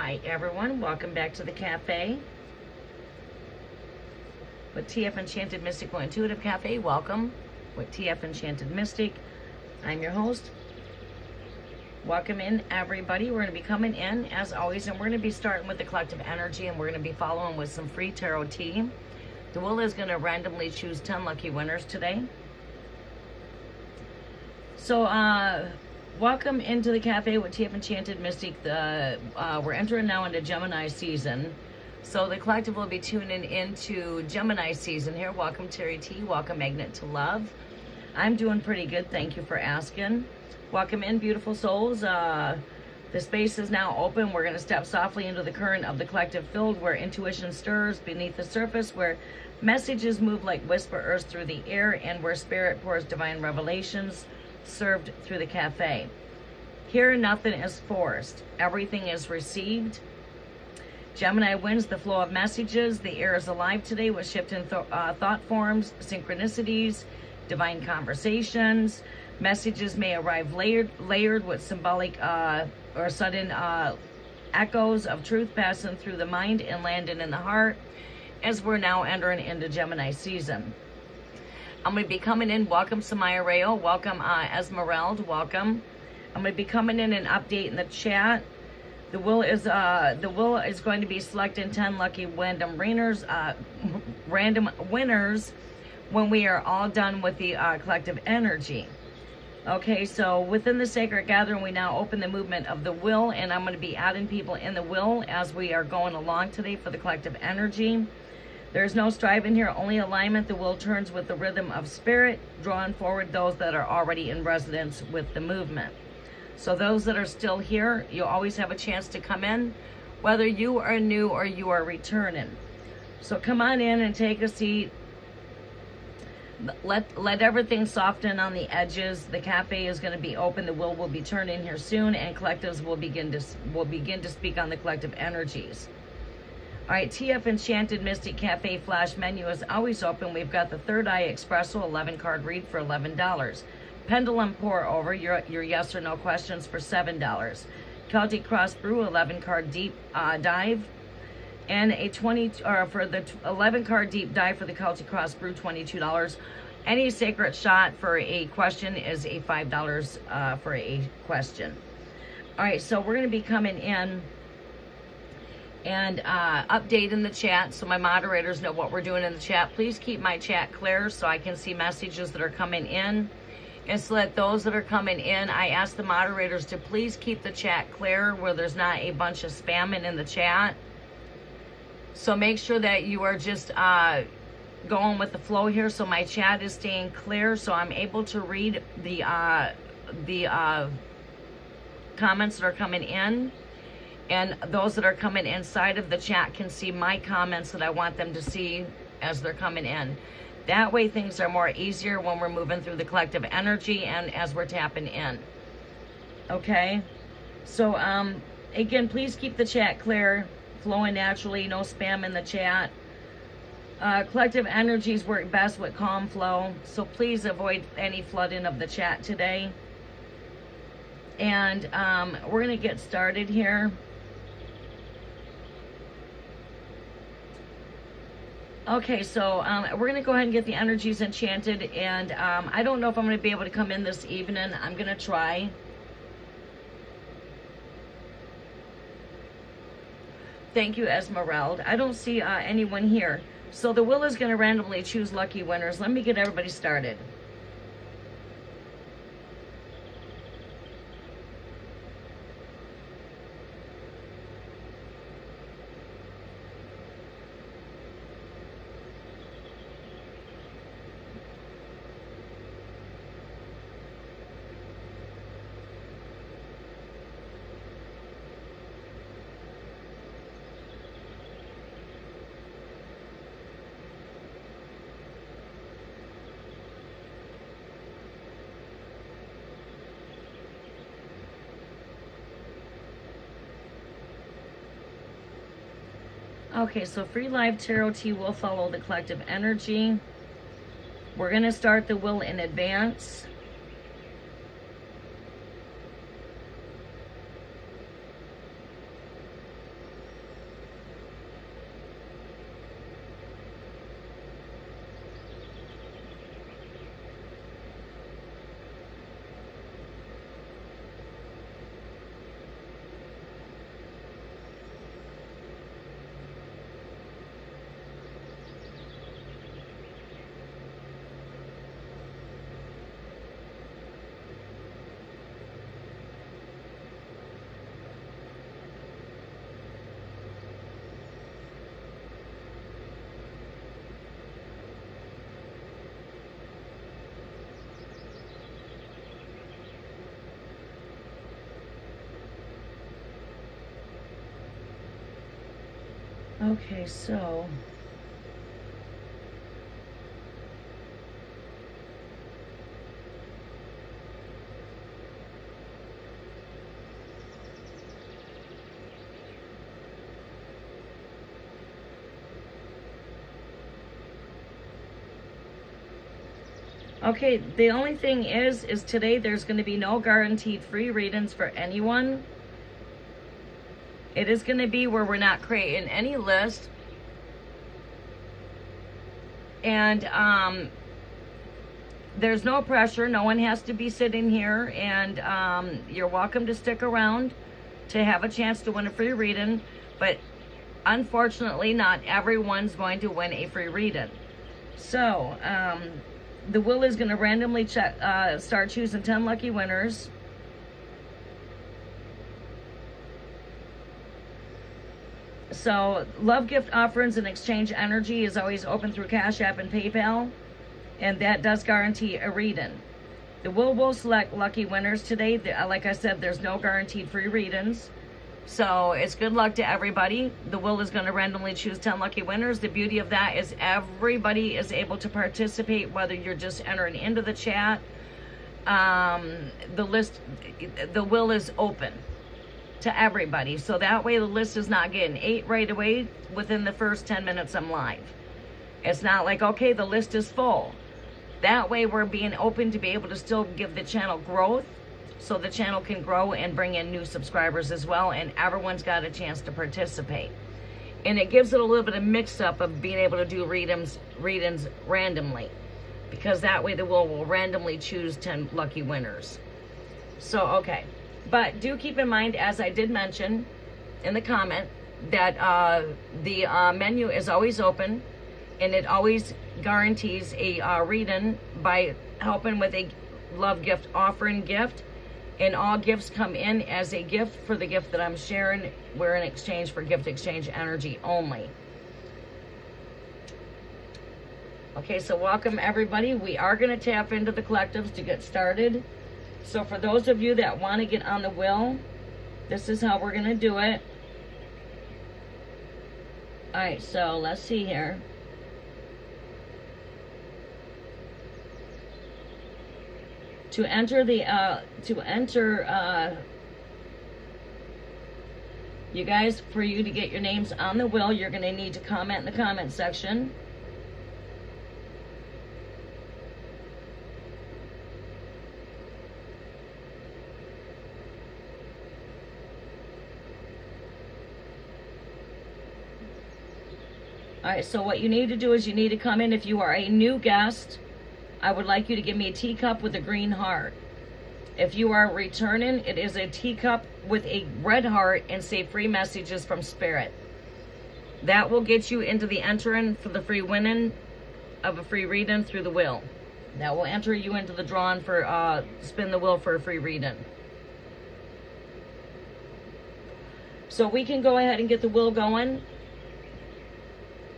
Hi everyone, welcome back to the cafe with TF Enchanted Mystical Intuitive Cafe. Welcome with TF Enchanted Mystic. I'm your host. Welcome in everybody. We're going to be coming in as always, and we're going to be starting with the collective energy, and we're going to be following with some free tarot tea. The Will is going to randomly choose 10 lucky winners today. So welcome into the cafe with TF Enchanted Mystic. We're entering now into Gemini season. So the collective will be tuning into Gemini season here. Welcome Terry T. Welcome Magnet to Love. I'm doing pretty good. Thank you for asking. Welcome in, beautiful souls. The space is now open. We're going to step softly into the current of the collective field where intuition stirs beneath the surface, where messages move like whisperers through the air, and where spirit pours divine revelations served through the cafe. Here, nothing is forced. Everything is received. Gemini wins the flow of messages. The air is alive today with shifting thought forms, synchronicities, divine conversations. Messages may arrive layered with symbolic or sudden echoes of truth passing through the mind and landing in the heart as we're now entering into Gemini season. I'm going to be coming in. Welcome, Samaya Rayo. Welcome, Esmeralda. Welcome. I'm going to be coming in and updating the chat. The will is going to be selecting 10 lucky random winners when we are all done with the collective energy. Okay, so within the sacred gathering, we now open the movement of the will, and I'm going to be adding people in the will as we are going along today for the collective energy. There's no striving here, only alignment. The will turns with the rhythm of spirit, drawing forward those that are already in resonance with the movement. So those that are still here, you always have a chance to come in, whether you are new or you are returning. So come on in and take a seat. Let everything soften on the edges. The cafe is going to be open. The will be turning here soon, and collectives will begin to speak on the collective energies. All right, TF Enchanted Mystic Cafe Flash menu is always open. We've got the Third Eye Espresso 11 card read for $11. Pendulum pour over your yes or no questions for $7. Celtic Cross Brew 11 card deep dive, and a 20 or for the 11 card deep dive for the Celtic Cross Brew $22. Any sacred shot for a question is a $5 for a question. All right, so we're going to be coming in and updating the chat so my moderators know what we're doing in the chat. Please keep my chat clear so I can see messages that are coming in. And so that those that are coming in, I ask the moderators to please keep the chat clear where there's not a bunch of spamming in the chat. So make sure that you are just going with the flow here, so my chat is staying clear, so I'm able to read the comments that are coming in. And those that are coming inside of the chat can see my comments that I want them to see as they're coming in. That way things are more easier when we're moving through the collective energy and as we're tapping in. Okay? So, again, please keep the chat clear, flowing naturally, no spam in the chat. Collective energies work best with calm flow, so please avoid any flooding of the chat today. And we're going to get started here. Okay, so we're going to go ahead and get the energies enchanted, and I don't know if I'm going to be able to come in this evening. I'm going to try. Thank you, Esmeralda. I don't see anyone here. So the will is going to randomly choose lucky winners. Let me get everybody started. Okay, so free live tarot tea will follow the collective energy. We're going to start the will in advance. Okay, so okay, the only thing is today there's going to be no guaranteed free readings for anyone. It is going to be where we're not creating any list. And there's no pressure. No one has to be sitting here. And you're welcome to stick around to have a chance to win a free reading. But unfortunately, not everyone's going to win a free reading. So the wheel is going to randomly start choosing 10 lucky winners. So love gift offerings and exchange energy is always open through Cash App and PayPal, and that does guarantee a reading. The wheel will select lucky winners today. Like I said, there's no guaranteed free readings. So it's good luck to everybody. The wheel is going to randomly choose 10 lucky winners. The beauty of that is everybody is able to participate, whether you're just entering into the chat. The wheel is open to everybody. So that way the list is not getting ate right away within the first 10 minutes I'm live. It's not like, okay, the list is full. That way we're being open to be able to still give the channel growth, so the channel can grow and bring in new subscribers as well, and everyone's got a chance to participate. And it gives it a little bit of mix up of being able to do readings randomly, because that way the wheel will randomly choose 10 lucky winners. So, okay. But do keep in mind, as I did mention in the comment, that the menu is always open, and it always guarantees a reading by helping with a love gift offering gift. And all gifts come in as a gift for the gift that I'm sharing. We're in exchange for gift exchange energy only. Okay, so welcome everybody. We are going to tap into the collectives to get started. So for those of you that want to get on the wheel, this is how we're going to do it. All right, so let's see here. To enter you guys, for you to get your names on the wheel, you're going to need to comment in the comment section. All right, so what you need to do is you need to come in. If you are a new guest, I would like you to give me a teacup with a green heart. If you are returning, it is a teacup with a red heart, and say free messages from Spirit. That will get you into the entering for the free winning of a free reading through the wheel. That will enter you into the drawing for spin the wheel for a free reading. So we can go ahead and get the wheel going.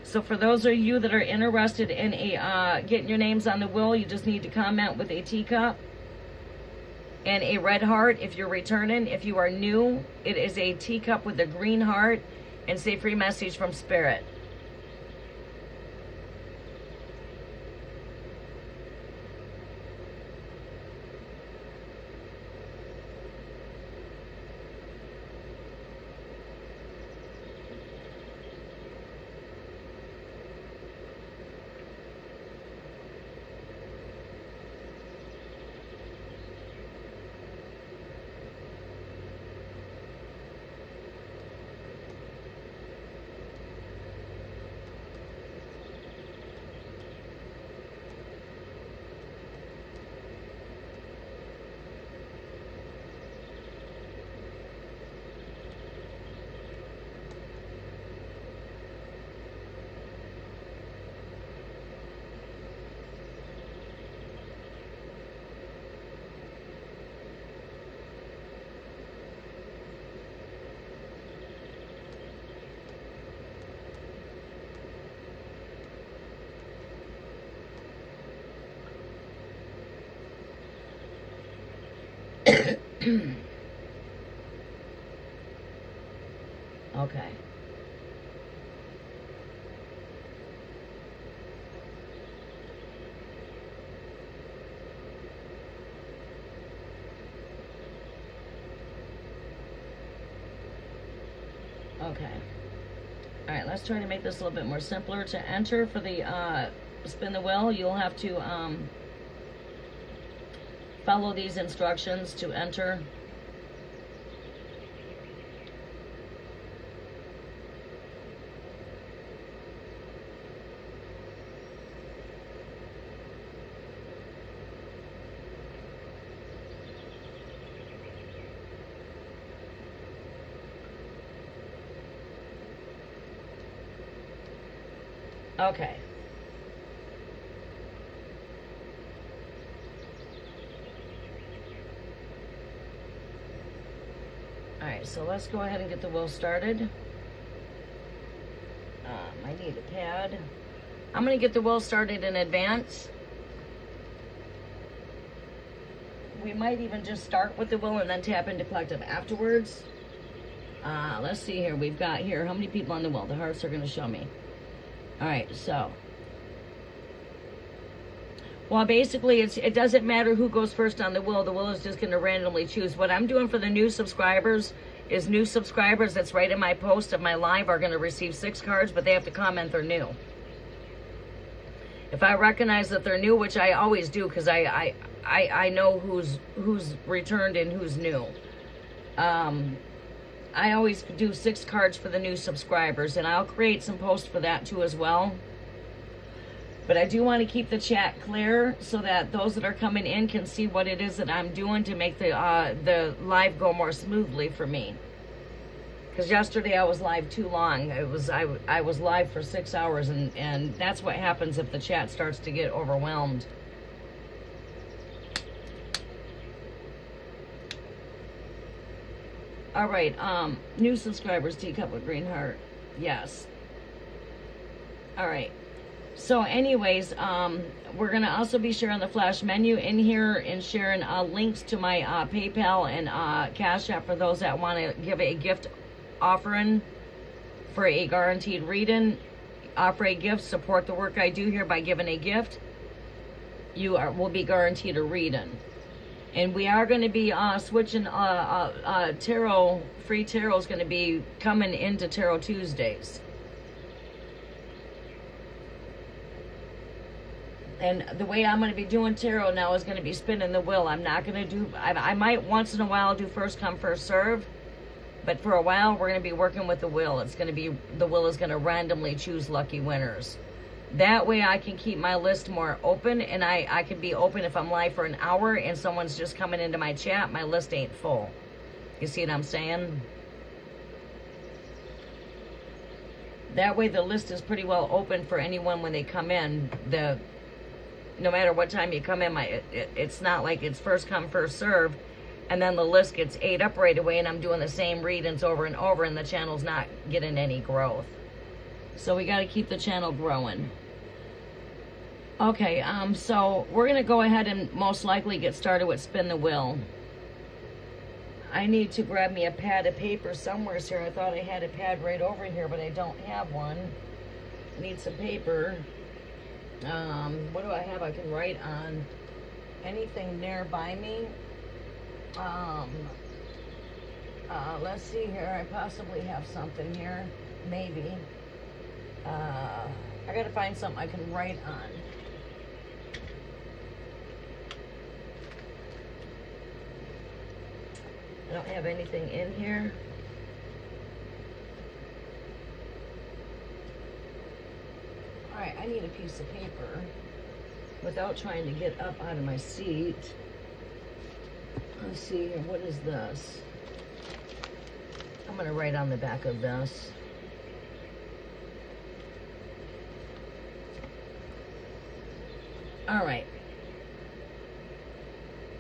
So for those of you that are interested in getting your names on the wheel, you just need to comment with a teacup and a red heart if you're returning. If you are new, it is a teacup with a green heart, and say free message from Spirit. Okay. Okay. All right, let's try to make this a little bit more simpler. To enter for the spin the wheel, you'll have to follow these instructions to enter. Okay. All right, so let's go ahead and get the wheel started. I need a pad. I'm going to get the wheel started in advance. We might even just start with the wheel and then tap into collective afterwards. Let's see here. We've got here, how many people on the wheel? The hearts are going to show me. All right, so. Well, basically, it doesn't matter who goes first on the wheel. The wheel is just going to randomly choose. What I'm doing for the new subscribers is new subscribers that's right in my post of my live are going to receive 6 cards, but they have to comment they're new. If I recognize that they're new, which I always do because I know who's returned and who's new. I always do 6 cards for the new subscribers, and I'll create some posts for that too as well. But I do want to keep the chat clear so that those that are coming in can see what it is that I'm doing to make the live go more smoothly for me. Because yesterday I was live too long. I was live for 6 hours, and that's what happens if the chat starts to get overwhelmed. All right, new subscribers, teacup with green heart. Yes. All right. So anyways, we're going to also be sharing the flash menu in here and sharing links to my PayPal and Cash App for those that want to give a gift offering for a guaranteed reading. Offer a gift, support the work I do here by giving a gift. You will be guaranteed a reading. And we are going to be switching tarot. Free tarot is going to be coming into Tarot Tuesdays. And the way I'm going to be doing tarot now is going to be spinning the wheel. I'm not going to do, I might once in a while do first come, first serve. But for a while, we're going to be working with the wheel. It's going to be, the wheel is going to randomly choose lucky winners. That way I can keep my list more open, and I can be open if I'm live for an hour and someone's just coming into my chat, my list ain't full. You see what I'm saying? That way the list is pretty well open for anyone when they come in. No matter what time you come in, it's not like it's first come, first serve, and then the list gets ate up right away and I'm doing the same readings over and over and the channel's not getting any growth. So we got to keep the channel growing. Okay, so we're going to go ahead and most likely get started with Spin the Wheel. I need to grab me a pad of paper somewhere here. I thought I had a pad right over here, but I don't have one. I need some paper. What do I have I can write on? Anything nearby me? Let's see here. I possibly have something here. Maybe. I gotta find something I can write on. I don't have anything in here. Alright, I need a piece of paper without trying to get up out of my seat. Let's see here, what is this? I'm gonna write on the back of this.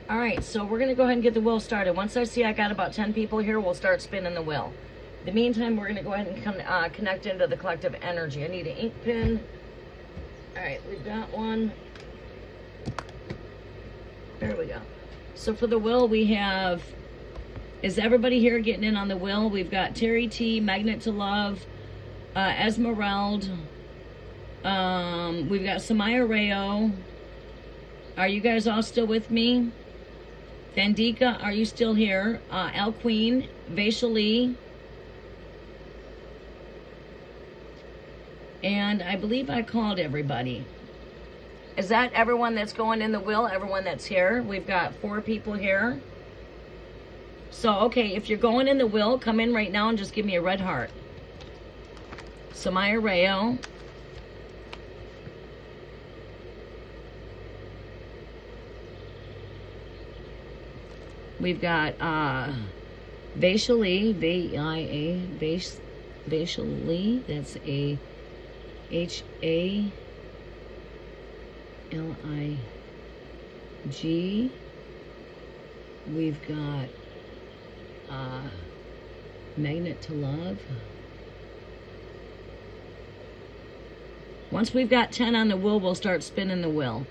All right, so we're gonna go ahead and get the wheel started. Once I see I got about 10 people here, we'll start spinning the wheel. In the meantime, we're gonna go ahead and connect into the collective energy. I need an ink pen. All right, we've got one. There we go. So for the wheel, we have, is everybody here getting in on the wheel? We've got Terry T, Magnet to Love, Esmeralda. We've got Samaya Rayo. Are you guys all still with me? Vandika, are you still here? Al Queen, Vaishali, And I believe I called everybody. Is that everyone that's going in the wheel? Everyone that's here? We've got 4 people here. So, okay, if you're going in the wheel, come in right now and just give me a red heart. Samaya Rayo. We've got Vaishali, V-I-A, Vaishali, that's a H-A-L-I-G. We've got Magnet to Love. Once we've got 10 on the wheel, we'll start spinning the wheel.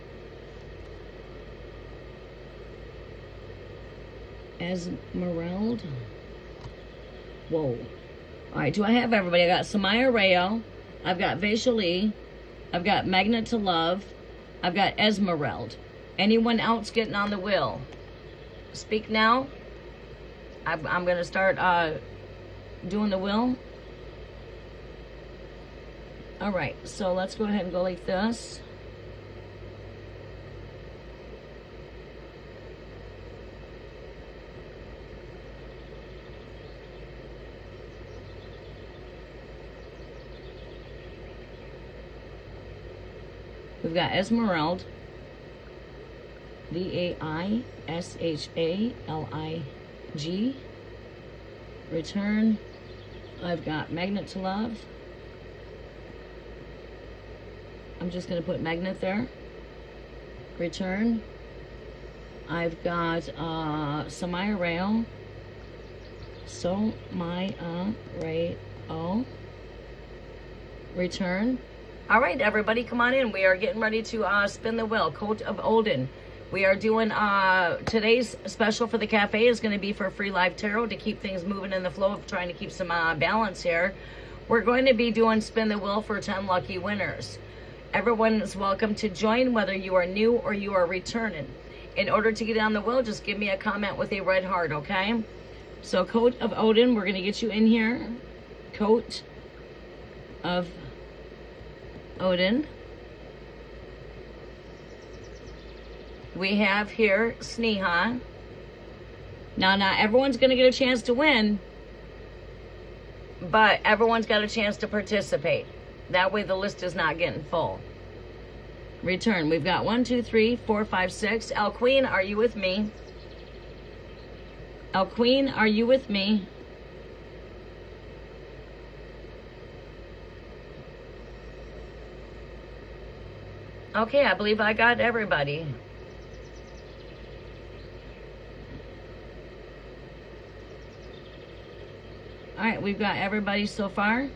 Esmeralda. Whoa. All right, do I have everybody? I got Samaya Rayo. I've got Vaishali. I've got Magnet to Love. I've got Esmeralda. Anyone else getting on the wheel? Speak now. I'm going to start doing the wheel. All right, so let's go ahead and go like this. We've got Esmeralda, V-A-I-S-H-A-L-I-G. Return. I've got Magnet to Love. I'm just going to put Magnet there. Return. I've got Samaya Rayo. Somaya Rayo. Return. All right, everybody, come on in. We are getting ready to spin the wheel. Coat of Odin. We are doing, today's special for the cafe is going to be for free live tarot to keep things moving in the flow of trying to keep some balance here. We're going to be doing spin the wheel for 10 lucky winners. Everyone is welcome to join, whether you are new or you are returning. In order to get on the wheel, just give me a comment with a red heart, okay? So, Coat of Odin, we're going to get you in here. Coat of Odin. We have here Sneha. Now, not everyone's going to get a chance to win, but everyone's got a chance to participate. That way the list is not getting full. Return. We've got 1, 2, 3, 4, 5, 6. El Queen, are you with me? El Queen, are you with me? Okay, I believe I got everybody. All right, we've got everybody so far.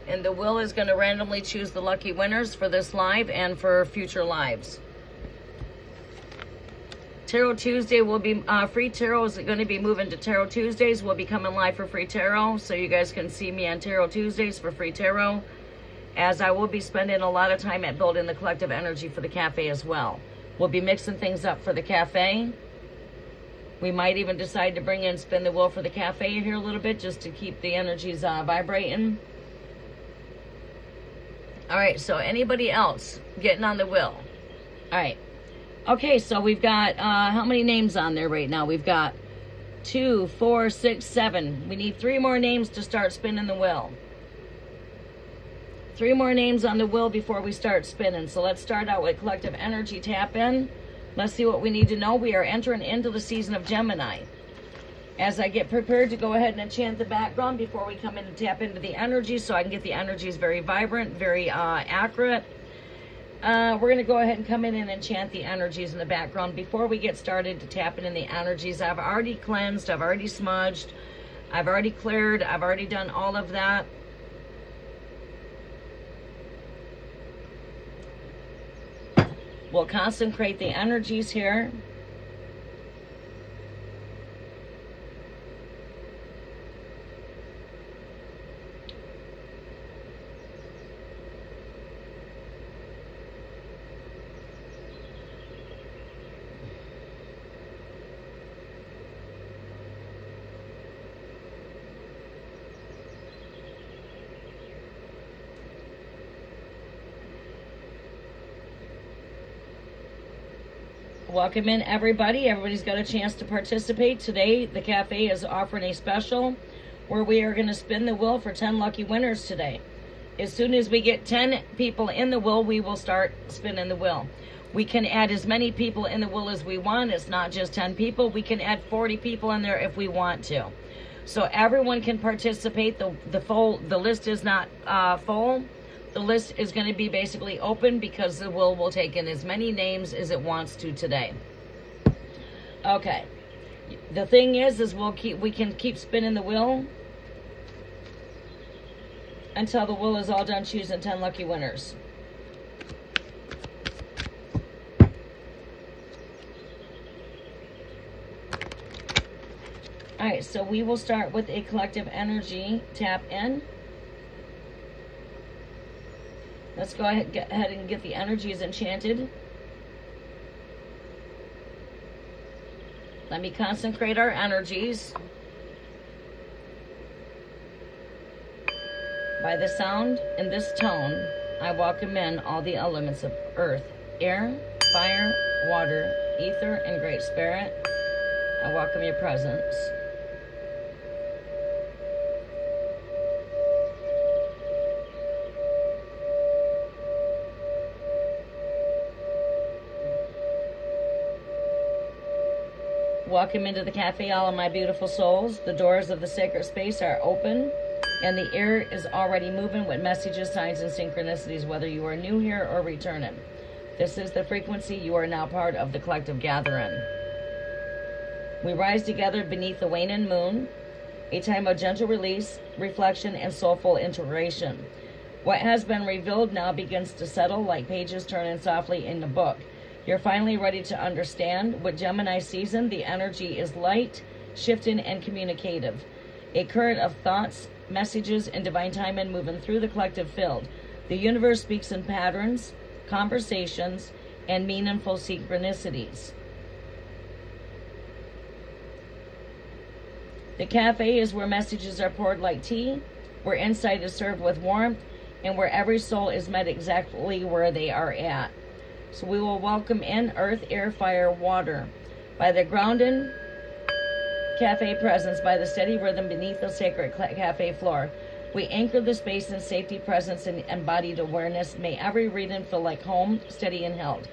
And the wheel is going to randomly choose the lucky winners for this live and for future lives. Tarot Tuesday will be, free tarot is going to be moving to Tarot Tuesdays. We'll be coming live for free tarot, so you guys can see me on Tarot Tuesdays for free tarot, as I will be spending a lot of time at building the collective energy for the cafe as well. We'll be mixing things up for the cafe. We might even decide to bring in spin the wheel for the cafe here a little bit, just to keep the energies vibrating. All right, so anybody else getting on the wheel? All right. Okay, so we've got, how many names on there right now? We've got 2, 4, 6, 7. We need 3 more names to start spinning the wheel. 3 more names on the wheel before we start spinning. So let's start out with collective energy tap in. Let's see what we need to know. We are entering into the season of Gemini. As I get prepared to go ahead and enchant the background before we come in and tap into the energy, so I can get the energies very vibrant, very accurate. We're going to go ahead and come in and enchant the energies in the background before we get started to tap in the energies. I've already cleansed, I've already smudged, I've already cleared, I've already done all of that. We'll concentrate the energies here. Welcome in, everybody. Everybody's got a chance to participate. Today, the cafe is offering a special where we are going to spin the wheel for 10 lucky winners today. As soon as we get 10 people in the wheel, we will start spinning the wheel. We can add as many people in the wheel as we want. It's not just 10 people. We can add 40 people in there if we want to. So everyone can participate. The list is not full. The list is going to be basically open because the wheel will take in as many names as it wants to today. Okay. The thing is we can keep spinning the wheel until the wheel is all done choosing 10 lucky winners. All right, so we will start with a collective energy tap in. Let's go ahead and get the energies enchanted. Let me concentrate our energies. By the sound in this tone, I welcome in all the elements of earth, air, fire, water, ether, and Great Spirit. I welcome your presence. Welcome into the cafe, all of my beautiful souls. The doors of the sacred space are open, and the air is already moving with messages, signs, and synchronicities, whether you are new here or returning. This is the frequency. You are now part of the collective gathering. We rise together beneath the waning moon, a time of gentle release, reflection, and soulful integration. What has been revealed now begins to settle like pages turning softly in the book. You're finally ready to understand. With Gemini season, the energy is light, shifting, and communicative. A current of thoughts, messages, and divine timing moving through the collective field. The universe speaks in patterns, conversations, and meaningful synchronicities. The cafe is where messages are poured like tea, where insight is served with warmth, and where every soul is met exactly where they are at. So we will welcome in earth, air, fire, water. By the grounding cafe presence, by the steady rhythm beneath the sacred cafe floor, we anchor the space in safety, presence, and embodied awareness. May every reading feel like home, steady and held.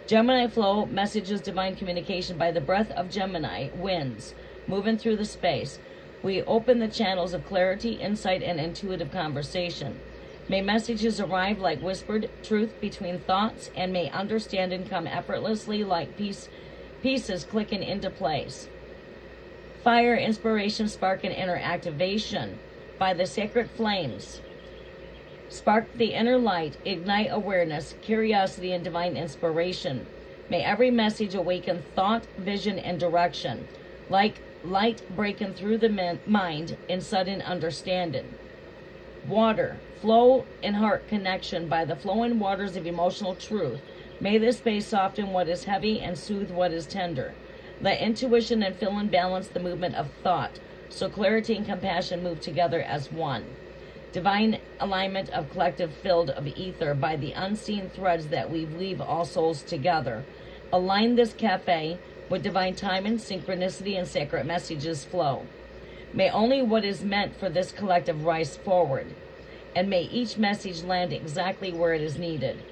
Gemini flow, messages, divine communication by the breath of Gemini, winds, moving through the space. We open the channels of clarity, insight, and intuitive conversation. May messages arrive like whispered truth between thoughts, and may understanding come effortlessly like pieces clicking into place. Fire, inspiration, spark, and inner activation by the sacred flames. Spark the inner light, ignite awareness, curiosity, and divine inspiration. May every message awaken thought, vision, and direction, like light breaking through the mind in sudden understanding. Water, flow and heart connection by the flowing waters of emotional truth. May this space soften what is heavy and soothe what is tender. Let intuition and feeling balance the movement of thought, so clarity and compassion move together as one. Divine alignment of collective field of ether by the unseen threads that weave all souls together. Align this cafe with divine timing, synchronicity, and sacred messages flow. May only what is meant for this collective rise forward, and may each message land exactly where it is needed.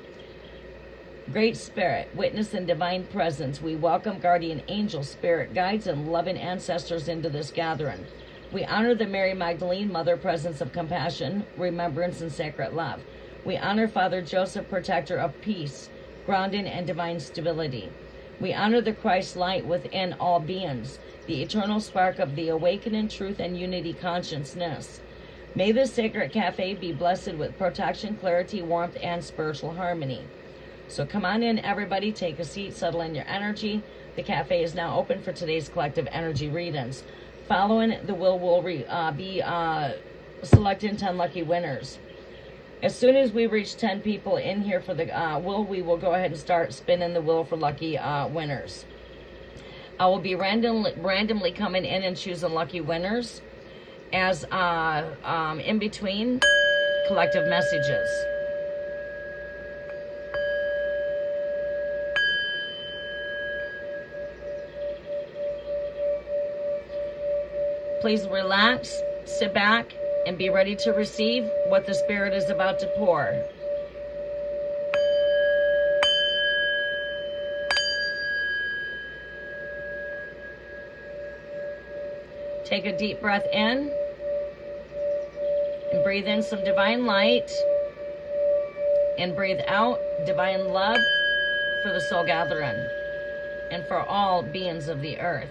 Great Spirit, witness and divine presence, we welcome guardian angels, spirit guides, and loving ancestors into this gathering. We honor the Mary Magdalene, Mother Presence of compassion, remembrance, and sacred love. We honor Father Joseph, protector of peace, grounding, and divine stability. We honor the Christ light within all beings, the eternal spark of the awakening truth and unity consciousness. May this sacred cafe be blessed with protection, clarity, warmth, and spiritual harmony. So come on in, everybody, take a seat, settle in your energy. The cafe is now open for today's collective energy readings. Following the wheel, we'll be selecting 10 lucky winners. As soon as we reach 10 people in here for the wheel, we will go ahead and start spinning the wheel for lucky winners. I will be randomly coming in and choosing lucky winners as in between collective messages. please relax, sit back, and be ready to receive what the Spirit is about to pour. Take a deep breath in and breathe in some divine light, and breathe out divine love for the soul gathering and for all beings of the earth.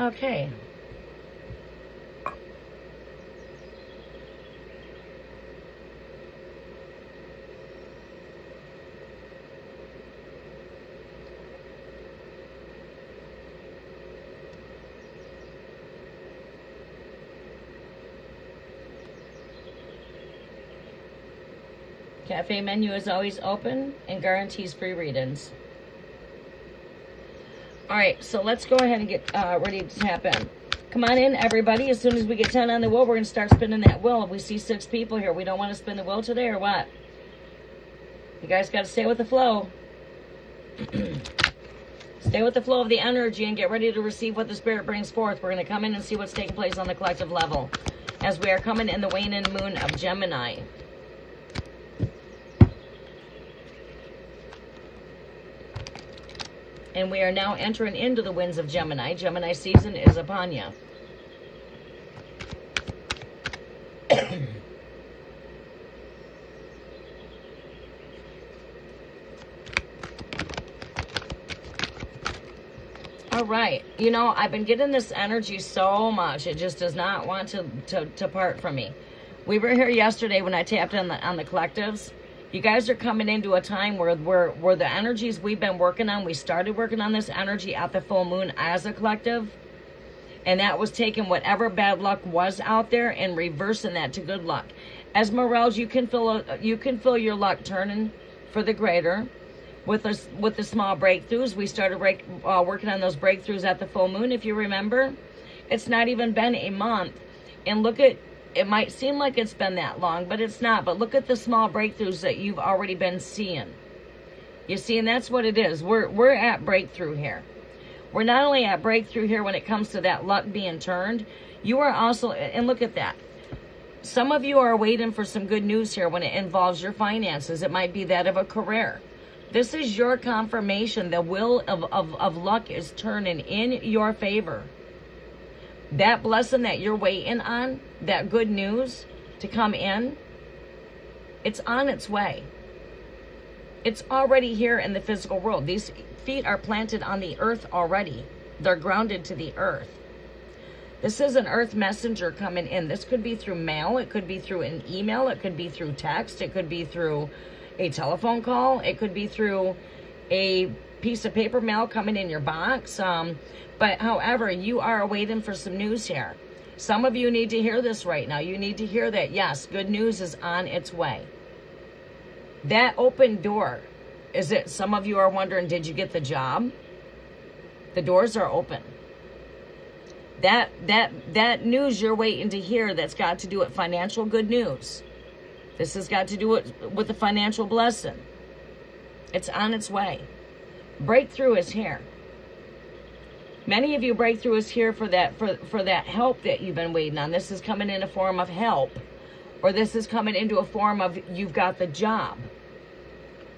Okay. Cafe menu is always open and guarantees free readings. All right, so let's go ahead and get ready to tap in. Come on in, everybody. As soon as we get 10 on the wheel, we're going to start spinning that wheel. If we see 6 people here, we don't want to spin the wheel today or what? You guys got to stay with the flow. Stay with the flow of the energy and get ready to receive what the Spirit brings forth. We're going to come in and see what's taking place on the collective level as we are coming in the waning moon of Gemini. And we are now entering into the winds of Gemini. Gemini season is upon you. All right. You know, I've been getting this energy so much. It just does not want to part from me. We were here yesterday when I tapped on the collectives. You guys are coming into a time where the energies we've been working on, we started working on this energy at the full moon as a collective. And that was taking whatever bad luck was out there and reversing that to good luck. Esmeralda, you can feel your luck turning for the greater with the small breakthroughs. We started working on those breakthroughs at the full moon, if you remember. It's not even been a month. And look at, it might seem like it's been that long, but it's not. But look at the small breakthroughs that you've already been seeing. You see, and that's what it is. We're at breakthrough here. We're not only at breakthrough here when it comes to that luck being turned, you are also, and look at that. Some of you are waiting for some good news here when it involves your finances. It might be that of a career. This is your confirmation. The wheel of luck is turning in your favor. That blessing that you're waiting on, that good news to come in, it's on its way. It's already here in the physical world. These feet are planted on the earth already. They're grounded to the earth. This is an earth messenger coming in. This could be through mail. It could be through an email. It could be through text. It could be through a telephone call. It could be through a piece of paper mail coming in your box. But however, you are waiting for some news here. Some of you need to hear this right now. You need to hear that, yes, good news is on its way. That open door, is it, some of you are wondering, did you get the job? The doors are open. That news you're waiting to hear, that's got to do with financial good news. This has got to do with the financial blessing. It's on its way. Breakthrough is here. Many of you, breakthrough is here for that help that you've been waiting on. This is coming in a form of help, or this is coming into a form of you've got the job.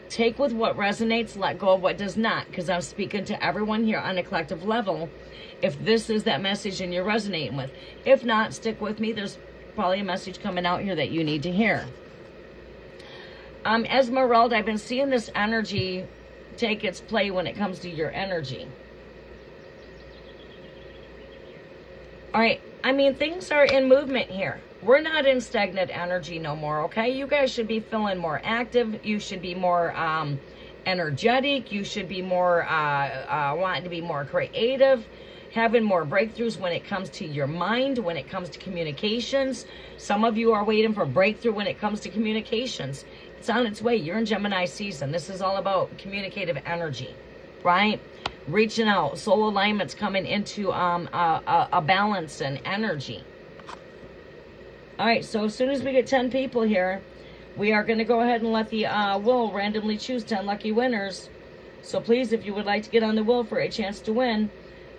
Take with what resonates, let go of what does not, because I'm speaking to everyone here on a collective level. If this is that message and you're resonating with, if not, stick with me. There's probably a message coming out here that you need to hear. Esmeralda, I've been seeing this energy take its play when it comes to your energy. All right, I mean, things are in movement here. We're not in stagnant energy no more, okay? You guys should be feeling more active. You should be more energetic. You should be more wanting to be more creative, having more breakthroughs when it comes to your mind, when it comes to communications. Some of you are waiting for breakthrough when it comes to communications. It's on its way. You're in Gemini season. This is all about communicative energy, right? Reaching out, soul alignments coming into a balance and energy. All right, so as soon as we get 10 people here, We are going to go ahead and let the wheel randomly choose 10 lucky winners. So please, if you would like to get on the wheel for a chance to win,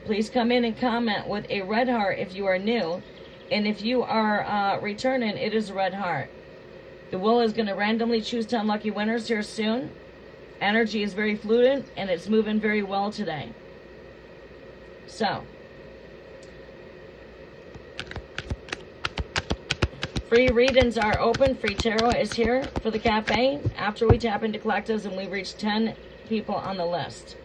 please come in and comment with a red heart if you are new. And if you are returning, it is a red heart. The wheel is going to randomly choose 10 lucky winners here soon. Energy is very fluid and it's moving very well today. So, free readings are open. Free tarot is here for the cafe after we tap into collectives and we reach 10 people on the list.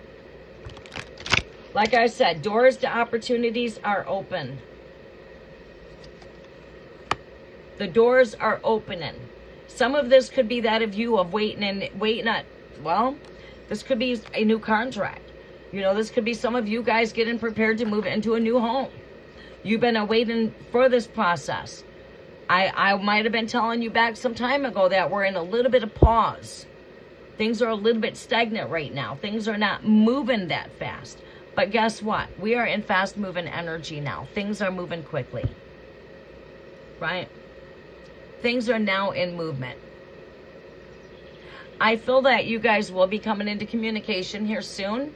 Like I said, doors to opportunities are open. The doors are opening. Some of this could be that of you of waiting on, well, this could be a new contract. You know, this could be some of you guys getting prepared to move into a new home. You've been waiting for this process. I might have been telling you back some time ago that we're in a little bit of pause. Things are a little bit stagnant right now. Things are not moving that fast. But guess what? We are in fast moving energy now. Things are moving quickly. Right? Things are now in movement. I feel that you guys will be coming into communication here soon.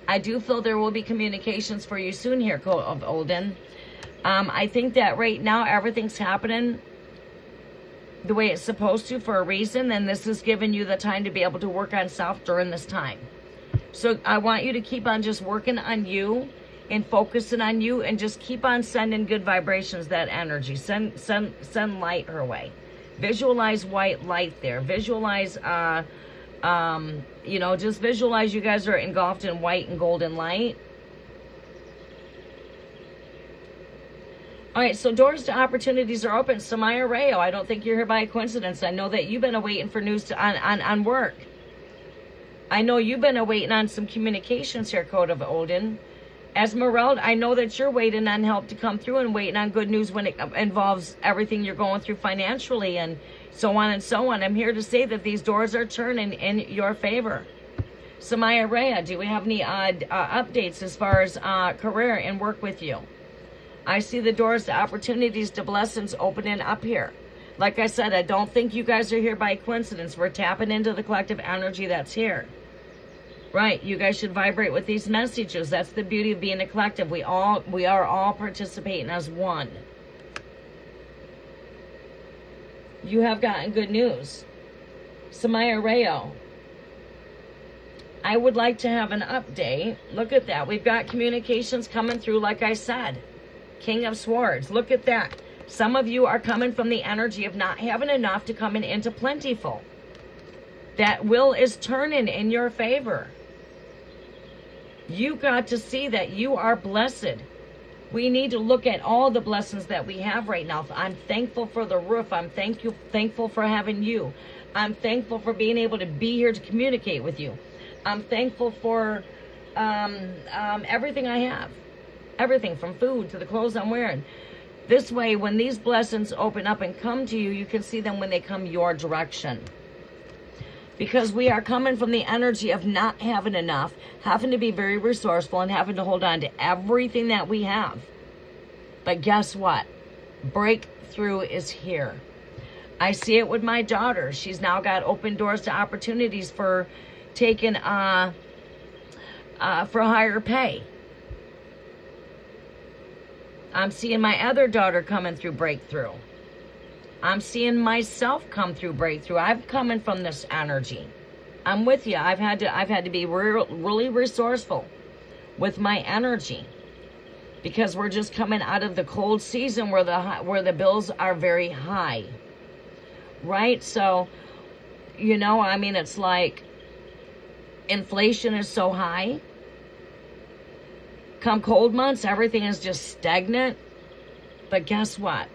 I do feel there will be communications for you soon here, Coat of Olden. I think that right now everything's happening the way it's supposed to for a reason, and this is giving you the time to be able to work on self during this time. So I want you to keep on just working on you and focusing on you, and just keep on sending good vibrations, that energy. Send light her way. Visualize white light there. Visualize, you know, just visualize you guys are engulfed in white and golden light. All right, so doors to opportunities are open. Samaya Rayo, I don't think you're here by coincidence. I know that you've been awaiting for news on work. I know you've been awaiting on some communications here, Code of Odin. Esmeralda, I know that you're waiting on help to come through and waiting on good news when it involves everything you're going through financially and so on and so on. I'm here to say that these doors are turning in your favor. Samaya Rhea, do we have any updates as far as career and work with you? I see the doors to opportunities to blessings opening up here. Like I said, I don't think you guys are here by coincidence. We're tapping into the collective energy that's here. Right, you guys should vibrate with these messages. That's the beauty of being a collective. We are all participating as one. You have gotten good news. Samaya Rayo, I would like to have an update. Look at that. We've got communications coming through, like I said. King of Swords. Look at that. Some of you are coming from the energy of not having enough to coming into plentiful. That will is turning in your favor. You got to see that you are blessed. We need to look at all the blessings that we have right now. I'm thankful for the roof. I'm thankful for having you. I'm thankful for being able to be here to communicate with you. I'm thankful for everything I have. Everything from food to the clothes I'm wearing. This way, when these blessings open up and come to you, you can see them when they come your direction. Because we are coming from the energy of not having enough, having to be very resourceful, and having to hold on to everything that we have. But guess what? Breakthrough is here. I see it with my daughter. She's now got open doors to opportunities for taking for higher pay. I'm seeing my other daughter coming through breakthrough. I'm seeing myself come through breakthrough. I'm coming from this energy. I'm with you. I've had to be really resourceful with my energy, because we're just coming out of the cold season where the bills are very high. Right? So, you know, I mean, it's like inflation is so high. Come cold months, everything is just stagnant. But guess what?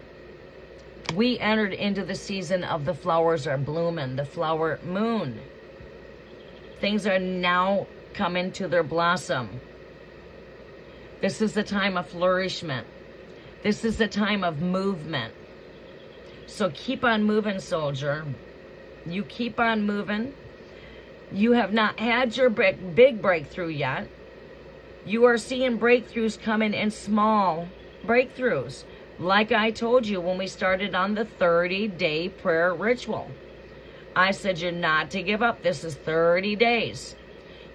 We entered into the season of the flowers are blooming, the flower moon. Things are now coming to their blossom. This is the time of flourishment. This is the time of movement. So keep on moving, soldier. You keep on moving. You have not had your big breakthrough yet. You are seeing breakthroughs coming in small breakthroughs. Like I told you when we started on the 30-day prayer ritual. I said you're not to give up. This is 30 days.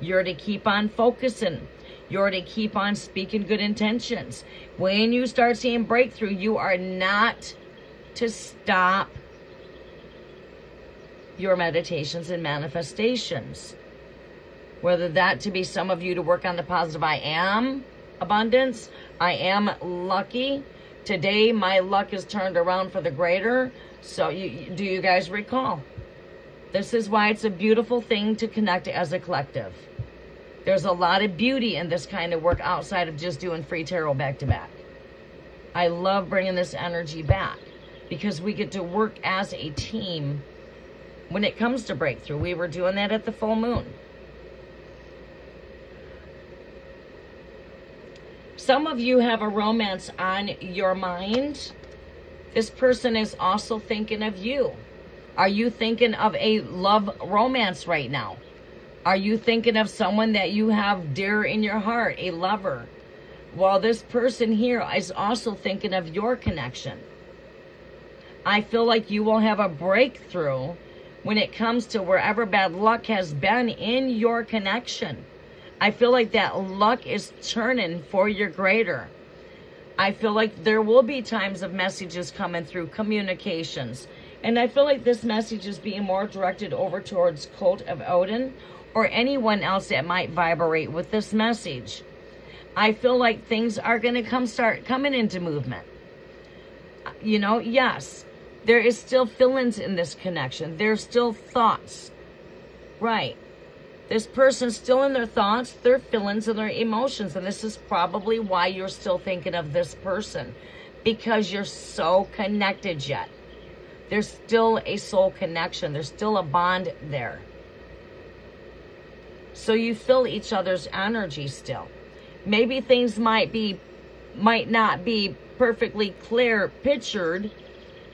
You're to keep on focusing. You're to keep on speaking good intentions. When you start seeing breakthrough, you are not to stop your meditations and manifestations. Whether that to be some of you to work on the positive I am abundance, I am lucky. Today my luck is turned around for the greater. So do you guys recall? This is why it's a beautiful thing to connect as a collective. There's a lot of beauty in this kind of work outside of just doing free tarot back to back. I love bringing this energy back because we get to work as a team when it comes to breakthrough. We were doing that at the full moon. Some of you have a romance on your mind. This person is also thinking of you. Are you thinking of a love romance right now? Are you thinking of someone that you have dear in your heart, a lover? Well, this person here is also thinking of your connection. I feel like you will have a breakthrough when it comes to wherever bad luck has been in your connection. I feel like that luck is turning for your greater. I feel like there will be times of messages coming through, communications. And I feel like this message is being more directed over towards Cult of Odin or anyone else that might vibrate with this message. I feel like things are going to start coming into movement. You know, yes, there is still feelings in this connection. There's still thoughts. Right. This person's still in their thoughts, their feelings, and their emotions. And this is probably why you're still thinking of this person. Because you're so connected yet. There's still a soul connection. There's still a bond there. So you feel each other's energy still. Maybe things might not be perfectly clear pictured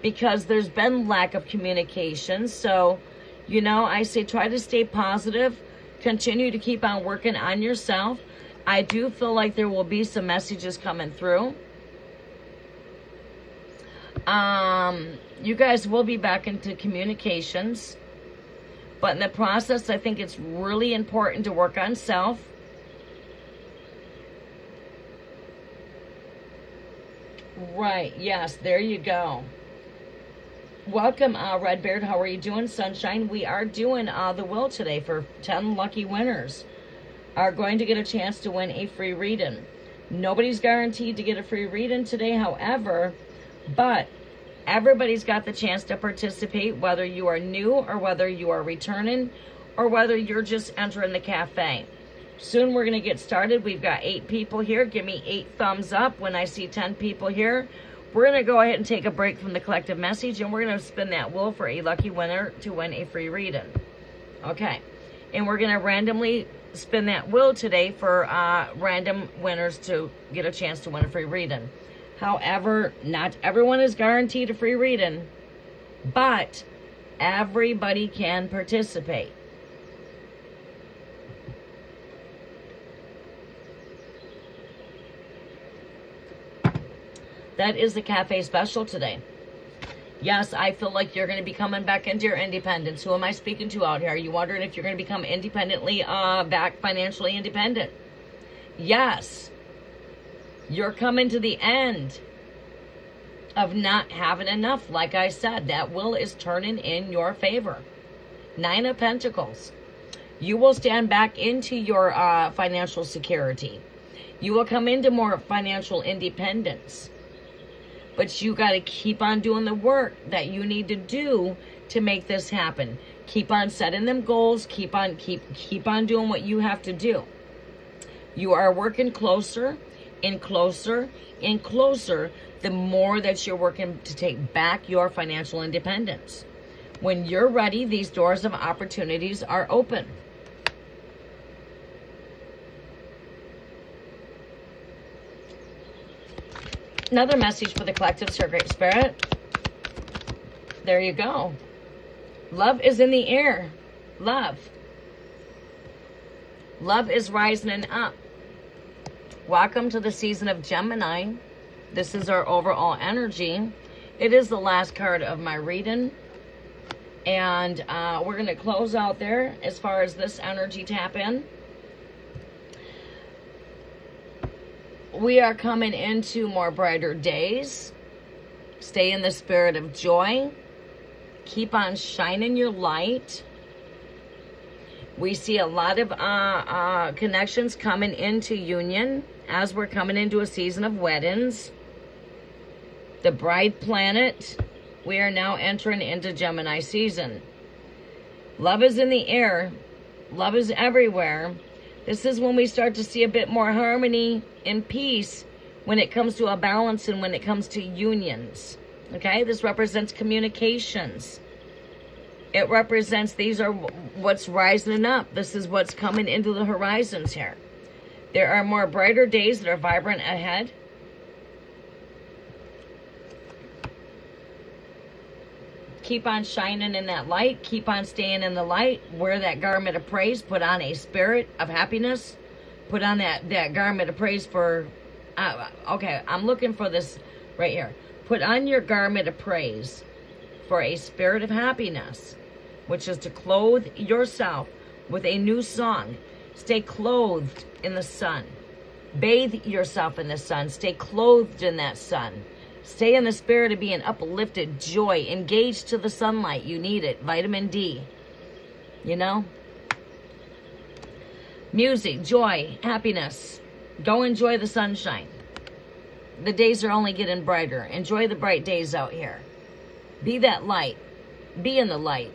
because there's been lack of communication. So, you know, I say try to stay positive. Continue to keep on working on yourself. I do feel like there will be some messages coming through. You guys will be back into communications. But in the process, I think it's really important to work on self. Right, yes, there you go. Welcome, Redbeard. How are you doing, Sunshine? We are doing the will today for 10 lucky winners. Are going to get a chance to win a free reading. Nobody's guaranteed to get a free reading today, however, but everybody's got the chance to participate, whether you are new or whether you are returning or whether you're just entering the cafe. Soon we're going to get started. We've got 8 people here. Give me 8 thumbs up when I see 10 people here. We're going to go ahead and take a break from the collective message, and we're going to spin that wheel for a lucky winner to win a free reading. Okay. And we're going to randomly spin that wheel today for random winners to get a chance to win a free reading. However, not everyone is guaranteed a free reading, but everybody can participate. That is the cafe special today. Yes, I feel like you're going to be coming back into your independence. Who am I speaking to out here? Are you wondering if you're going to become independently back financially independent? Yes. You're coming to the end of not having enough. Like I said, that will is turning in your favor. 9 of Pentacles. You will stand back into your financial security. You will come into more financial independence. But you got to keep on doing the work that you need to do to make this happen. Keep on setting them goals. Keep on doing what you have to do. You are working closer and closer and closer the more that you're working to take back your financial independence. When you're ready, these doors of opportunities are open. Another message for the collectives here, Great Spirit. There you go. Love is in the air. Love. Love is rising and up. Welcome to the season of Gemini. This is our overall energy. It is the last card of my reading. And we're going to close out there as far as this energy tap in. We are coming into more brighter days. Stay in the spirit of joy. Keep on shining your light. We see a lot of connections coming into union as we're coming into a season of weddings. The bride planet, we are now entering into Gemini season. Love is in the air. Love is everywhere. This is when we start to see a bit more harmony and peace when it comes to a balance and when it comes to unions. Okay, this represents communications. It represents these are what's rising up. This is what's coming into the horizons here. There are more brighter days that are vibrant ahead. Keep on shining in that light. Keep on staying in the light. Wear that garment of praise. Put on a spirit of happiness. Put on that garment of praise for... okay, I'm looking for this right here. Put on your garment of praise for a spirit of happiness, which is to clothe yourself with a new song. Stay clothed in the sun. Bathe yourself in the sun. Stay clothed in that sun. Stay in the spirit of being uplifted, joy, engaged to the sunlight. You need it. Vitamin D. You know? Music, joy, happiness. Go enjoy the sunshine. The days are only getting brighter. Enjoy the bright days out here. Be that light. Be in the light.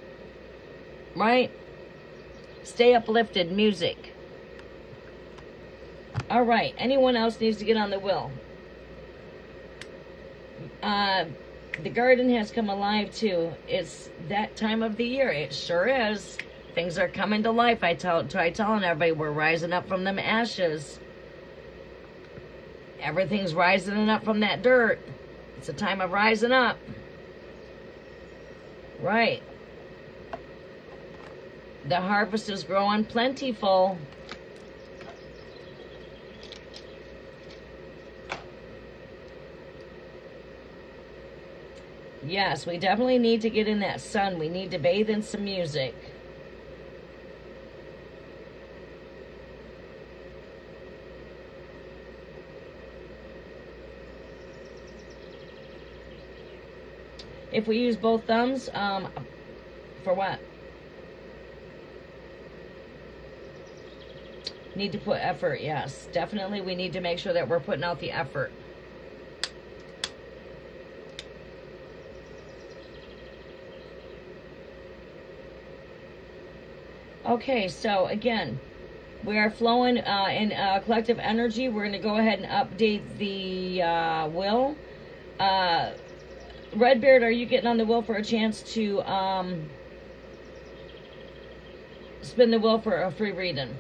Right? Stay uplifted. Music. All right. Anyone else needs to get on the wheel? The garden has come alive too. It's that time of the year. It sure is. Things are coming to life. I try telling everybody we're rising up from them ashes. Everything's rising up from that dirt. It's a time of rising up. Right. The harvest is growing plentiful. Yes, we definitely need to get in that sun. We need to bathe in some music. If we use both thumbs, for what? Need to put effort, yes. Definitely we need to make sure that we're putting out the effort. Okay, so again, we are flowing in collective energy. We're going to go ahead and update the wheel. Redbeard, are you getting on the wheel for a chance to spin the wheel for a free reading?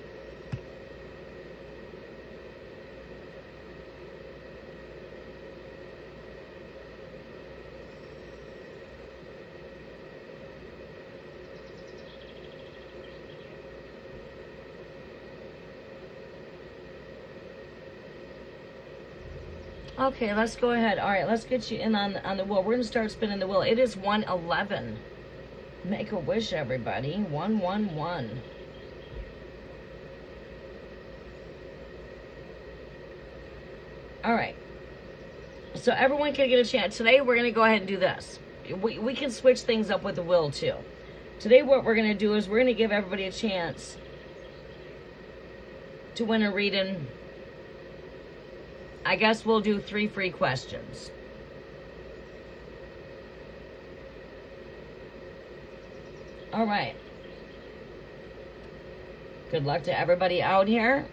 Okay, let's go ahead. All right, let's get you in on the wheel. We're going to start spinning the wheel. It is 111. Make a wish, everybody. 111. All right. So everyone can get a chance. Today, we're going to go ahead and do this. We can switch things up with the wheel, too. Today, what we're going to do is we're going to give everybody a chance to win a reading. I guess we'll do 3 free questions. All right. Good luck to everybody out here.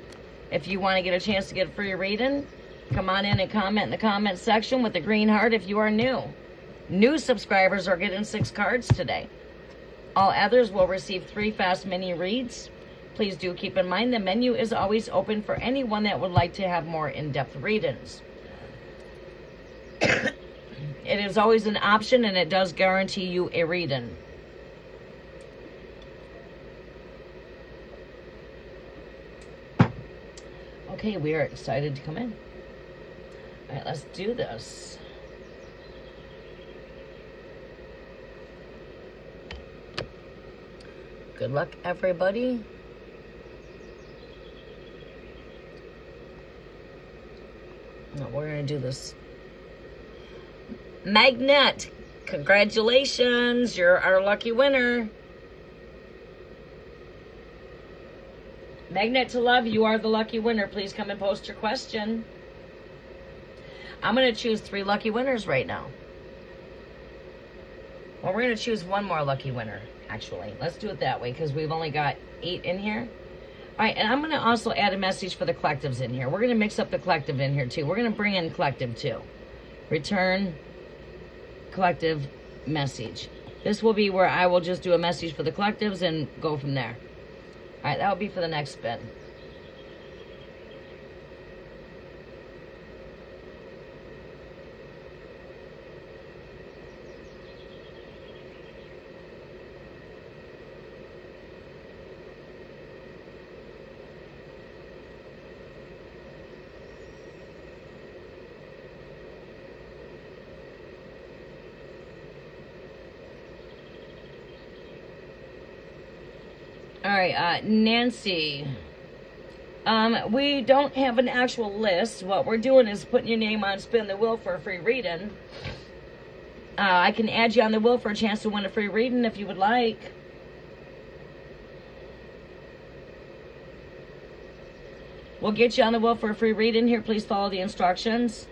If you want to get a chance to get a free reading, come on in and comment in the comment section with the green heart if you are new. New subscribers are getting 6 cards today. All others will receive 3 fast mini reads. Please do keep in mind the menu is always open for anyone that would like to have more in-depth readings. It is always an option, and it does guarantee you a reading. Okay, we are excited to come in. All right, let's do this. Good luck, everybody. Now we're going to do this. Magnet, congratulations. You're our lucky winner. Magnet to Love, you are the lucky winner. Please come and post your question. I'm going to choose 3 lucky winners right now. Well, we're going to choose 1 more lucky winner, actually. Let's do it that way because we've only got 8 in here. All right, and I'm going to also add a message for the collectives in here. We're going to mix up the collective in here, too. We're going to bring in collective, too. Return collective message. This will be where I will just do a message for the collectives and go from there. All right, that will be for the next spin. All right, Nancy. We don't have an actual list. What we're doing is putting your name on Spin the Wheel for a free reading. I can add you on the wheel for a chance to win a free reading if you would like. We'll get you on the wheel for a free reading here. Please follow the instructions.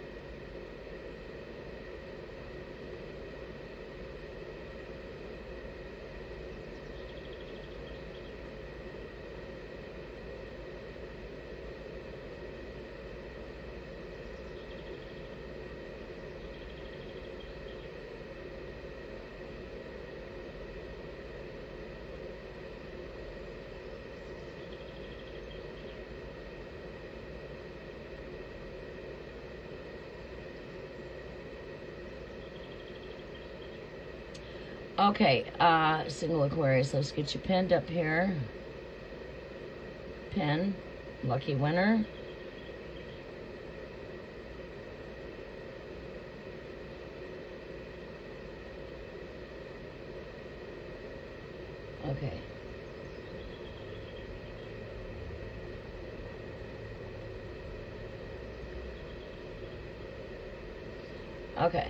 Okay, single Aquarius. Let's get you pinned up here. Pin, lucky winner. Okay. Okay.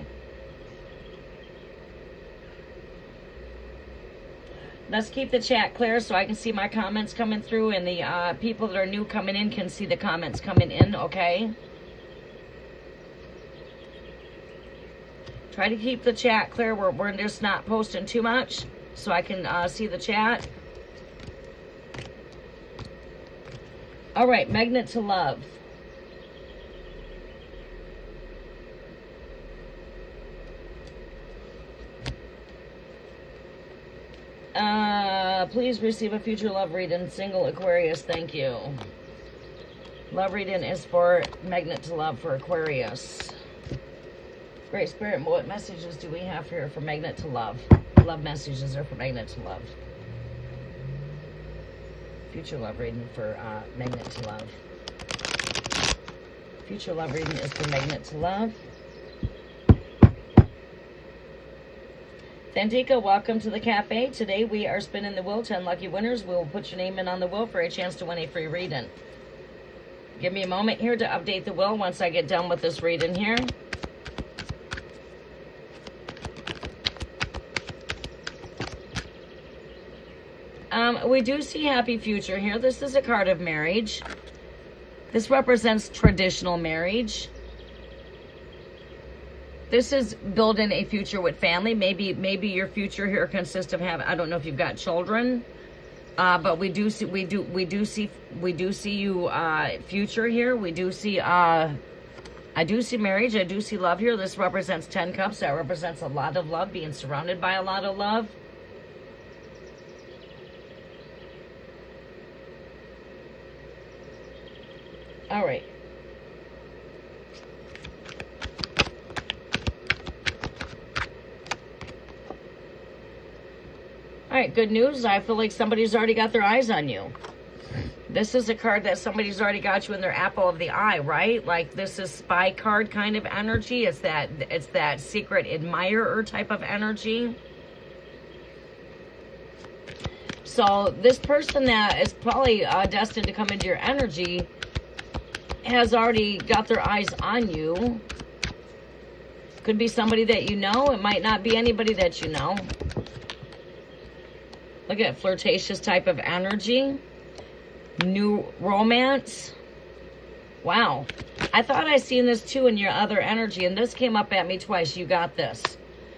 Let's keep the chat clear so I can see my comments coming through, and the people that are new coming in can see the comments coming in, okay? Try to keep the chat clear. We're just not posting too much so I can see the chat. All right, Magnet to Love. Please receive a future love reading, single Aquarius. Thank you. Love reading is for Magnet to Love for Aquarius. Great Spirit, what messages do we have here for Magnet to Love? Love messages are for Magnet to Love. Future love reading for Magnet to Love. Future love reading is for Magnet to Love. Thandika, welcome to the cafe. Today we are spinning the wheel. 10 lucky winners. We will put your name in on the wheel for a chance to win a free reading. Give me a moment here to update the wheel once I get done with this reading here. We do see happy future here. This is a card of marriage. This represents traditional marriage. This is building a future with family. Maybe your future here consists of having, I don't know if you've got children, but we do see you future here. We do see I do see marriage. I do see love here. This represents 10 cups. That represents a lot of love, being surrounded by a lot of love. All right. All right, good news. I feel like somebody's already got their eyes on you. This is a card that somebody's already got you in their apple of the eye, right? Like this is spy card kind of energy. It's that secret admirer type of energy. so this person that is probably destined to come into your energy has already got their eyes on you. Could be somebody that you know. It might not be anybody that you know. Look at flirtatious type of energy. New romance. Wow. I thought I seen this too in your other energy, and this came up at me twice. You got this.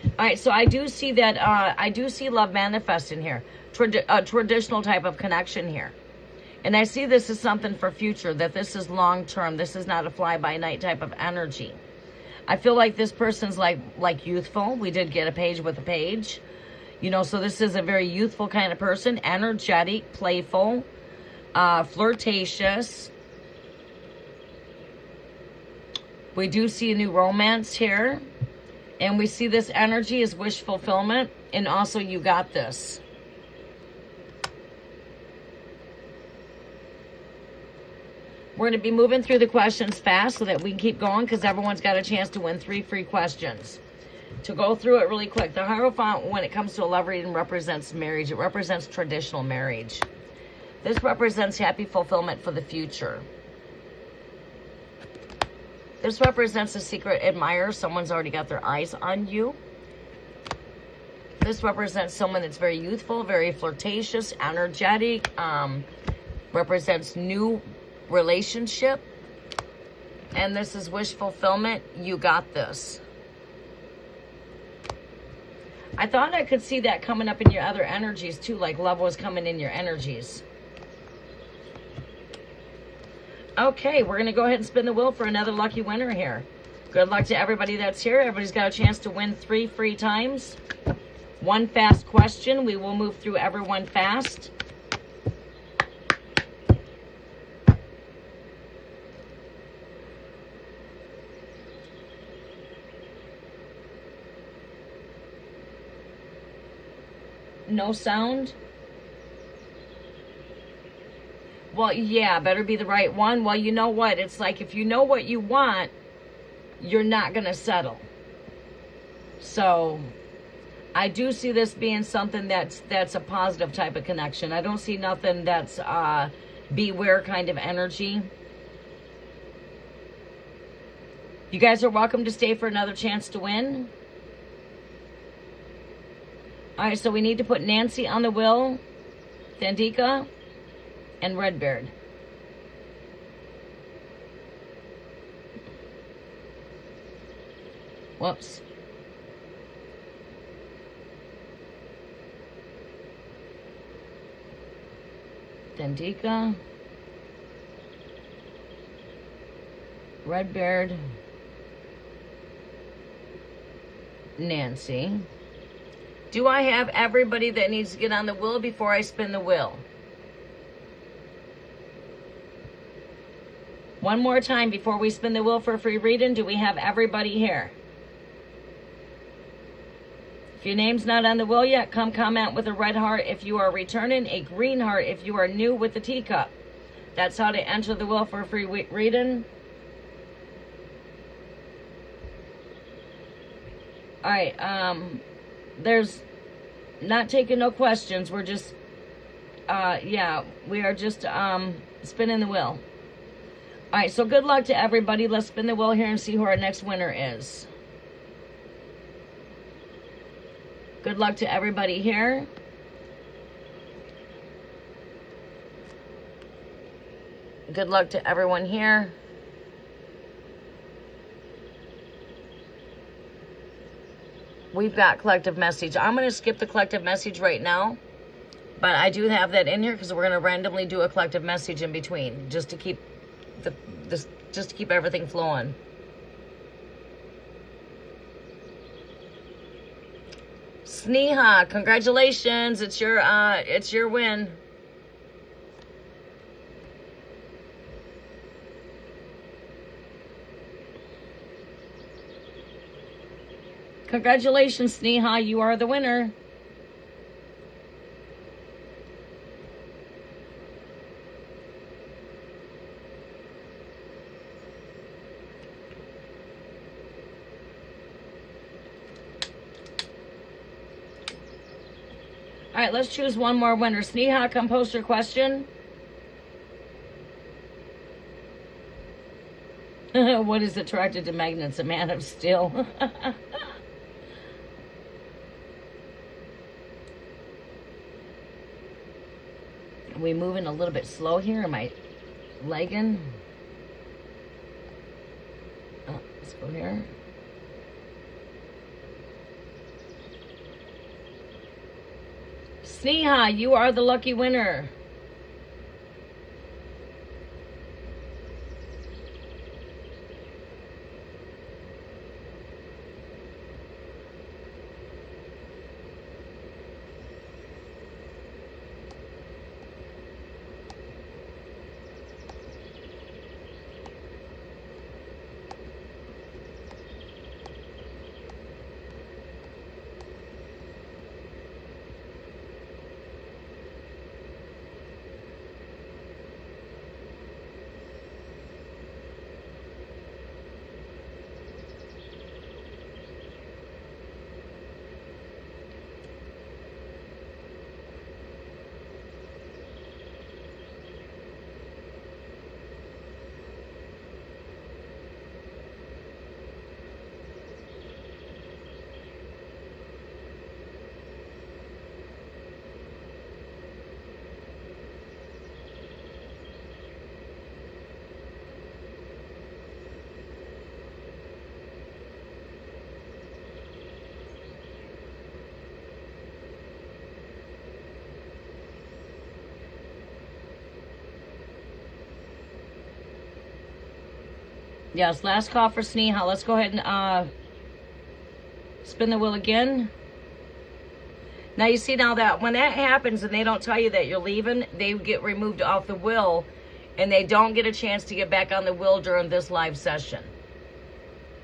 All right, so I do see that. I do see love manifesting here. A traditional type of connection here. And I see this as something for future, that this is long term. This is not a fly-by-night type of energy. I feel like this person's like youthful. We did get a page with a page. You know, so this is a very youthful kind of person. Energetic, playful, flirtatious. We do see a new romance here. And we see this energy as wish fulfillment. And also, you got this. We're going to be moving through the questions fast so that we can keep going, because everyone's got a chance to win 3 free questions. To go through it really quick, the Hierophant, when it comes to a love reading, represents marriage. It represents traditional marriage. This represents happy fulfillment for the future. This represents a secret admirer. Someone's already got their eyes on you. This represents someone that's very youthful, very flirtatious, energetic. Represents new relationship. And this is wish fulfillment. You got this. I thought I could see that coming up in your other energies too, like love was coming in your energies. Okay, we're going to go ahead and spin the wheel for another lucky winner here. Good luck to everybody that's here. Everybody's got a chance to win 3 free times. 1 fast question. We will move through everyone fast. No sound? Well, yeah, better be the right one. Well, you know what? It's like if you know what you want, you're not going to settle. So I do see this being something that's a positive type of connection. I don't see nothing that's beware kind of energy. You guys are welcome to stay for another chance to win. All right, so we need to put Nancy on the wheel, Thandika, and Redbeard. Whoops. Thandika, Redbeard, Nancy. Do I have everybody that needs to get on the wheel before I spin the wheel? One more time before we spin the wheel for a free reading. Do we have everybody here? If your name's not on the wheel yet, come comment with a red heart if you are returning, a green heart if you are new with the teacup. That's how to enter the wheel for a free reading. All right, there's not taking no questions. We're just, yeah, we are just spinning the wheel. All right, so good luck to everybody. Let's spin the wheel here and see who our next winner is. Good luck to everybody here. Good luck to everyone here. We've got collective message. I'm going to skip the collective message right now, but I do have that in here because we're going to randomly do a collective message in between, just to keep just to keep everything flowing. Sneha, congratulations! It's your win. Congratulations, Sneha, you are the winner. All right, let's choose one more winner. Sneha, come post your question. What is attracted to magnets? A man of steel. Are we moving a little bit slow here? Am I lagging? Oh, let's go here. Sneha, you are the lucky winner. Yes, last call for Sneha. Let's go ahead and spin the wheel again. Now you see now that when that happens and they don't tell you that you're leaving, they get removed off the wheel and they don't get a chance to get back on the wheel during this live session.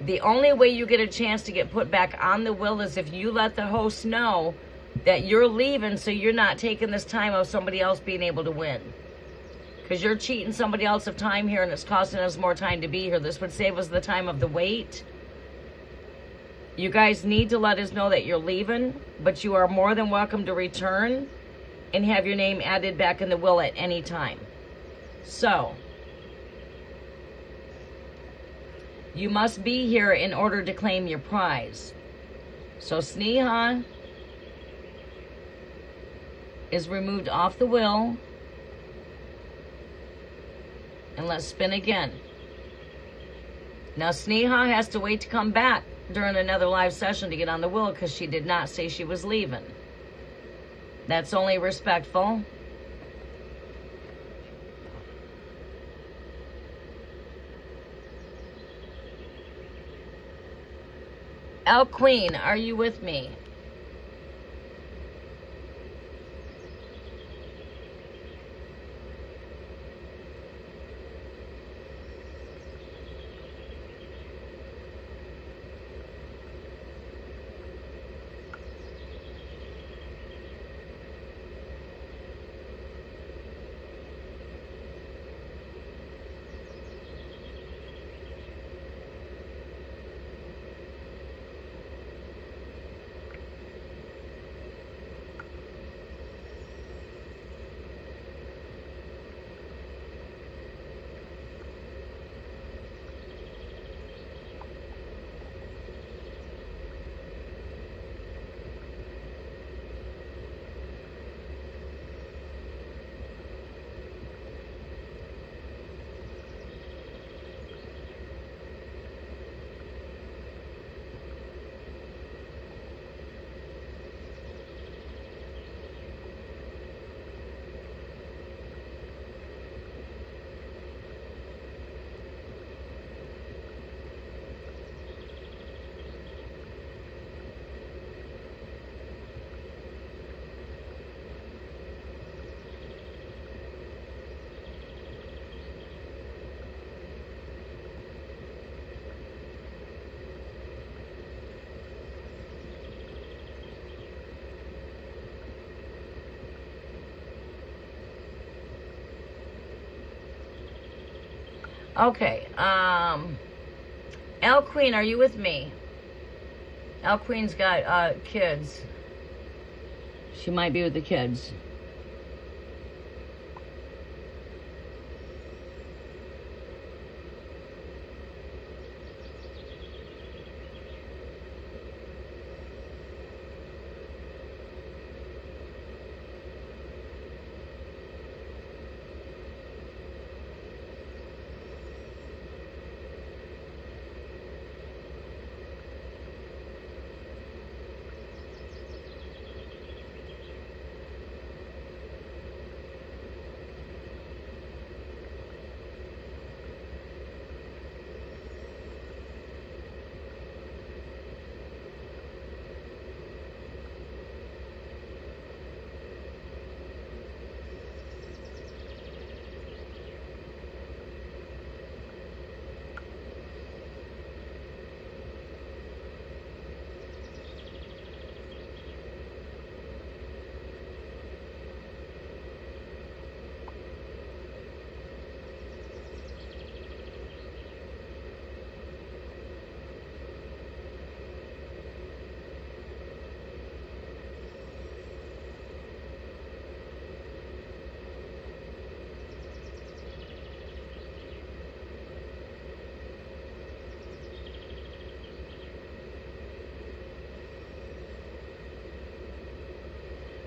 The only way you get a chance to get put back on the wheel is if you let the host know that you're leaving, so you're not taking this time of somebody else being able to win. Because you're cheating somebody else of time here and it's costing us more time to be here. This would save us the time of the wait. You guys need to let us know that you're leaving, but you are more than welcome to return and have your name added back in the will at any time. So, you must be here in order to claim your prize. So Sneha is removed off the wheel. And let's spin again. Now Sneha has to wait to come back during another live session to get on the wheel because she did not say she was leaving. That's only respectful. El Queen, are you with me? Okay, El Queen, are you with me? El Queen's got kids. She might be with the kids.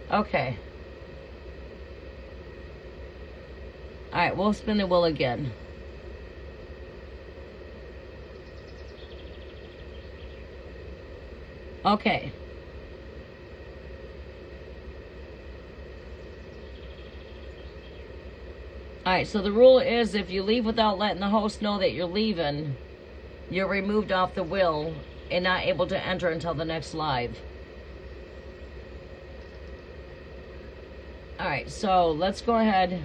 Okay. All right, we'll spin the wheel again. Okay. All right, so the rule is if you leave without letting the host know that you're leaving, you're removed off the wheel and not able to enter until the next live. All right, so let's go ahead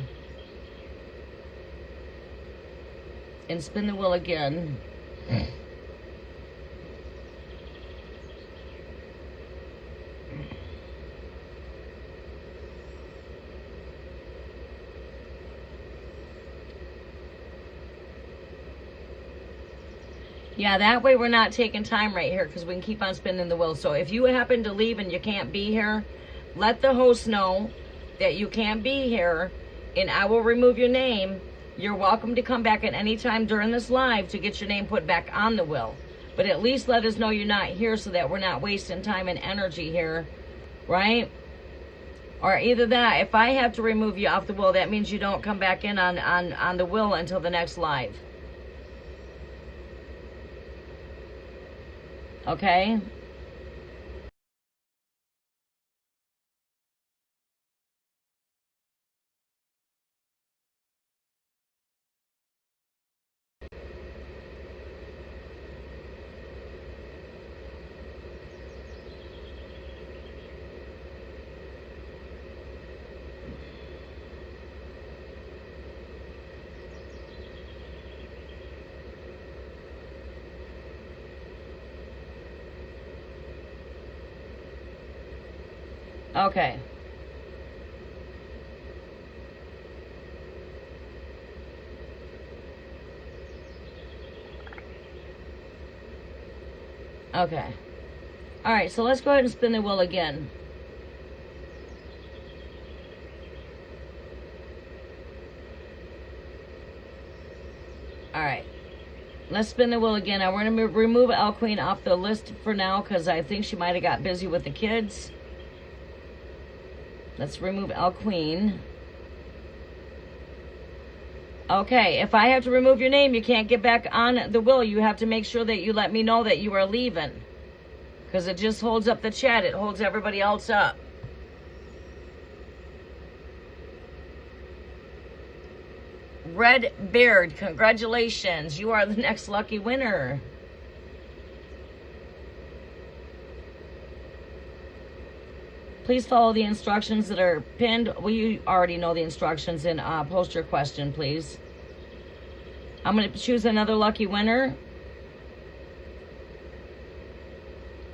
and spin the wheel again. Yeah, that way we're not taking time right here because we can keep on spinning the wheel. So if you happen to leave and you can't be here, let the host know that you can't be here and I will remove your name. You're welcome to come back at any time during this live to get your name put back on the wheel. But at least let us know you're not here so that we're not wasting time and energy here, right? Or either that, if I have to remove you off the wheel, that means you don't come back in on the wheel until the next live. Okay? Okay. Okay. All right, so let's go ahead and spin the wheel again. All right. Let's spin the wheel again. Now we're going to remove L Queen off the list for now because I think she might have got busy with the kids. Let's remove L Queen. Okay, if I have to remove your name, you can't get back on the wheel. You have to make sure that you let me know that you are leaving. Because it just holds up the chat. It holds everybody else up. Red Beard, congratulations. You are the next lucky winner. Please follow the instructions that are pinned. Well, you already know the instructions and post your question, please. I'm going to choose another lucky winner.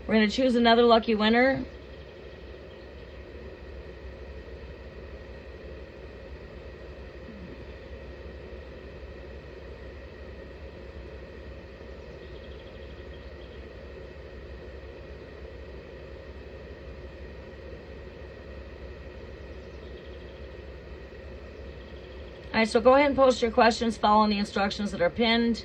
We're going to choose another lucky winner. All right, so go ahead and post your questions following the instructions that are pinned.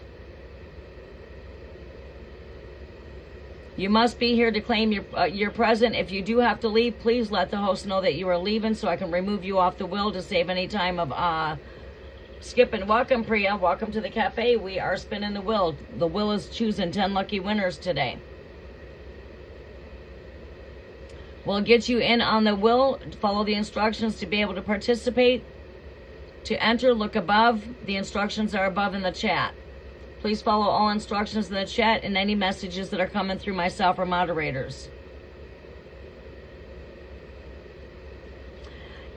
You must be here to claim your present. If you do have to leave, please let the host know that you are leaving so I can remove you off the wheel to save any time of skipping. Welcome, Priya. Welcome to the cafe. We are spinning the wheel. The wheel is choosing 10 lucky winners today. We'll get you in on the wheel. Follow the instructions to be able to participate. To enter, look above. The instructions are above in the chat. Please follow all instructions in the chat and any messages that are coming through myself or moderators.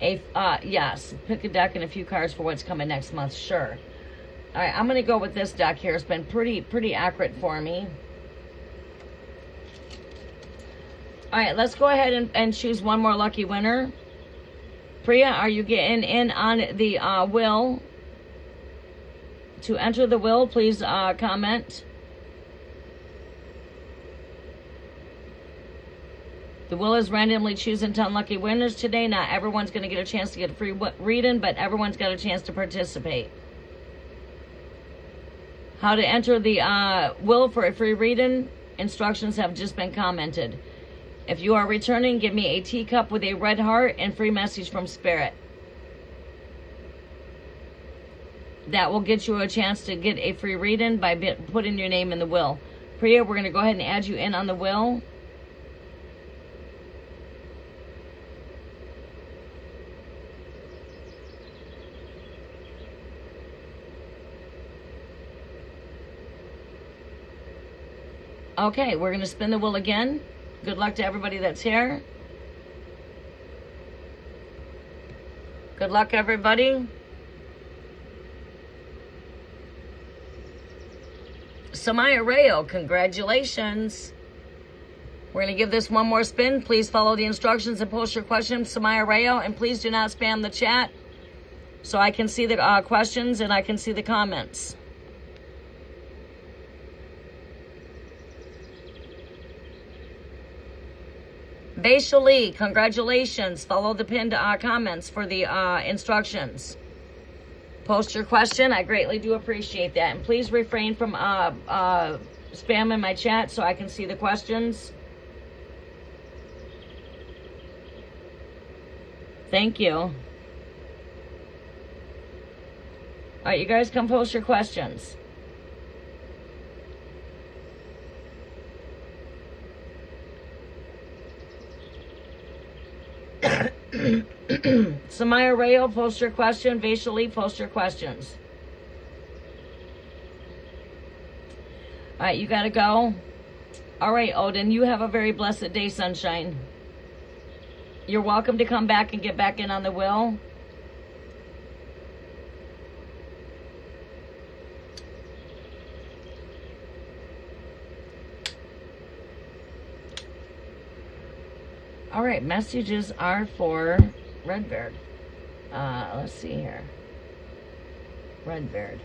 Yes, pick a deck and a few cards for what's coming next month. Sure. All right, I'm going to go with this deck here. It's been pretty accurate for me. All right, let's go ahead and choose one more lucky winner. Priya, are you getting in on the wheel? To enter the wheel, please comment. The wheel is randomly choosing 10 lucky winners today. Not everyone's going to get a chance to get a free reading, but everyone's got a chance to participate. How to enter the wheel for a free reading? Instructions have just been commented. If you are returning, give me a teacup with a red heart and free message from Spirit. That will get you a chance to get a free reading by putting your name in the will. Priya, we're going to go ahead and add you in on the will. Okay, we're going to spin the wheel again. Good luck to everybody that's here. Good luck, everybody. Samaya Rayo, congratulations. We're going to give this one more spin. Please follow the instructions and post your questions, Samaya Rayo. And please do not spam the chat so I can see the questions and I can see the comments. Vaishali, congratulations. Follow the pinned comments for the instructions. Post your question. I greatly do appreciate that. And please refrain from spamming my chat so I can see the questions. Thank you. All right, you guys come post your questions. Samaya Rayo, post your question. Vaishali, post your questions. All right, you gotta go. All right, Odin, you have a very blessed day, sunshine. You're welcome to come back and get back in on the wheel. All right, messages are for Redbeard. Let's see here. Redbeard.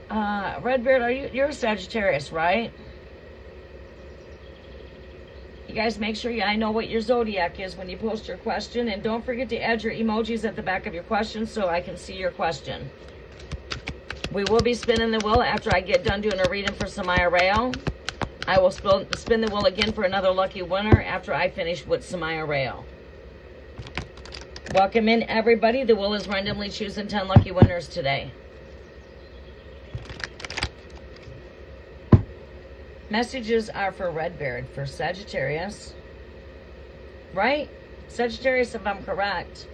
Redbeard, you're a Sagittarius, right? You guys make sure I know what your zodiac is when you post your question, and don't forget to add your emojis at the back of your question so I can see your question. We will be spinning the wheel after I get done doing a reading for Samaya Rayo. I will spin the wheel again for another lucky winner after I finish with Samaya Rayo. Welcome in, everybody. The wheel is randomly choosing 10 lucky winners today. Messages are for Redbeard, for Sagittarius. Right? Sagittarius, if I'm correct.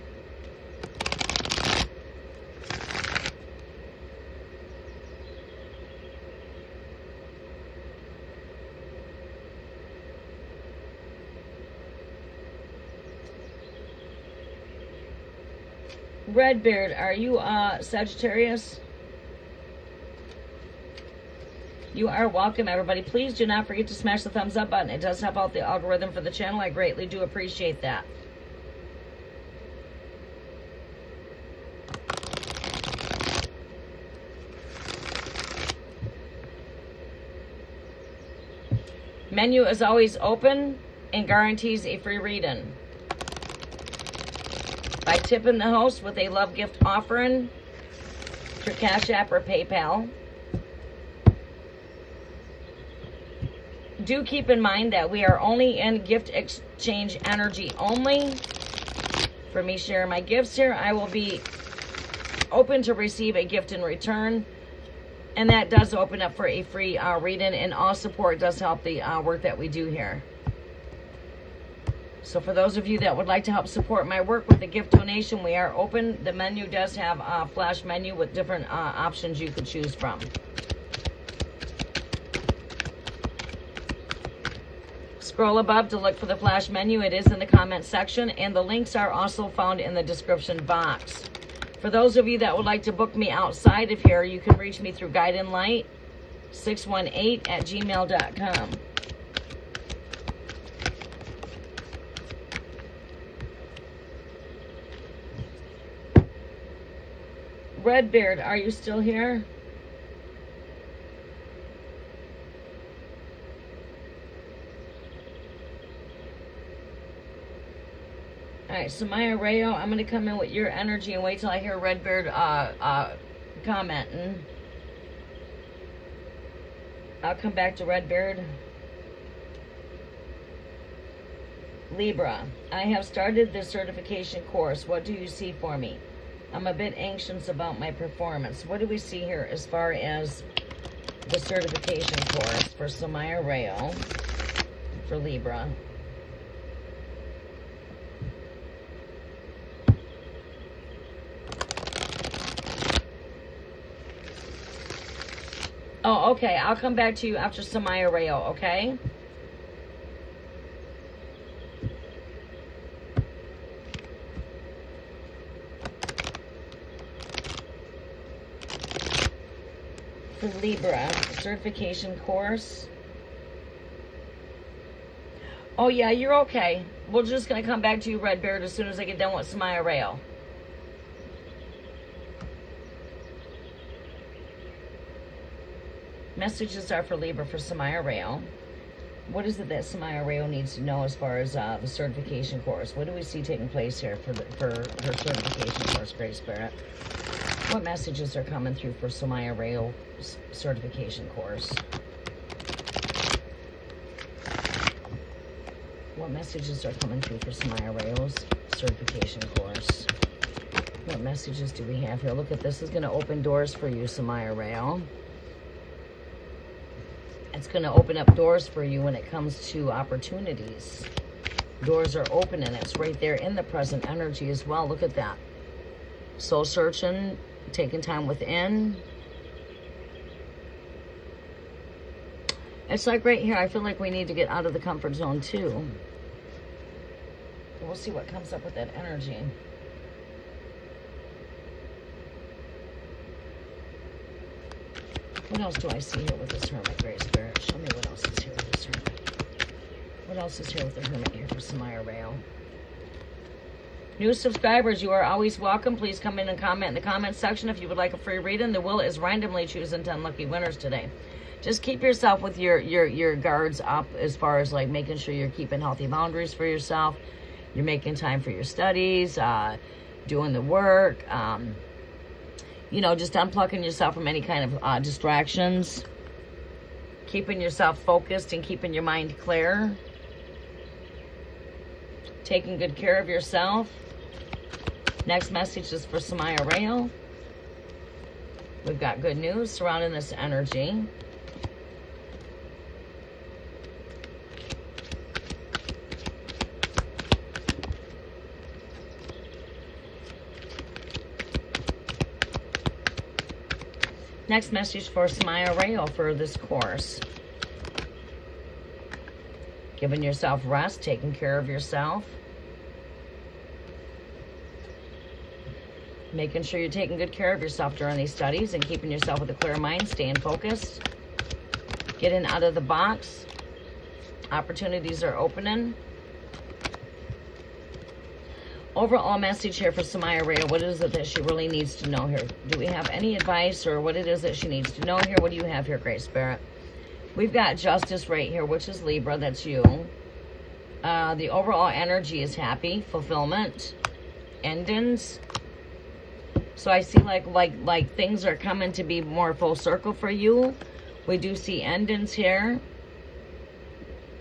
Redbeard, are you Sagittarius? You are welcome, everybody. Please do not forget to smash the thumbs up button. It does help out the algorithm for the channel. I greatly do appreciate that. Menu is always open and guarantees a free reading. by tipping the host with a love gift offering through Cash App or PayPal. Do keep in mind that we are only in gift exchange energy only. For me sharing my gifts here, I will be open to receive a gift in return. And that does open up for a free reading, and all support does help the work that we do here. So for those of you that would like to help support my work with a gift donation, we are open. The menu does have a flash menu with different options you could choose from. Scroll above to look for the flash menu. It is in the comment section, and the links are also found in the description box. For those of you that would like to book me outside of here, you can reach me through guideandlight618@gmail.com. Redbeard, are you still here? All right, so Maya Rayo, I'm going to come in with your energy and wait till I hear Redbeard commenting. I'll come back to Redbeard. Libra, I have started the certification course. What do you see for me? I'm a bit anxious about my performance. What do we see here as far as the certification course for Samaya Rayo for Libra? Oh, okay. I'll come back to you after Samaya Rayo, okay? For Libra, certification course. Oh, yeah, you're okay. We're just going to come back to you, Redbeard, as soon as I get done with Samaya Rayo. Messages are for Libra for Samaya Rayo. What is it that Samaya Rayo needs to know as far as the certification course? What do we see taking place here for her certification course, Great Spirit? What messages are coming through for Samaya Rayo's certification course? What messages are coming through for Samaya Rayo's certification course? What messages do we have here? Look at this. Is going to open doors for you, Samaya Rayo. It's going to open up doors for you when it comes to opportunities. Doors are open, and it's right there in the present energy as well. Look at that. Soul searching, taking time within. It's like right here, I feel like we need to get out of the comfort zone too. We'll see what comes up with that energy. What else do I see here with this Hermit, Great Spirit? Show me what else is here with this Hermit. What else is here with the Hermit here for Samaya Rayo? New subscribers, you are always welcome. Please come in and comment in the comment section if you would like a free reading. The Will is randomly choosing 10 lucky winners today. Just keep yourself with your guards up as far as like making sure you're keeping healthy boundaries for yourself. You're making time for your studies, doing the work, you know, just unplugging yourself from any kind of distractions. Keeping yourself focused and keeping your mind clear. Taking good care of yourself. Next message is for Samaya Rayo. We've got good news surrounding this energy. Next message for Samaya Rayo for this course. Giving yourself rest, taking care of yourself. Making sure you're taking good care of yourself during these studies and keeping yourself with a clear mind, staying focused. Getting out of the box. Opportunities are opening. Overall message here for Samaya Rayo. What is it that she really needs to know here? Do we have any advice or what it is that she needs to know here? What do you have here, Great Spirit? We've got Justice right here, which is Libra. That's you. The overall energy is happy, fulfillment. endings. So I see like things are coming to be more full circle for you. We do see endings here.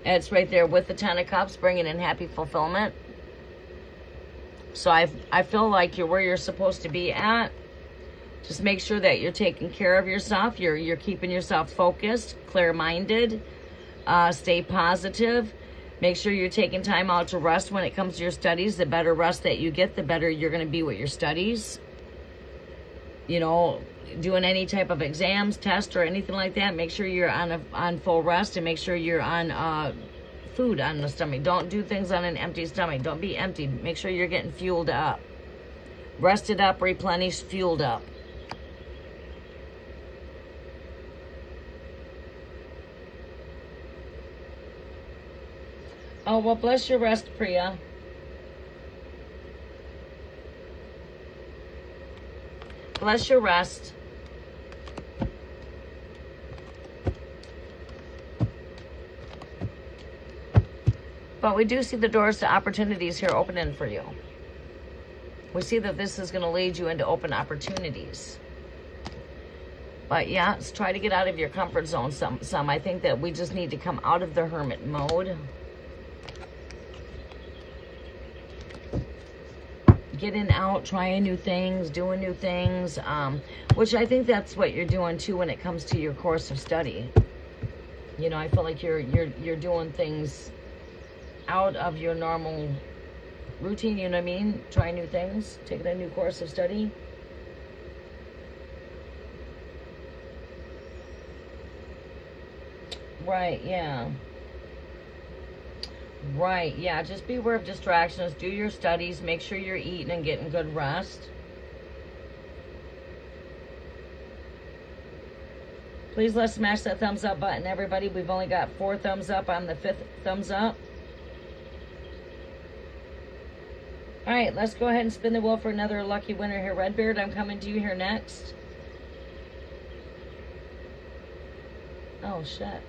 It's right there with the Ten of Cups, bringing in happy fulfillment. So I feel like you're where you're supposed to be at. Just make sure that you're taking care of yourself. You're keeping yourself focused, clear-minded. Stay positive. Make sure you're taking time out to rest when it comes to your studies. The better rest that you get, the better you're going to be with your studies. You know, doing any type of exams, test, or anything like that, make sure you're on full rest, and make sure you're on food on the stomach. Don't do things on an empty stomach. Don't be empty. Make sure you're getting fueled up. Rested up, replenished, fueled up. Oh, well, bless your rest, Priya. Bless your rest. But we do see the doors to opportunities here opening for you. We see that this is going to lead you into open opportunities. But yeah, let's try to get out of your comfort zone some. I think that we just need to come out of the hermit mode. Getting out, trying new things, doing new things, which I think that's what you're doing too when it comes to your course of study. You know, I feel like you're doing things out of your normal routine, you know what I mean? Trying new things, taking a new course of study. Right, yeah. Right, yeah, just beware of distractions. Do your studies. Make sure you're eating and getting good rest. Please let's smash that thumbs up button, everybody. We've only got 4 thumbs up. I'm the 5th thumbs up. All right, let's go ahead and spin the wheel for another lucky winner here. Redbeard, I'm coming to you here next. Oh, shit.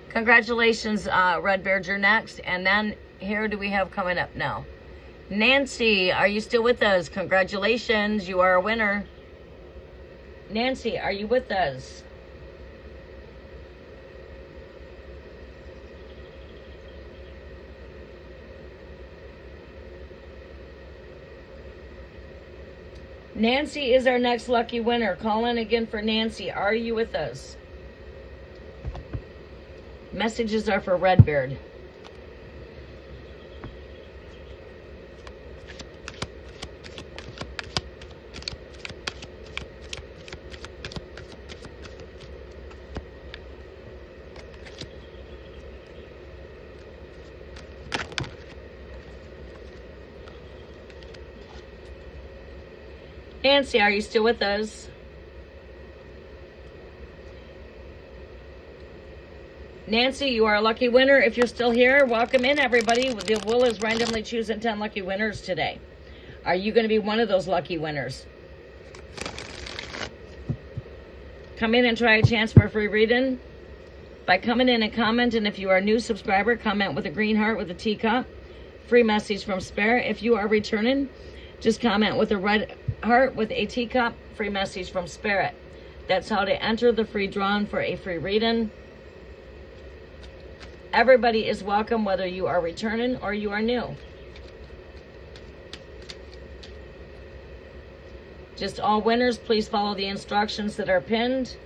Congratulations, Redbeard, you're next. And then here do we have coming up now? Nancy, are you still with us? Congratulations, you are a winner. Nancy, are you with us? Nancy is our next lucky winner. Call in again for Nancy. Are you with us? Messages are for Redbeard. Nancy, are you still with us? Nancy, you are a lucky winner. If you're still here, welcome in, everybody. The wheel is randomly choosing 10 lucky winners today. Are you going to be one of those lucky winners? Come in and try a chance for a free reading by coming in and commenting. If you are a new subscriber, comment with a green heart with a teacup. Free message from Spirit. If you are returning, just comment with a red heart with a teacup. Free message from Spirit. That's how to enter the free drawing for a free reading. Everybody is welcome, whether you are returning or you are new. Just all winners, please follow the instructions that are pinned.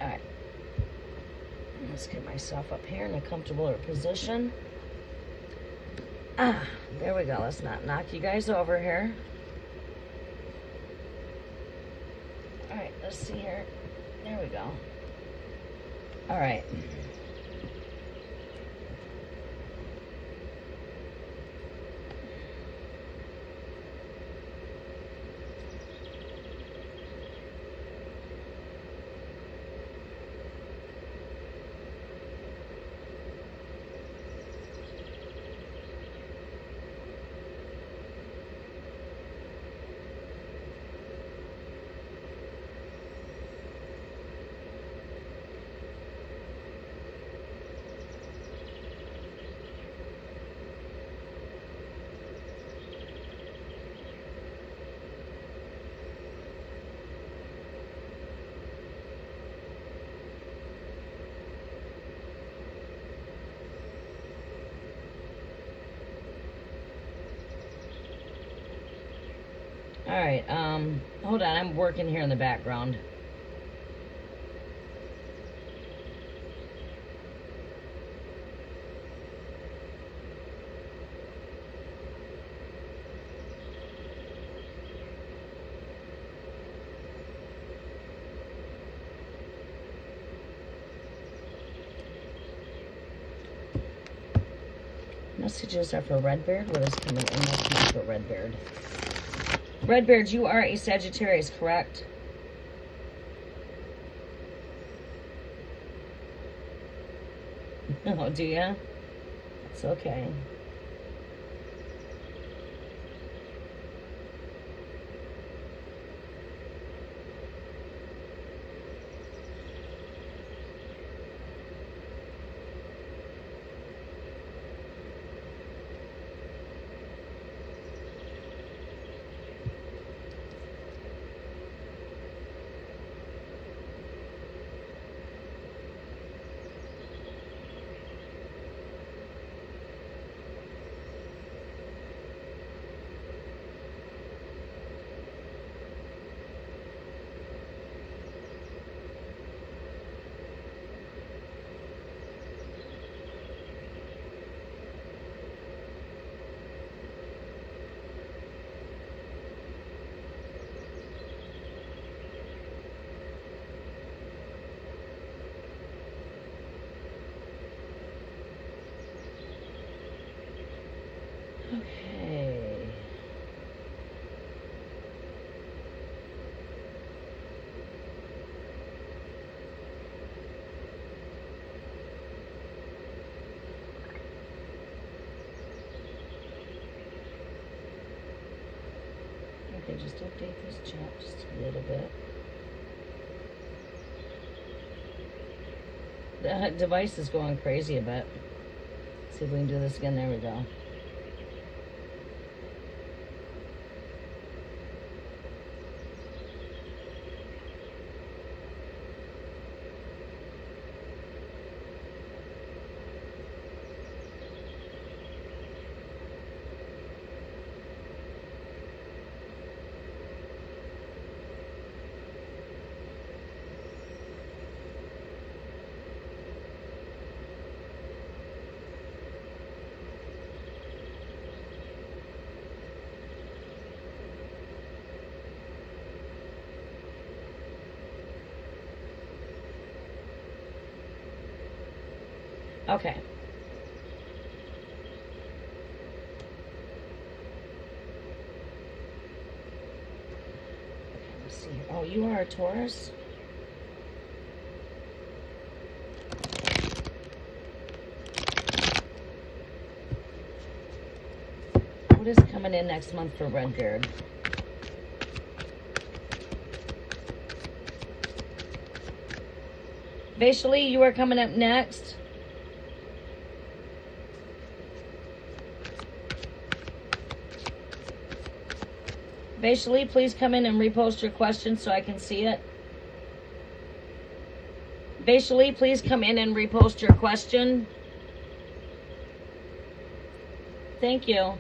All right. Let's get myself up here in a comfortable position. There we go. Let's not knock you guys over here. All right, let's see here. There we go. All right. Alright, hold on, I'm working here in the background. Messages are for Redbeard. What is coming in next month for Redbeard? Redbeard, you are a Sagittarius, correct? Oh, do ya? It's okay. Okay. Okay, just update this chat just a little bit. The device is going crazy a bit. Let's see if we can do this again. There we go. Okay. Let's see. Oh, you are a Taurus? What is coming in next month for Redbeard? Vaishali, you are coming up next. Vaishali, please come in and repost your question so I can see it. Vaishali, please come in and repost your question. Thank you.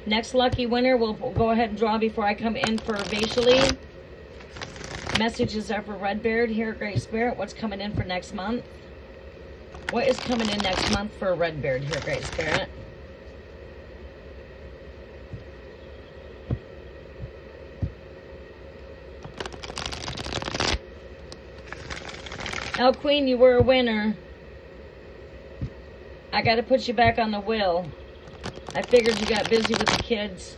Next lucky winner, we'll go ahead and draw before I come in for Vaishali. Messages are for Redbeard here, Great Spirit. What's coming in for next month? What is coming in next month for Redbeard here, Great Spirit? El Queen, you were a winner. I got to put you back on the wheel. I figured you got busy with the kids.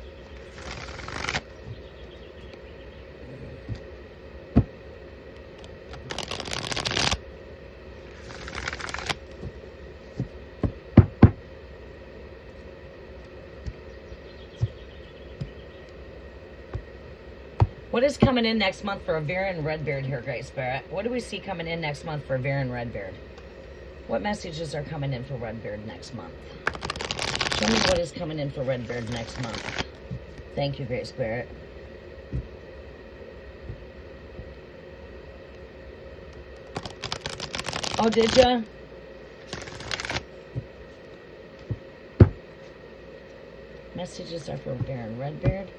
What is coming in next month for a Viren Redbeard here, Great Spirit? What do we see coming in next month for Viren Redbeard? What messages are coming in for Redbeard next month? Show me what is coming in for Redbeard next month. Thank you, Great Spirit. Oh, did ya? Messages are for Baron Redbeard.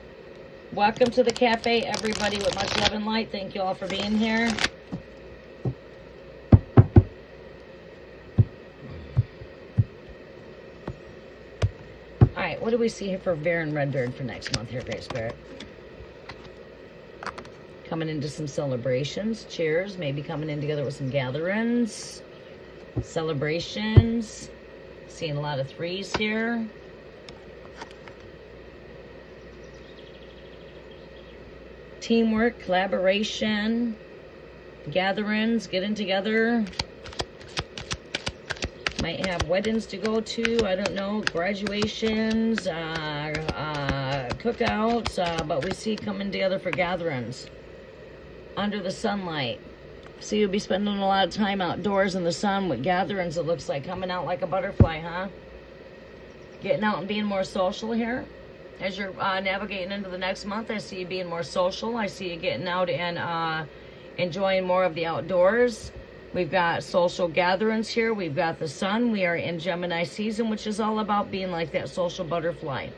Welcome to the cafe, everybody, with much love and light. Thank you all for being here. All right, what do we see here for Baron Redbeard for next month here, Great Spirit? Coming into some celebrations, cheers, maybe coming in together with some gatherings, celebrations. Seeing a lot of threes here. Teamwork, collaboration, gatherings, getting together. Might have weddings to go to, I don't know, graduations, cookouts, but we see coming together for gatherings under the sunlight. So you'll be spending a lot of time outdoors in the sun with gatherings, it looks like, coming out like a butterfly, huh? Getting out and being more social here. As you're navigating into the next month, I see you being more social. I see you getting out and enjoying more of the outdoors. We've got social gatherings here. We've got the sun. We are in Gemini season, which is all about being like that social butterfly.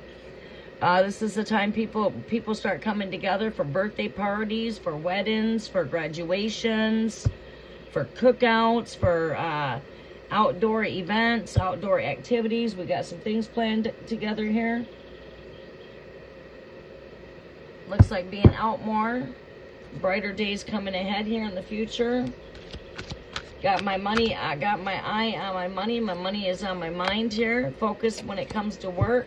This is the time people start coming together for birthday parties, for weddings, for graduations, for cookouts, for outdoor events, outdoor activities. We got some things planned together here. Looks like being out more. Brighter days coming ahead here in the future. Got my money. I got my eye on my money. My money is on my mind here. Focus when it comes to work.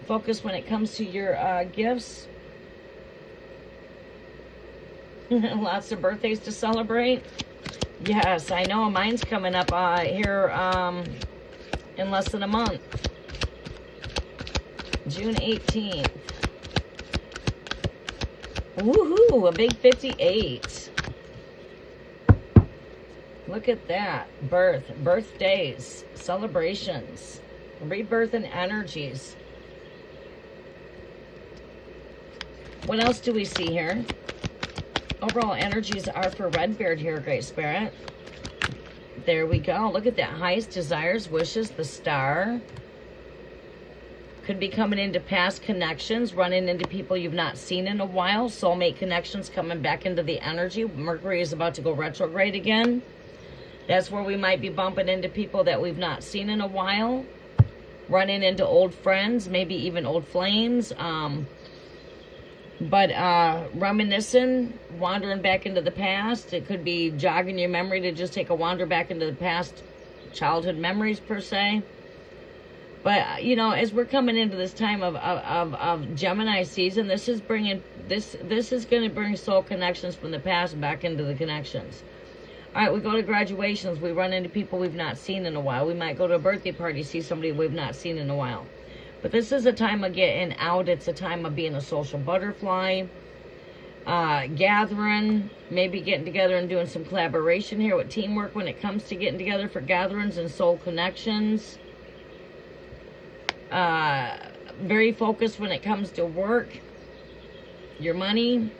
Focus when it comes to your gifts. Lots of birthdays to celebrate. Yes, I know. Mine's coming up here in less than a month. June 18th. Woohoo! A big 58. Look at that. Birthdays, celebrations, rebirth and energies. What else do we see here? Overall energies are for Redbeard here, Great Spirit. There we go. Look at that. Highest desires, wishes, the star. Could be coming into past connections, running into people you've not seen in a while. Soulmate connections coming back into the energy. Mercury is about to go retrograde again. That's where we might be bumping into people that we've not seen in a while. Running into old friends, maybe even old flames. But reminiscing, wandering back into the past. It could be jogging your memory to just take a wander back into the past, childhood memories per se. But you know, as we're coming into this time of Gemini season, this is bringing this is going to bring soul connections from the past back into the connections. All right, we go to graduations. We run into people we've not seen in a while. We might go to a birthday party, see somebody we've not seen in a while. But this is a time of getting out. It's a time of being a social butterfly. Gathering, maybe getting together and doing some collaboration here with teamwork when it comes to getting together for gatherings and soul connections. Very focused when it comes to work, your money.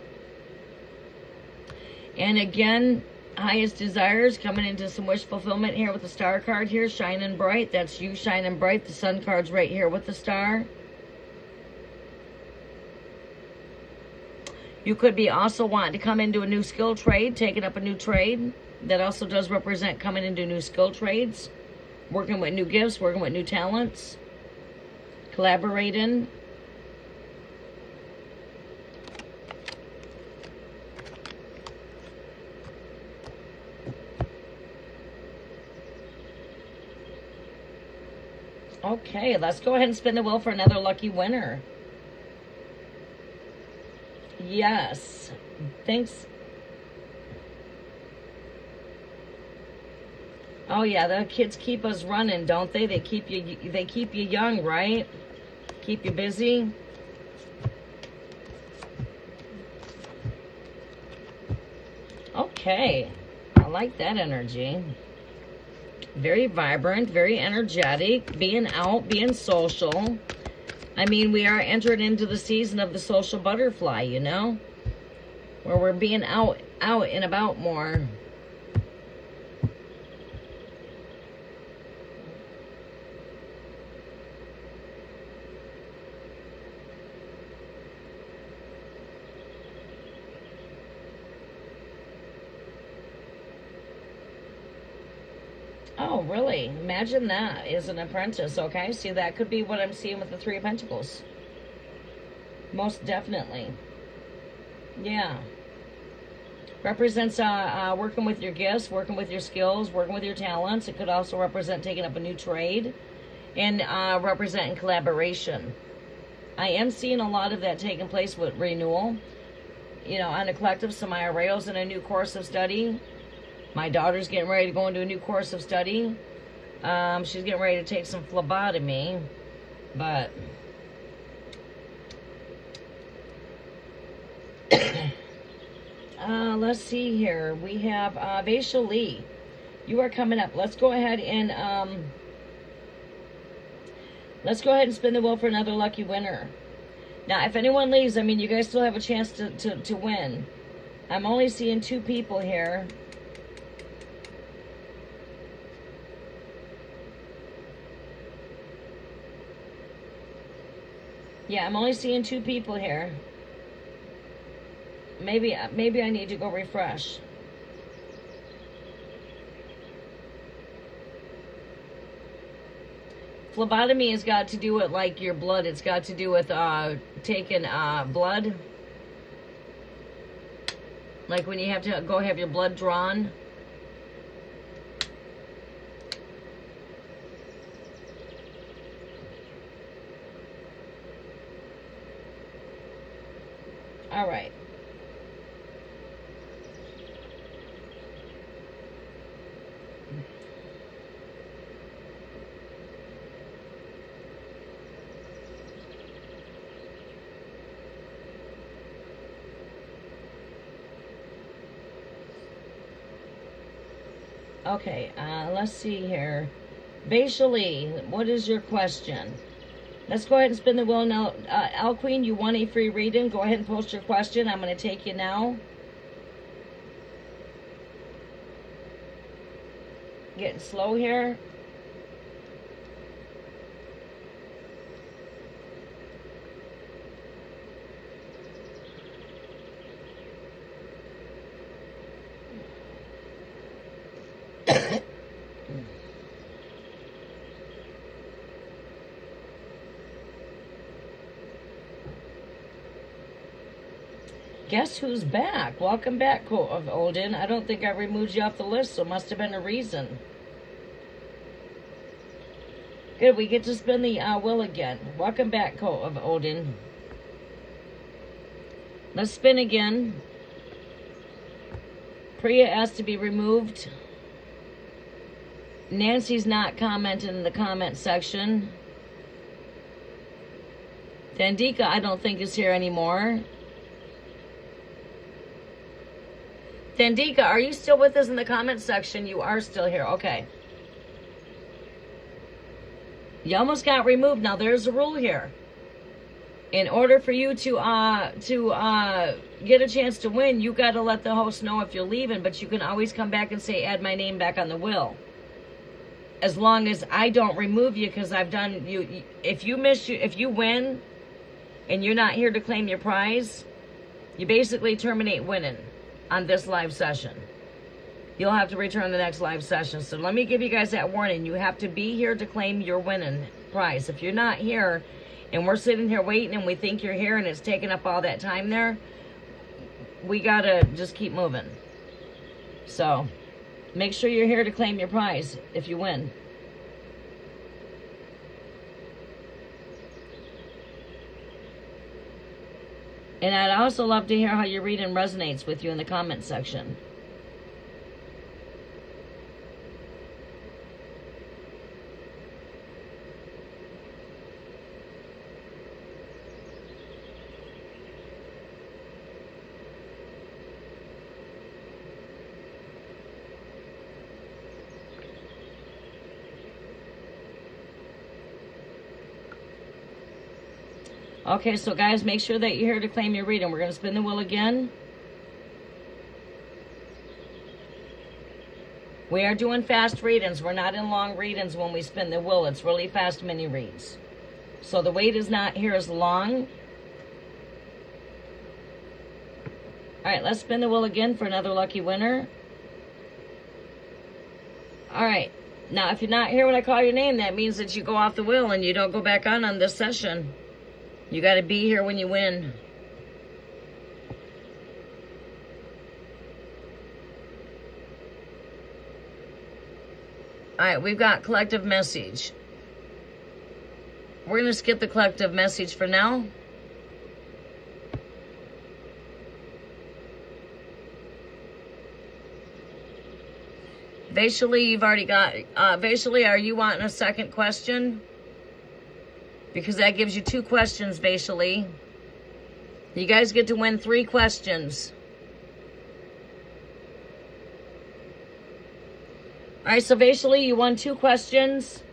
And again, highest desires coming into some wish fulfillment here with the star card here, shining bright. That's you shining bright. The sun card's right here with the star. You could be also wanting to come into a new skill trade, taking up a new trade. That also does represent coming into new skill trades, working with new gifts, working with new talents, collaborating. Okay, let's go ahead and spin the wheel for another lucky winner. Yes. Thanks. Oh yeah, the kids keep us running, don't they? They keep you young, right? Keep you busy. Okay. I like that energy. Very vibrant, very energetic, being out, being social. I mean, we are entering into the season of the social butterfly, you know, where we're being out and about more. Oh, really? Imagine that is an apprentice. Okay, see, that could be what I'm seeing with the Three of Pentacles. Most definitely. Yeah. Represents working with your gifts, working with your skills, working with your talents. It could also represent taking up a new trade and representing collaboration. I am seeing a lot of that taking place with renewal. You know, on the collective, so my Arrayo's in a new course of study. My daughter's getting ready to go into a new course of study. She's getting ready to take some phlebotomy, but let's see here. We have Vaishal Lee. You are coming up. Let's go ahead and spin the wheel for another lucky winner. Now, if anyone leaves, I mean, you guys still have a chance to win. I'm only seeing 2 people here. Yeah, I'm only seeing 2 people here. Maybe I need to go refresh. Phlebotomy has got to do with like your blood. It's got to do with taking blood. Like when you have to go have your blood drawn. All right. Okay, let's see here. Vaishali, what is your question? Let's go ahead and spin the wheel now. Al Queen, you want a free reading? Go ahead and post your question. I'm going to take you now. Getting slow here. Guess who's back? Welcome back, Coat of Odin. I don't think I removed you off the list, so must have been a reason. Good, we get to spin the wheel again. Welcome back, Coat of Odin. Let's spin again. Priya asked to be removed. Nancy's not commenting in the comment section. Dandika, I don't think, is here anymore. Dandika, are you still with us in the comment section? You are still here. Okay. You almost got removed. Now, there's a rule here. In order for you to get a chance to win, you got to let the host know if you're leaving, but you can always come back and say, add my name back on the wheel. As long as I don't remove you, because I've done you. If you win and you're not here to claim your prize, you basically terminate winning on this live session. You'll have to return the next live session. So let me give you guys that warning. You have to be here to claim your winning prize. If you're not here and we're sitting here waiting and we think you're here and it's taking up all that time there, we gotta just keep moving. So make sure you're here to claim your prize if you win. And I'd also love to hear how your reading resonates with you in the comment section. Okay, so guys, make sure that you're here to claim your reading. We're going to spin the wheel again. We are doing fast readings. We're not in long readings when we spin the wheel. It's really fast mini reads. So the wait is not here as long. All right, let's spin the wheel again for another lucky winner. All right, Now, if you're not here when I call your name, that means that you go off the wheel and you don't go back on this session. You got to be here when you win. All right, we've got collective message. We're going to skip the collective message for now. Basically, you've already got, basically, are you wanting a second question? Because that gives you 2 questions, basically. You guys get to win 3 questions. All right, so basically, you won 2 questions.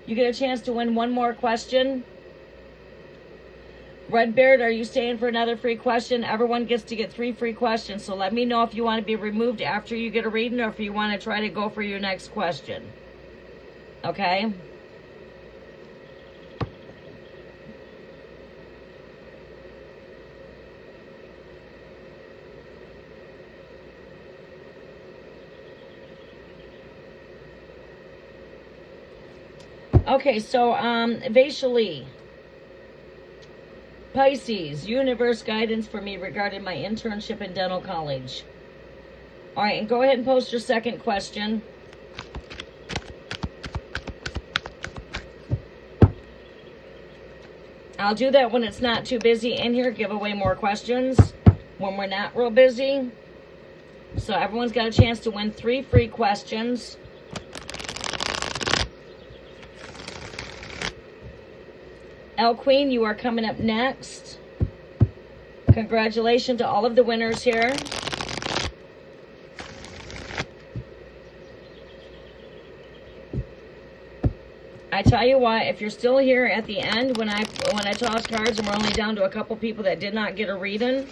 You get a chance to win 1 more question. Redbeard, are you staying for another free question? Everyone gets to get 3 free questions. So let me know if you want to be removed after you get a reading or if you want to try to go for your next question. Okay? Okay, so Vaishali, Pisces, universe guidance for me regarding my internship in dental college. All right, and go ahead and post your second question. I'll do that when it's not too busy in here, give away more questions when we're not real busy. So everyone's got a chance to win 3 free questions. El Queen, you are coming up next. Congratulations to all of the winners here. I tell you what, if you're still here at the end when I toss cards and we're only down to a couple people that did not get a reading,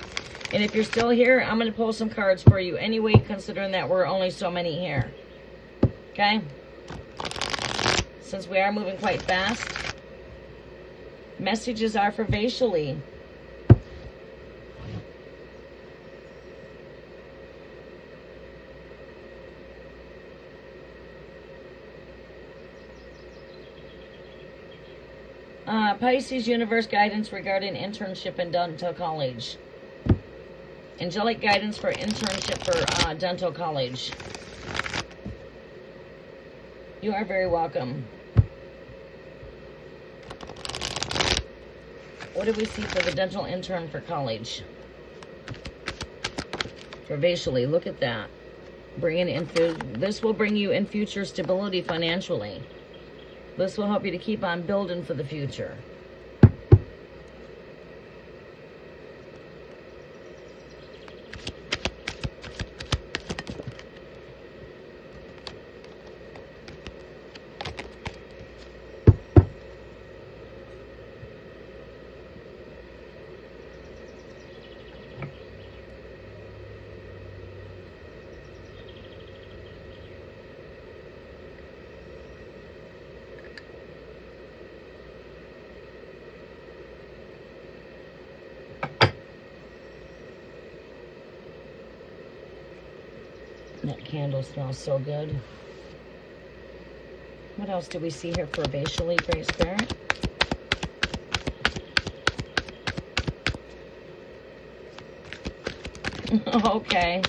and if you're still here, I'm going to pull some cards for you anyway, considering that we're only so many here. Okay? Since we are moving quite fast. Messages are for Vaishali. Pisces universe guidance regarding internship in dental college. Angelic guidance for internship for dental college. You are very welcome. What do we see for the dental intern for college? For Vaishali, look at that. This will bring you in future stability financially. This will help you to keep on building for the future. That candle smells so good. What else do we see here for Vaishali, Great Spirit? Okay.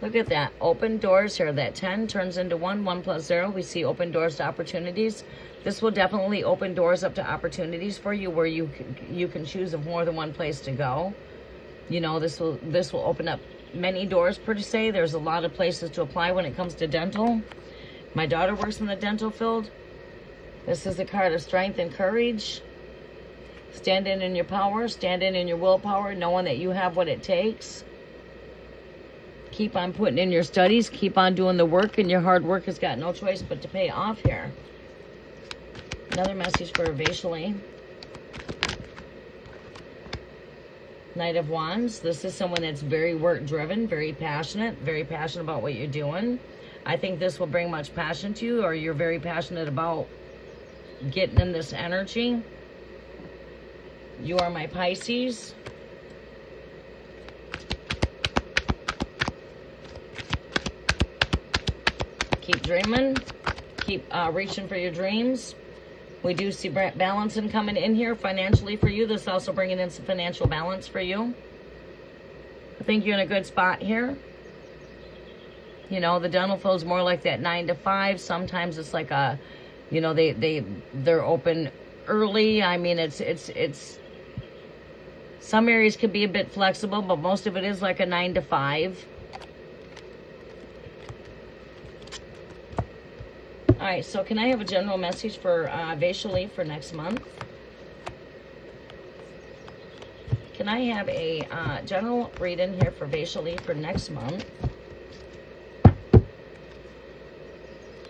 Look at that. Open doors here. That 10 turns into 1. 1 plus 0. We see open doors to opportunities. This will definitely open doors up to opportunities for you where you can choose of more than one place to go. You know, this will open up many doors per se. There's a lot of places to apply when it comes to dental. My daughter works in the dental field. This is the card of strength and courage. Stand in your power. Stand in your willpower, knowing that you have what it takes. Keep on putting in your studies. Keep on doing the work, and your hard work has got no choice but to pay off here. Another message for Vaishali. Knight of Wands. This is someone that's very work-driven, very passionate about what you're doing. I think this will bring much passion to you, or you're very passionate about getting in this energy. You are my Pisces. Keep dreaming. Keep reaching for your dreams. We do see balancing coming in here financially for you. This is also bringing in some financial balance for you. I think you're in a good spot here. You know, the dental flow is more like that 9 to 5. Sometimes it's like a, you know, they're open early. I mean, it's some areas could be a bit flexible, but most of it is like a 9 to 5. All right, so can I have a general message for Vaishali for next month? Can I have a general read-in here for Vaishali for next month?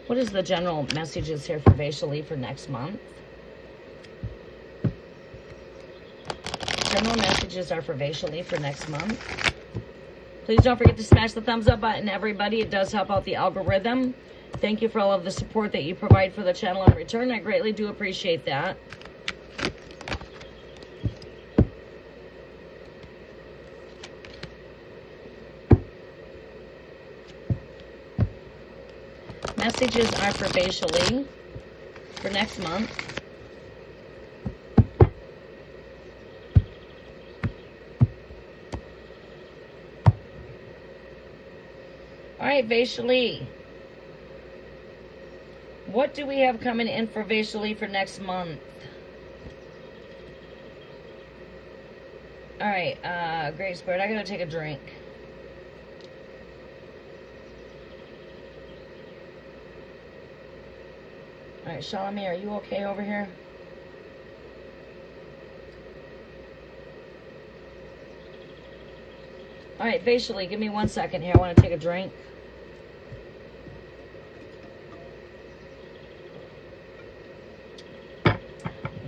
What is the general messages here for Vaishali for next month? General messages are for Vaishali for next month. Please don't forget to smash the thumbs up button, everybody. It does help out the algorithm. Thank you for all of the support that you provide for the channel in return. I greatly do appreciate that. Messages are for Vaishali for next month. All right, Vaishali. What do we have coming in for Vaishali for next month? All right, Great Spirit, I gotta take a drink. All right, Shalami, are you okay over here? All right, Vaishali, give me 1 second here. I want to take a drink.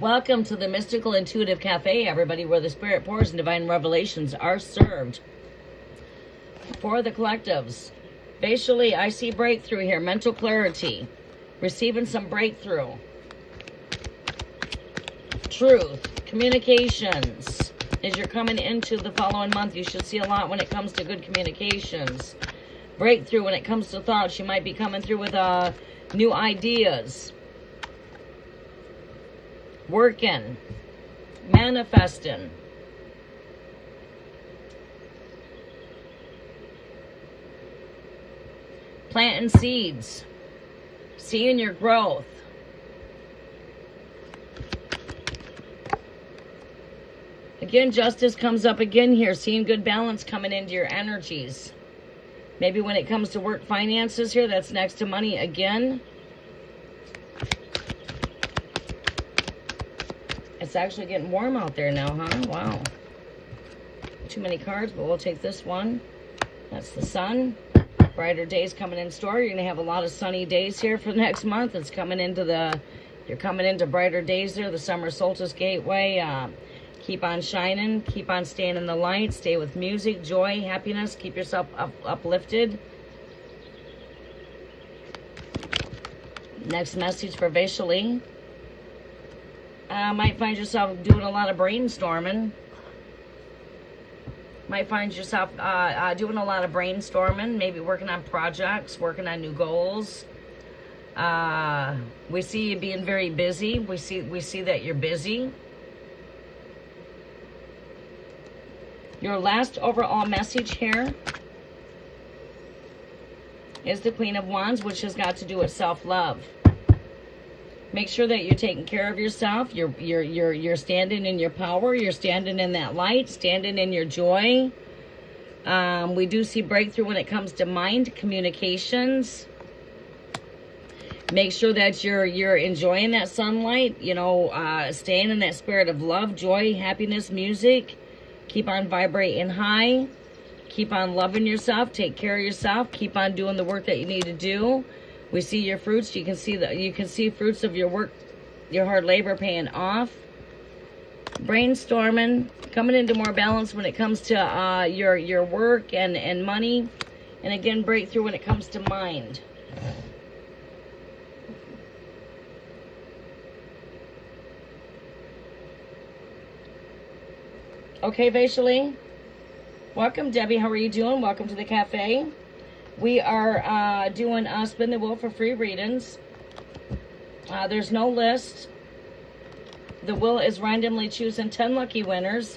Welcome to the Mystical Intuitive Cafe, everybody, where the spirit pours and divine revelations are served. For the collectives, Vaishali, I see breakthrough here, mental clarity, receiving some breakthrough, truth, communications. As you're coming into the following month, you should see a lot when it comes to good communications. Breakthrough when it comes to thoughts. You might be coming through with new ideas. Working, manifesting. Planting seeds. Seeing your growth. Again, justice comes up again here. Seeing good balance coming into your energies. Maybe when it comes to work finances here, that's next to money again. It's actually getting warm out there now, huh? Wow. Too many cards, but we'll take this one. That's the sun. Brighter days coming in store. You're going to have a lot of sunny days here for the next month. It's coming into you're coming into brighter days there. The summer solstice gateway. Keep on shining. Keep on staying in the light. Stay with music, joy, happiness. Keep yourself uplifted. Next message for Vaishali. Might find yourself doing a lot of brainstorming. Might find yourself doing a lot of brainstorming, maybe working on projects, working on new goals. We see you being very busy. We see that you're busy. Your last overall message here is the Queen of Wands, which has got to do with self-love. Make sure that you're taking care of yourself. You're standing in your power. You're standing in that light, standing in your joy. We do see breakthrough when it comes to mind communications. Make sure that you're enjoying that sunlight, you know, staying in that spirit of love, joy, happiness, music. Keep on vibrating high. Keep on loving yourself. Take care of yourself. Keep on doing the work that you need to do. We see your fruits. You can see fruits of your work, your hard labor paying off. Brainstorming, coming into more balance when it comes to your work and money. And again, breakthrough when it comes to mind. Okay, Vaishali. Welcome, Debbie. How are you doing? Welcome to the cafe. We are doing Spin the Wheel for free readings. There's no list. The wheel is randomly choosing 10 lucky winners.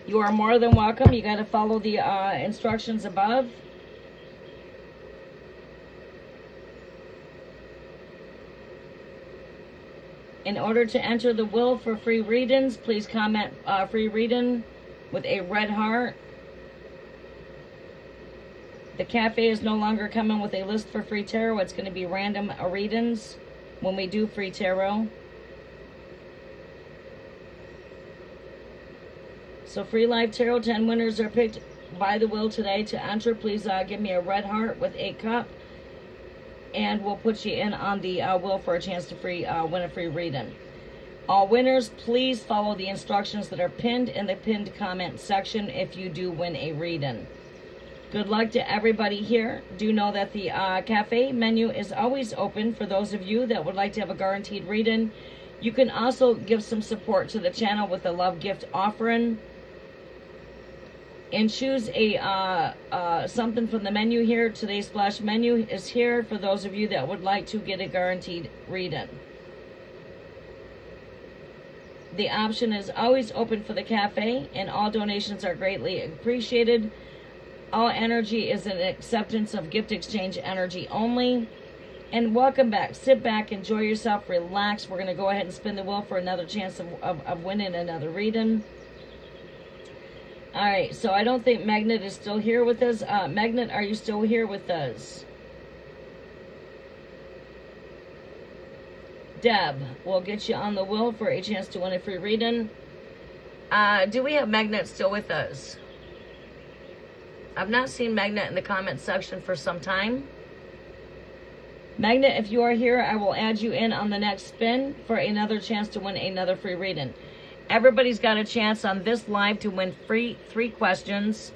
You are more than welcome. You got to follow the instructions above. In order to enter the wheel for free readings, please comment free reading with a red heart. The cafe is no longer coming with a list for free tarot. It's going to be random readings when we do free tarot. So free live tarot, 10 winners are picked by the wheel today. To enter, please give me a red heart with a cup, and we'll put you in on the wheel for a chance to win a free reading. All winners, please follow the instructions that are pinned in the pinned comment section if you do win a reading. Good luck to everybody here. Do know that the cafe menu is always open for those of you that would like to have a guaranteed reading. You can also give some support to the channel with a love gift offering. And choose a something from the menu here. Today's splash menu is here for those of you that would like to get a guaranteed reading. The option is always open for the cafe, and all donations are greatly appreciated. All energy is an acceptance of gift exchange energy only. And welcome back. Sit back, enjoy yourself, relax. We're going to go ahead and spin the wheel for another chance of winning another reading. All right, so I don't think Magnet is still here with us. Magnet, are you still here with us? Deb, we'll get you on the wheel for a chance to win a free reading. Do we have Magnet still with us? I've not seen Magnet in the comment section for some time. Magnet, if you are here, I will add you in on the next spin for another chance to win another free reading. Everybody's got a chance on this live to win free 3 questions.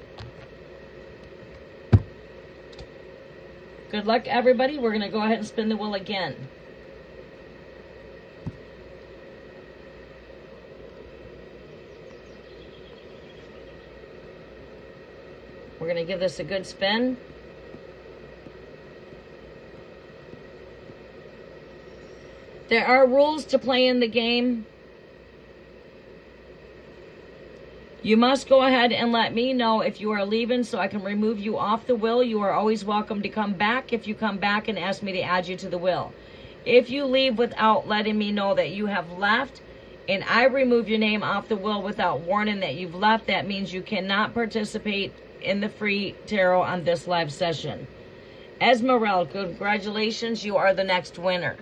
Good luck, everybody. We're going to go ahead and spin the wheel again. We're going to give this a good spin. There are rules to play in the game. You must go ahead and let me know if you are leaving so I can remove you off the wheel. You are always welcome to come back if you come back and ask me to add you to the wheel. If you leave without letting me know that you have left and I remove your name off the wheel without warning that you've left, that means you cannot participate in the free tarot on this live session. Esmeralda, congratulations. You are the next winner.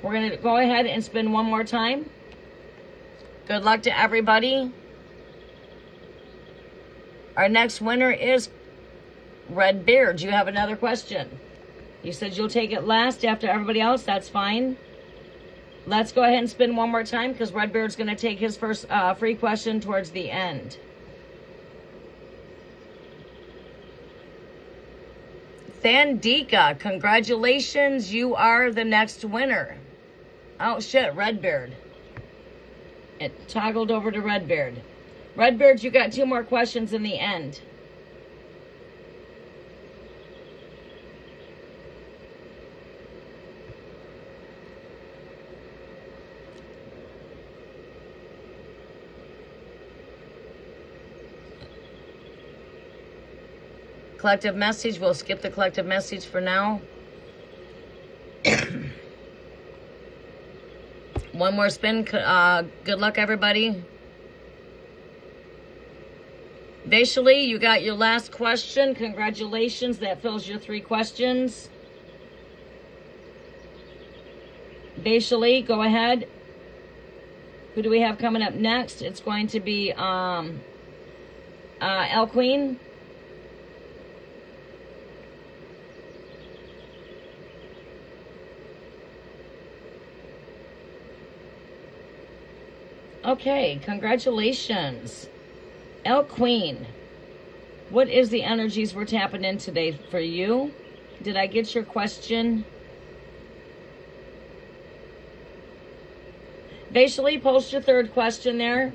We're going to go ahead and spin one more time. Good luck to everybody. Our next winner is Red Beard. You have another question. You said you'll take it last after everybody else. That's fine. Let's go ahead and spin one more time because Red Beard's going to take his first free question towards the end. Thandika, congratulations. You are the next winner. Oh, shit, Redbeard. It toggled over to Redbeard. Redbeard, you got 2 more questions in the end. Collective message. We'll skip the collective message for now. One more spin. Good luck, everybody. Vaishali, you got your last question. Congratulations. That fills your 3 questions. Vaishali, go ahead. Who do we have coming up next? It's going to be El Queen. Okay, congratulations. El Queen, what is the energies we're tapping in today for you? Did I get your question? Vaishali, post your 3rd question there.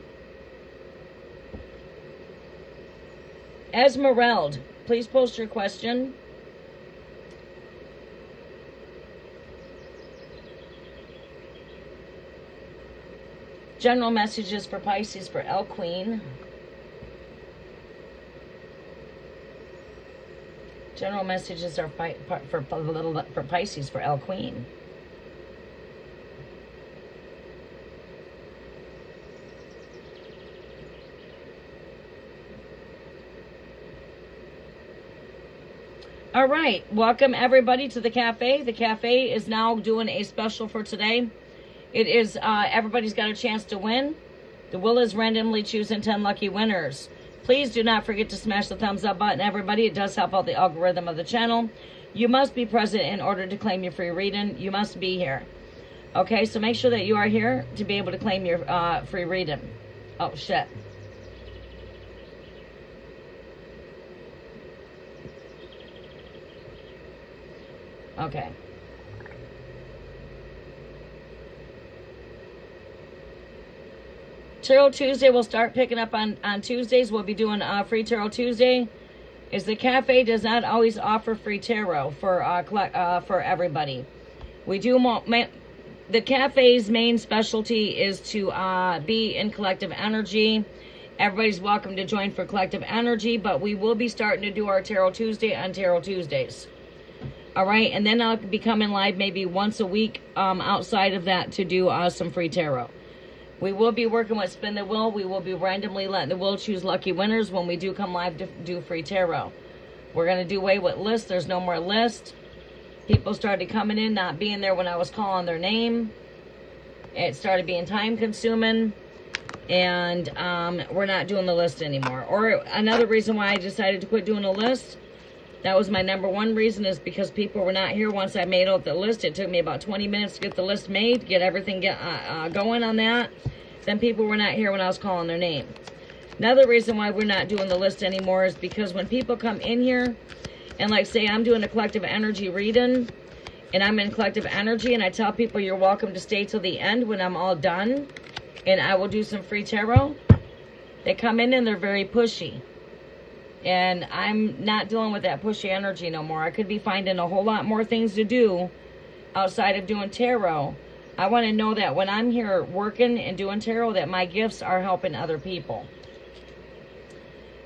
Esmeralda, please post your question. General messages for Pisces for El Queen. General messages are for Pisces for El Queen. All right, welcome everybody to the cafe. The cafe is now doing a special for today. It is, everybody's got a chance to win. The will is randomly choosing 10 lucky winners. Please do not forget to smash the thumbs up button, everybody. It does help out the algorithm of the channel. You must be present in order to claim your free reading. You must be here. Okay, so make sure that you are here to be able to claim your free reading. Oh, shit. Okay. Tarot Tuesday, we'll start picking up on Tuesdays. We'll be doing free Tarot Tuesday. The cafe does not always offer free tarot for everybody. We do the cafe's main specialty is to be in collective energy. Everybody's welcome to join for collective energy, but we will be starting to do our Tarot Tuesday on Tarot Tuesdays. All right, and then I'll be coming live maybe once a week outside of that to do some free tarot. We will be working with Spin the Wheel. We will be randomly letting the wheel choose lucky winners when we do come live to do free tarot. We're going to do away with lists. There's no more list. People started coming in, not being there when I was calling their name. It started being time consuming. And we're not doing the list anymore. Or another reason why I decided to quit doing a list, that was my number one reason, is because people were not here once I made out the list. It took me about 20 minutes to get the list made, get everything going on that. Then people were not here when I was calling their name. Another reason why we're not doing the list anymore is because when people come in here, and like say I'm doing a collective energy reading, and I'm in collective energy, and I tell people you're welcome to stay till the end when I'm all done, and I will do some free tarot, they come in and they're very pushy. And I'm not dealing with that pushy energy no more. I could be finding a whole lot more things to do outside of doing tarot. I want to know that when I'm here working and doing tarot, that my gifts are helping other people.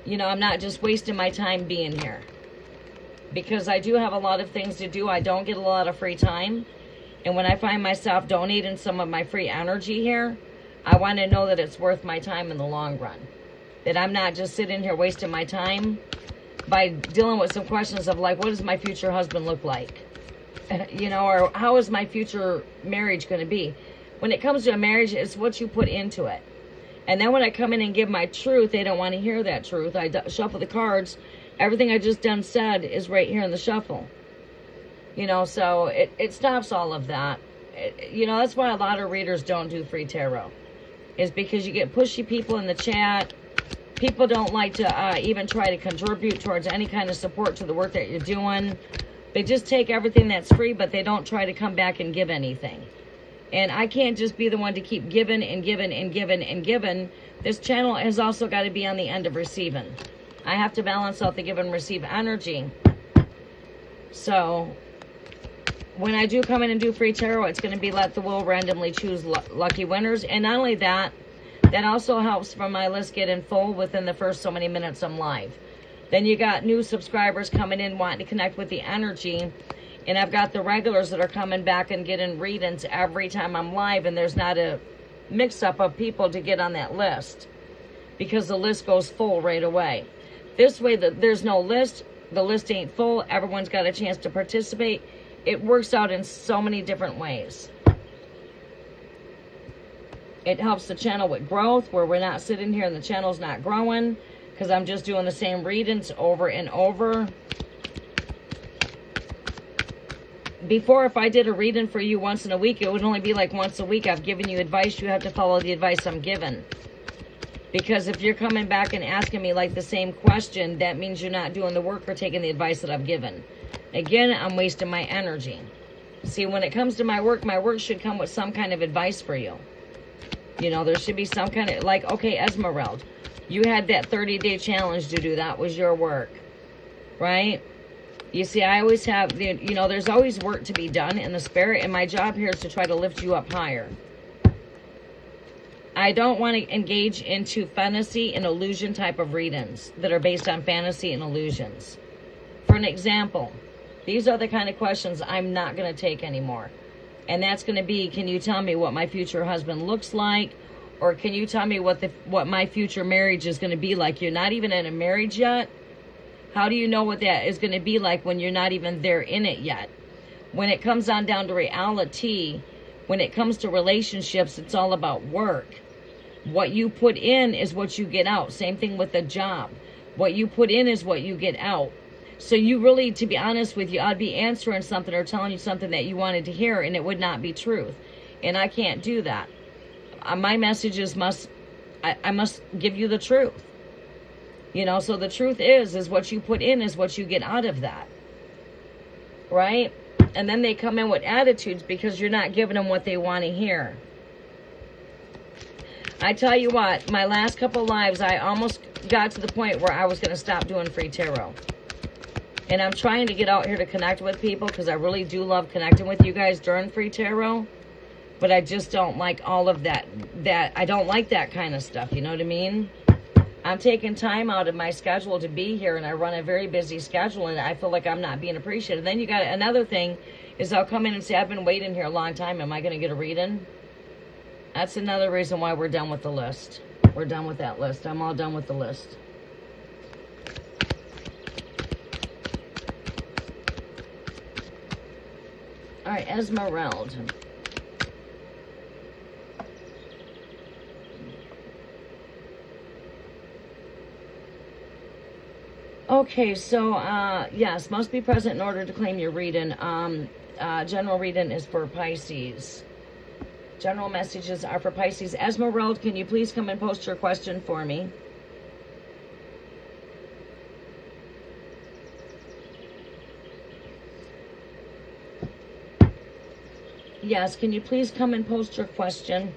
You know, I'm not just wasting my time being here. Because I do have a lot of things to do. I don't get a lot of free time. And when I find myself donating some of my free energy here, I want to know that it's worth my time in the long run. That I'm not just sitting here wasting my time by dealing with some questions of like, what does my future husband look like? You know, or how is my future marriage going to be? When it comes to a marriage, it's what you put into it. And then when I come in and give my truth, they don't want to hear that truth. I shuffle the cards. Everything I just done said is right here in the shuffle. You know, so it stops all of that. You know, that's why a lot of readers don't do free tarot. Is because you get pushy people in the chat. People don't like to even try to contribute towards any kind of support to the work that you're doing. They just take everything that's free, but they don't try to come back and give anything. And I can't just be the one to keep giving and giving and giving and giving. This channel has also got to be on the end of receiving. I have to balance out the give and receive energy. So when I do come in and do free tarot, it's going to be let the wheel randomly choose lucky winners. And not only that, that also helps for my list get in full within the first so many minutes I'm live. Then you got new subscribers coming in wanting to connect with the energy. And I've got the regulars that are coming back and getting readings every time I'm live. And there's not a mix-up of people to get on that list. Because the list goes full right away. This way, there's no list. The list ain't full. Everyone's got a chance to participate. It works out in so many different ways. It helps the channel with growth, where we're not sitting here and the channel's not growing, because I'm just doing the same readings over and over. Before, if I did a reading for you once in a week, it would only be like once a week. I've given you advice. You have to follow the advice I'm given. Because if you're coming back and asking me like the same question, that means you're not doing the work or taking the advice that I've given. Again, I'm wasting my energy. See, when it comes to my work should come with some kind of advice for you. You know, there should be some kind of, like, okay, Esmeralda, You had that 30-day challenge to do. That was your work, right? You see, I always have, you know, there's always work to be done in the spirit, and my job here is to try to lift you up higher. I don't want to engage into fantasy and illusion type of readings that are based on fantasy and illusions. For an example, these are the kind of questions I'm not going to take anymore. And that's going to be, can you tell me what my future husband looks like? Or can you tell me what my future marriage is going to be like? You're not even in a marriage yet. How do you know what that is going to be like when you're not even there in it yet? When it comes on down to reality, when it comes to relationships, it's all about work. What you put in is what you get out. Same thing with the job. What you put in is what you get out. So you really, to be honest with you, I'd be answering something or telling you something that you wanted to hear, and it would not be truth. And I can't do that. My messages I must give you the truth. You know, so the truth is what you put in is what you get out of that. Right? And then they come in with attitudes because you're not giving them what they want to hear. I tell you what, my last couple lives, I almost got to the point where I was going to stop doing free tarot. And I'm trying to get out here to connect with people because I really do love connecting with you guys during free tarot. But I just don't like all of that. I don't like that kind of stuff, you know what I mean? I'm taking time out of my schedule to be here, and I run a very busy schedule, and I feel like I'm not being appreciated. Then you got another thing is I'll come in and say, I've been waiting here a long time. Am I going to get a reading? That's another reason why we're done with the list. We're done with that list. I'm all done with the list. All right, Esmeralda. Okay, so, yes, must be present in order to claim your reading. General reading is for Pisces. General messages are for Pisces. Esmeralda, can you please come and post your question for me? Yes, can you please come and post your question?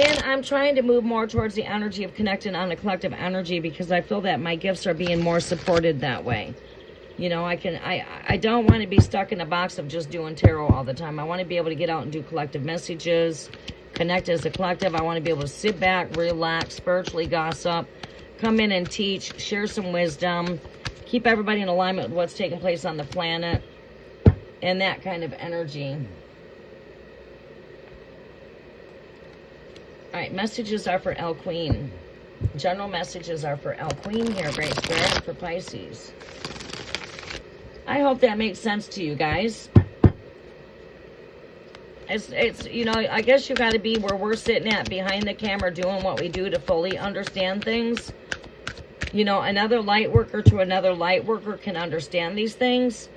And I'm trying to move more towards the energy of connecting on a collective energy because I feel that my gifts are being more supported that way. You know, I don't want to be stuck in a box of just doing tarot all the time. I want to be able to get out and do collective messages, connect as a collective. I want to be able to sit back, relax, spiritually gossip, come in and teach, share some wisdom, keep everybody in alignment with what's taking place on the planet, and that kind of energy. All right, messages are for El Queen. General messages are for El Queen here, Great Spirit, for Pisces. I hope that makes sense to you guys. It's you know, I guess you got to be where we're sitting at behind the camera doing what we do to fully understand things. You know, another light worker to another light worker can understand these things.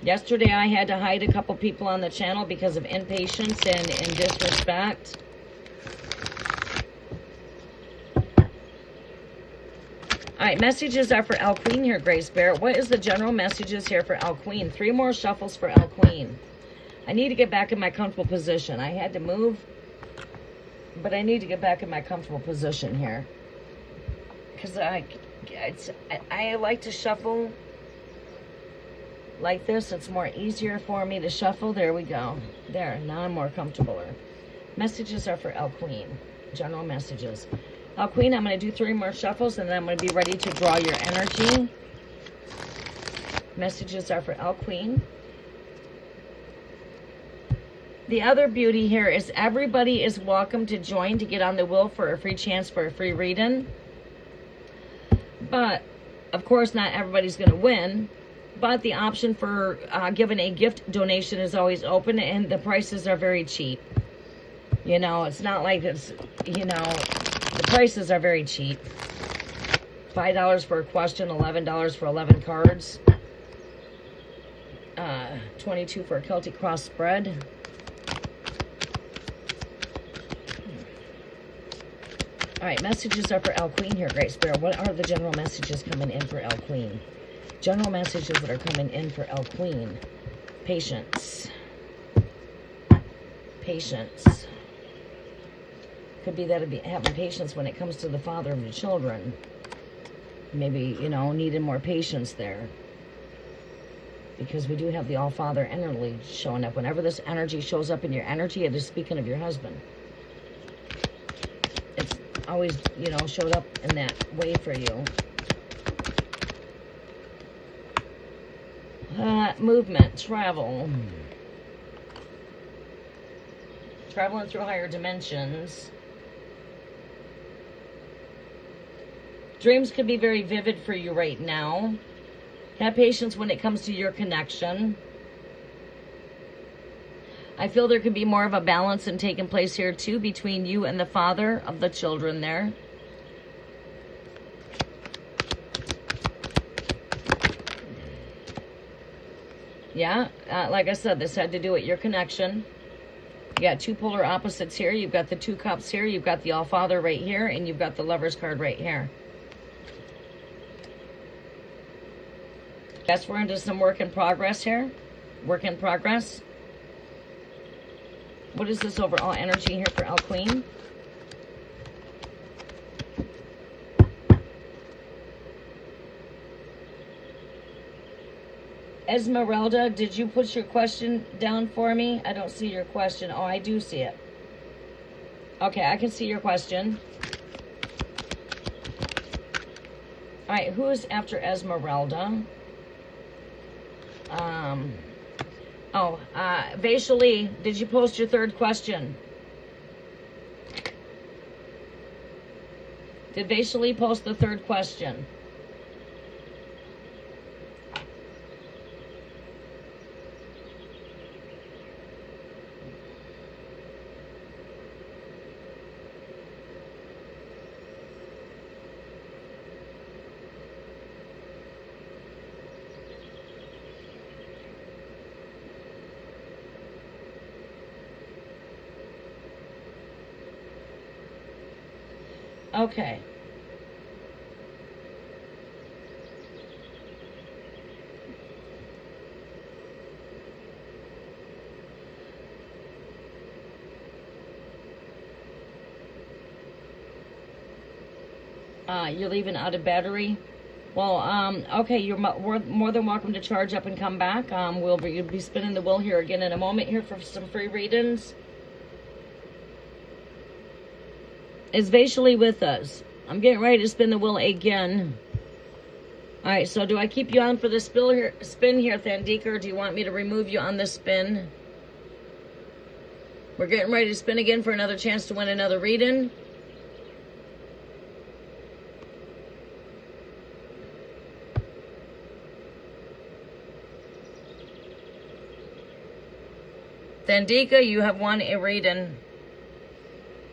Yesterday I had to hide a couple people on the channel because of impatience and disrespect. All right, messages are for El Queen here, Great Spirit. What is the general messages here for El Queen? 3 more shuffles for El Queen. I need to get back in my comfortable position. I had to move, but I need to get back in my comfortable position here. Because I like to shuffle like this. It's more easier for me to shuffle. There we go. There, now I'm more comfortable. Messages are for El Queen. General messages. El Queen, I'm going to do 3 more shuffles, and then I'm going to be ready to draw your energy. Messages are for El Queen. The other beauty here is everybody is welcome to join to get on the wheel for a free chance for a free reading. But, of course, not everybody's going to win. But the option for giving a gift donation is always open, and the prices are very cheap. You know, it's not like it's, you know, the prices are very cheap. $5 for a question, $11 for 11 cards. $22 for a Celtic Cross spread. All right, messages are for El Queen here, Great Spirit. What are the general messages coming in for El Queen? General messages that are coming in for El Queen. Patience. Patience. Could be that having patience when it comes to the father of your children. Maybe, you know, needing more patience there. Because we do have the All-Father energy showing up. Whenever this energy shows up in your energy, it is speaking of your husband. It's always, you know, showed up in that way for you. Movement, travel. Traveling through higher dimensions. Dreams could be very vivid for you right now. Have patience when it comes to your connection. I feel there could be more of a balance in taking place here too between you and the father of the children there. Yeah, like I said, this had to do with your connection. You got two polar opposites here. You've got the Two Cups here. You've got the All-Father right here. And you've got the Lover's card right here. Guess we're into some work in progress here. Work in progress. What is this overall energy here for El Queen? Esmeralda, did you put your question down for me? I don't see your question. Oh, I do see it. Okay, I can see your question. All right, who is after Esmeralda? Vaishali, did you post your third question? Did Vaishali post the third question? Okay. You're leaving out of battery? Well, okay, you're more than welcome to charge up and come back. You'll be spinning the wheel here again in a moment here for some free readings. Is Vaishali with us? I'm getting ready to spin the wheel again. All right, so do I keep you on for the spin here, Thandika, or do you want me to remove you on the spin? We're getting ready to spin again for another chance to win another reading. Thandika, you have won a reading.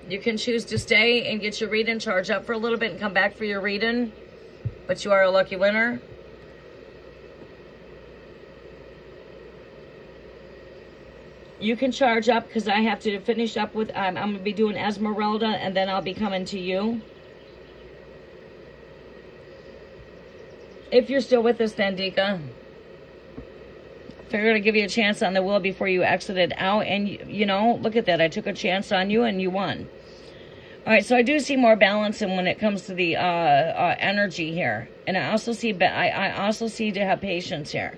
You can choose to stay and get your reading, charge up for a little bit and come back for your reading. But you are a lucky winner. You can charge up because I have to finish up with, I'm going to be doing Esmeralda and then I'll be coming to you. If you're still with us, Thandika. Figured I'd give you a chance on the wheel before you exited out. And, you know, look at that. I took a chance on you and you won. All right, so I do see more balance in when it comes to the energy here. And I also see to have patience here.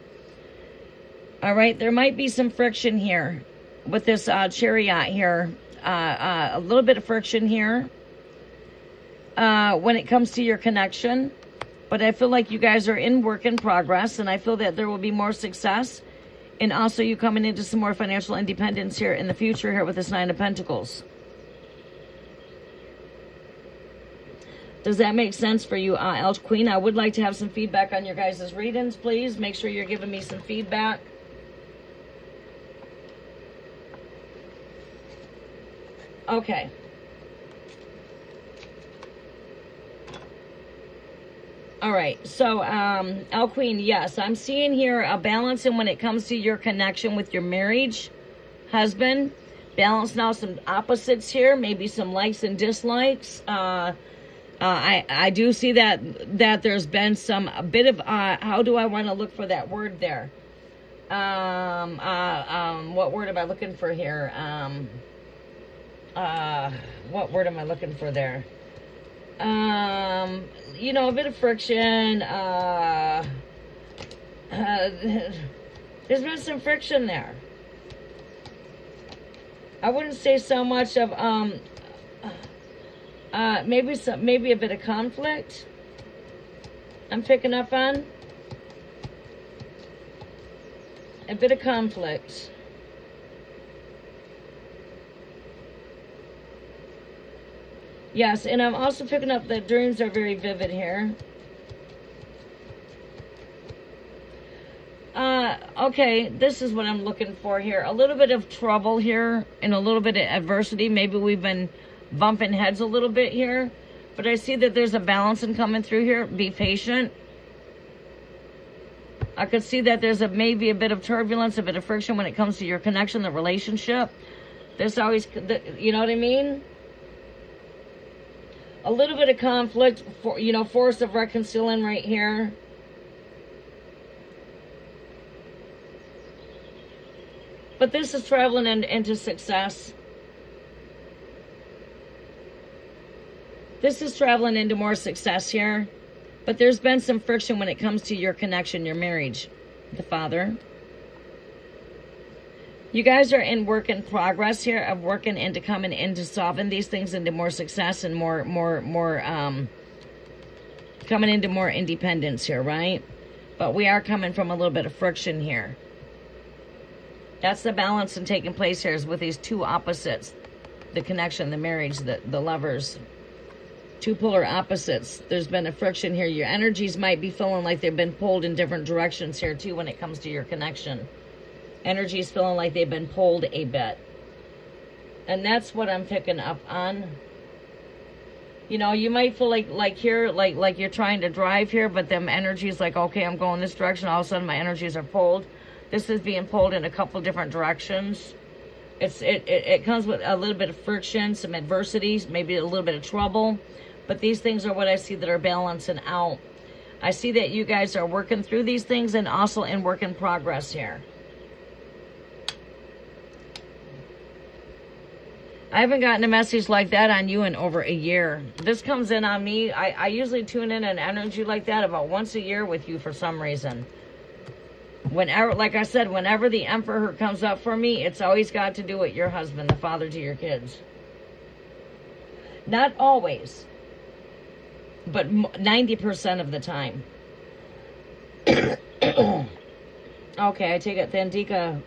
All right, there might be some friction here with this chariot here. A little bit of friction here when it comes to your connection. But I feel like you guys are in work in progress. And I feel that there will be more success. And also you coming into some more financial independence here in the future here with this Nine of Pentacles. Does that make sense for you, El Queen? I would like to have some feedback on your guys' readings, please. Make sure you're giving me some feedback. Okay. All right, so El Queen, yes, I'm seeing here a balance in when it comes to your connection with your marriage husband. Balance now some opposites here, maybe some likes and dislikes. I do see that there's been a bit of, how do I want to look for that word there? What word am I looking for here? What word am I looking for there? You know, a bit of friction. There's been some friction there. I wouldn't say so much of, maybe a bit of conflict I'm picking up on. A bit of conflict. Yes, and I'm also picking up that dreams are very vivid here. Okay, this is what I'm looking for here. A little bit of trouble here and a little bit of adversity. Maybe we've been bumping heads a little bit here. But I see that there's a balancing coming through here. Be patient. I could see that there's maybe a bit of turbulence, a bit of friction when it comes to your connection, the relationship. There's always, you know what I mean? A little bit of conflict, force of reconciling right here. But this is traveling into success. This is traveling into more success here. But there's been some friction when it comes to your connection, your marriage, the Father. You guys are in work in progress here of working into coming into solving these things into more success and more coming into more independence here, right? But we are coming from a little bit of friction here. That's the balance and taking place here is with these two opposites. The connection, the marriage, the lovers. Two polar opposites. There's been a friction here. Your energies might be feeling like they've been pulled in different directions here too when it comes to your connection. Energy's feeling like they've been pulled a bit. And that's what I'm picking up on. You know, you might feel like here, like you're trying to drive here, but them energies like, okay, I'm going this direction. All of a sudden my energies are pulled. This is being pulled in a couple different directions. It comes with a little bit of friction, some adversities, maybe a little bit of trouble. But these things are what I see that are balancing out. I see that you guys are working through these things and also in work in progress here. I haven't gotten a message like that on you in over a year. This comes in on me. I usually tune in an energy like that about once a year with you for some reason. Whenever, like I said, whenever the Emperor comes up for me, it's always got to do with your husband, the father to your kids. Not always, but 90% of the time. Okay, I take it Thandika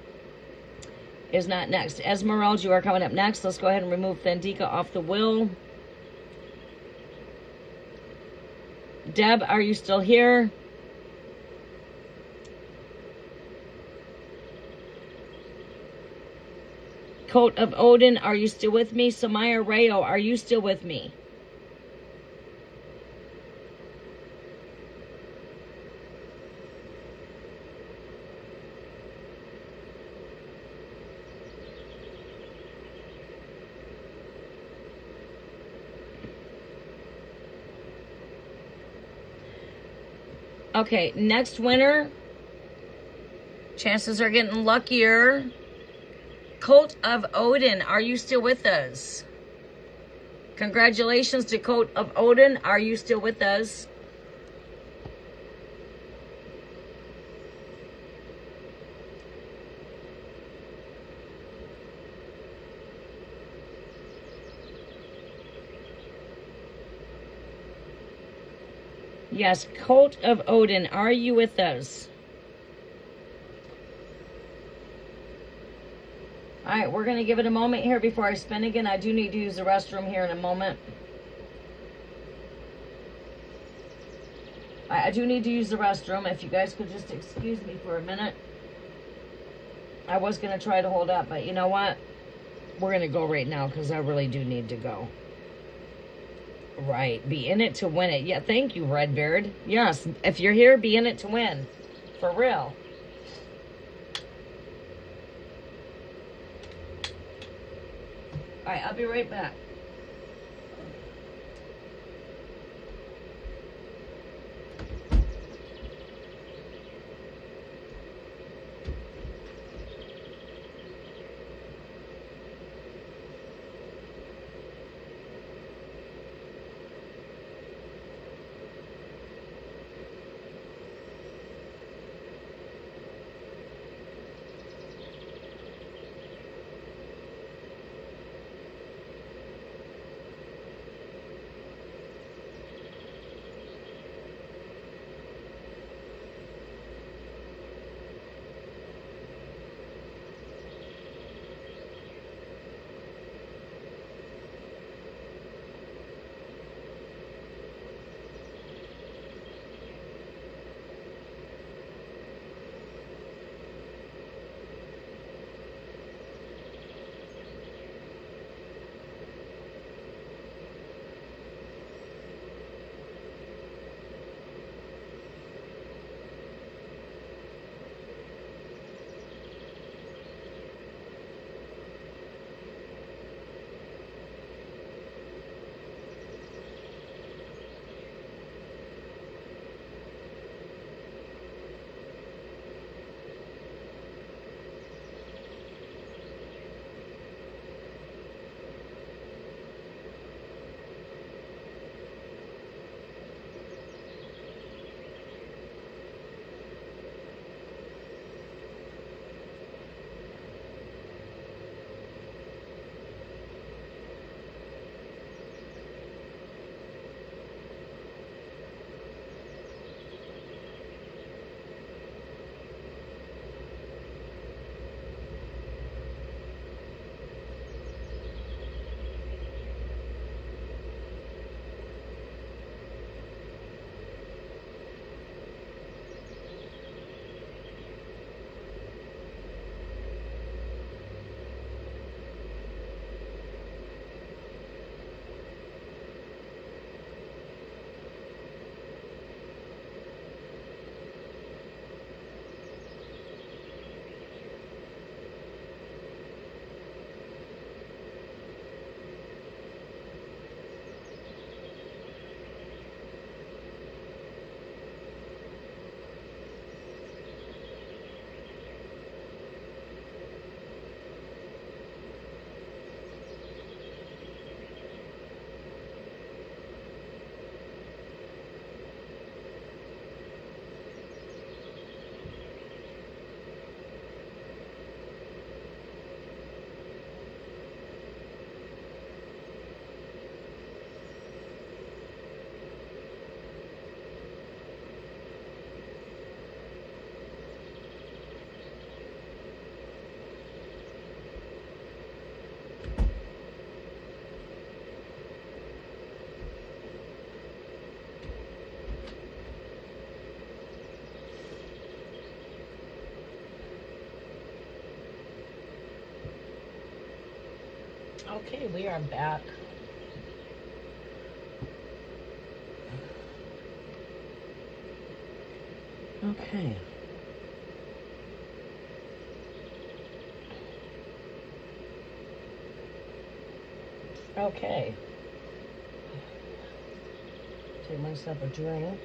is not next. Esmeralda, you are coming up next. Let's go ahead and remove Thandika off the wheel. Deb, are you still here? Coat of Odin, are you still with me? Samaya Rayo, are you still with me? Okay, next winner. Chances are getting luckier. Coat of Odin, are you still with us? Congratulations to Coat of Odin. Are you still with us? Yes, Coat of Odin, are you with us? All right, we're going to give it a moment here before I spin again. I do need to use the restroom here in a moment. I do need to use the restroom. If you guys could just excuse me for a minute. I was going to try to hold up, but you know what? We're going to go right now because I really do need to go. Right, be in it to win it. Yeah, thank you, Redbeard. Yes, if you're here, be in it to win. For real. All right, I'll be right back. Okay, we are back. Okay. Okay. Take myself a drink.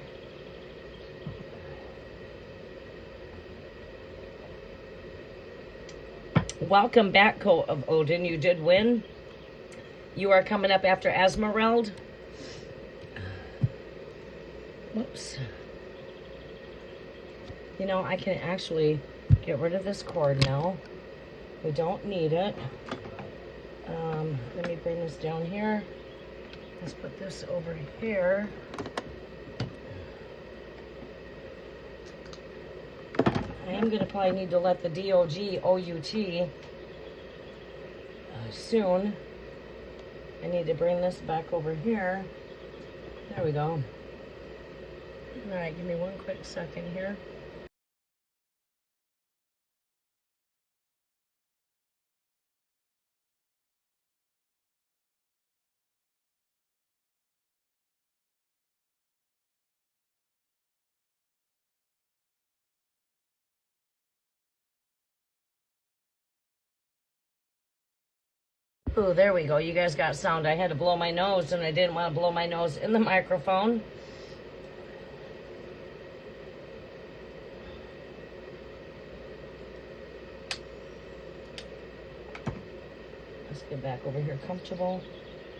Welcome back, Coat of Odin. You did win. You are coming up after Esmeralda. Whoops. You know, I can actually get rid of this cord now. We don't need it. Let me bring this down here. Let's put this over here. I am going to probably need to let the DOG OUT soon. I need to bring this back over here. There we go. All right, give me one quick second here. Oh, there we go. You guys got sound. I had to blow my nose, and I didn't want to blow my nose in the microphone. Let's get back over here comfortable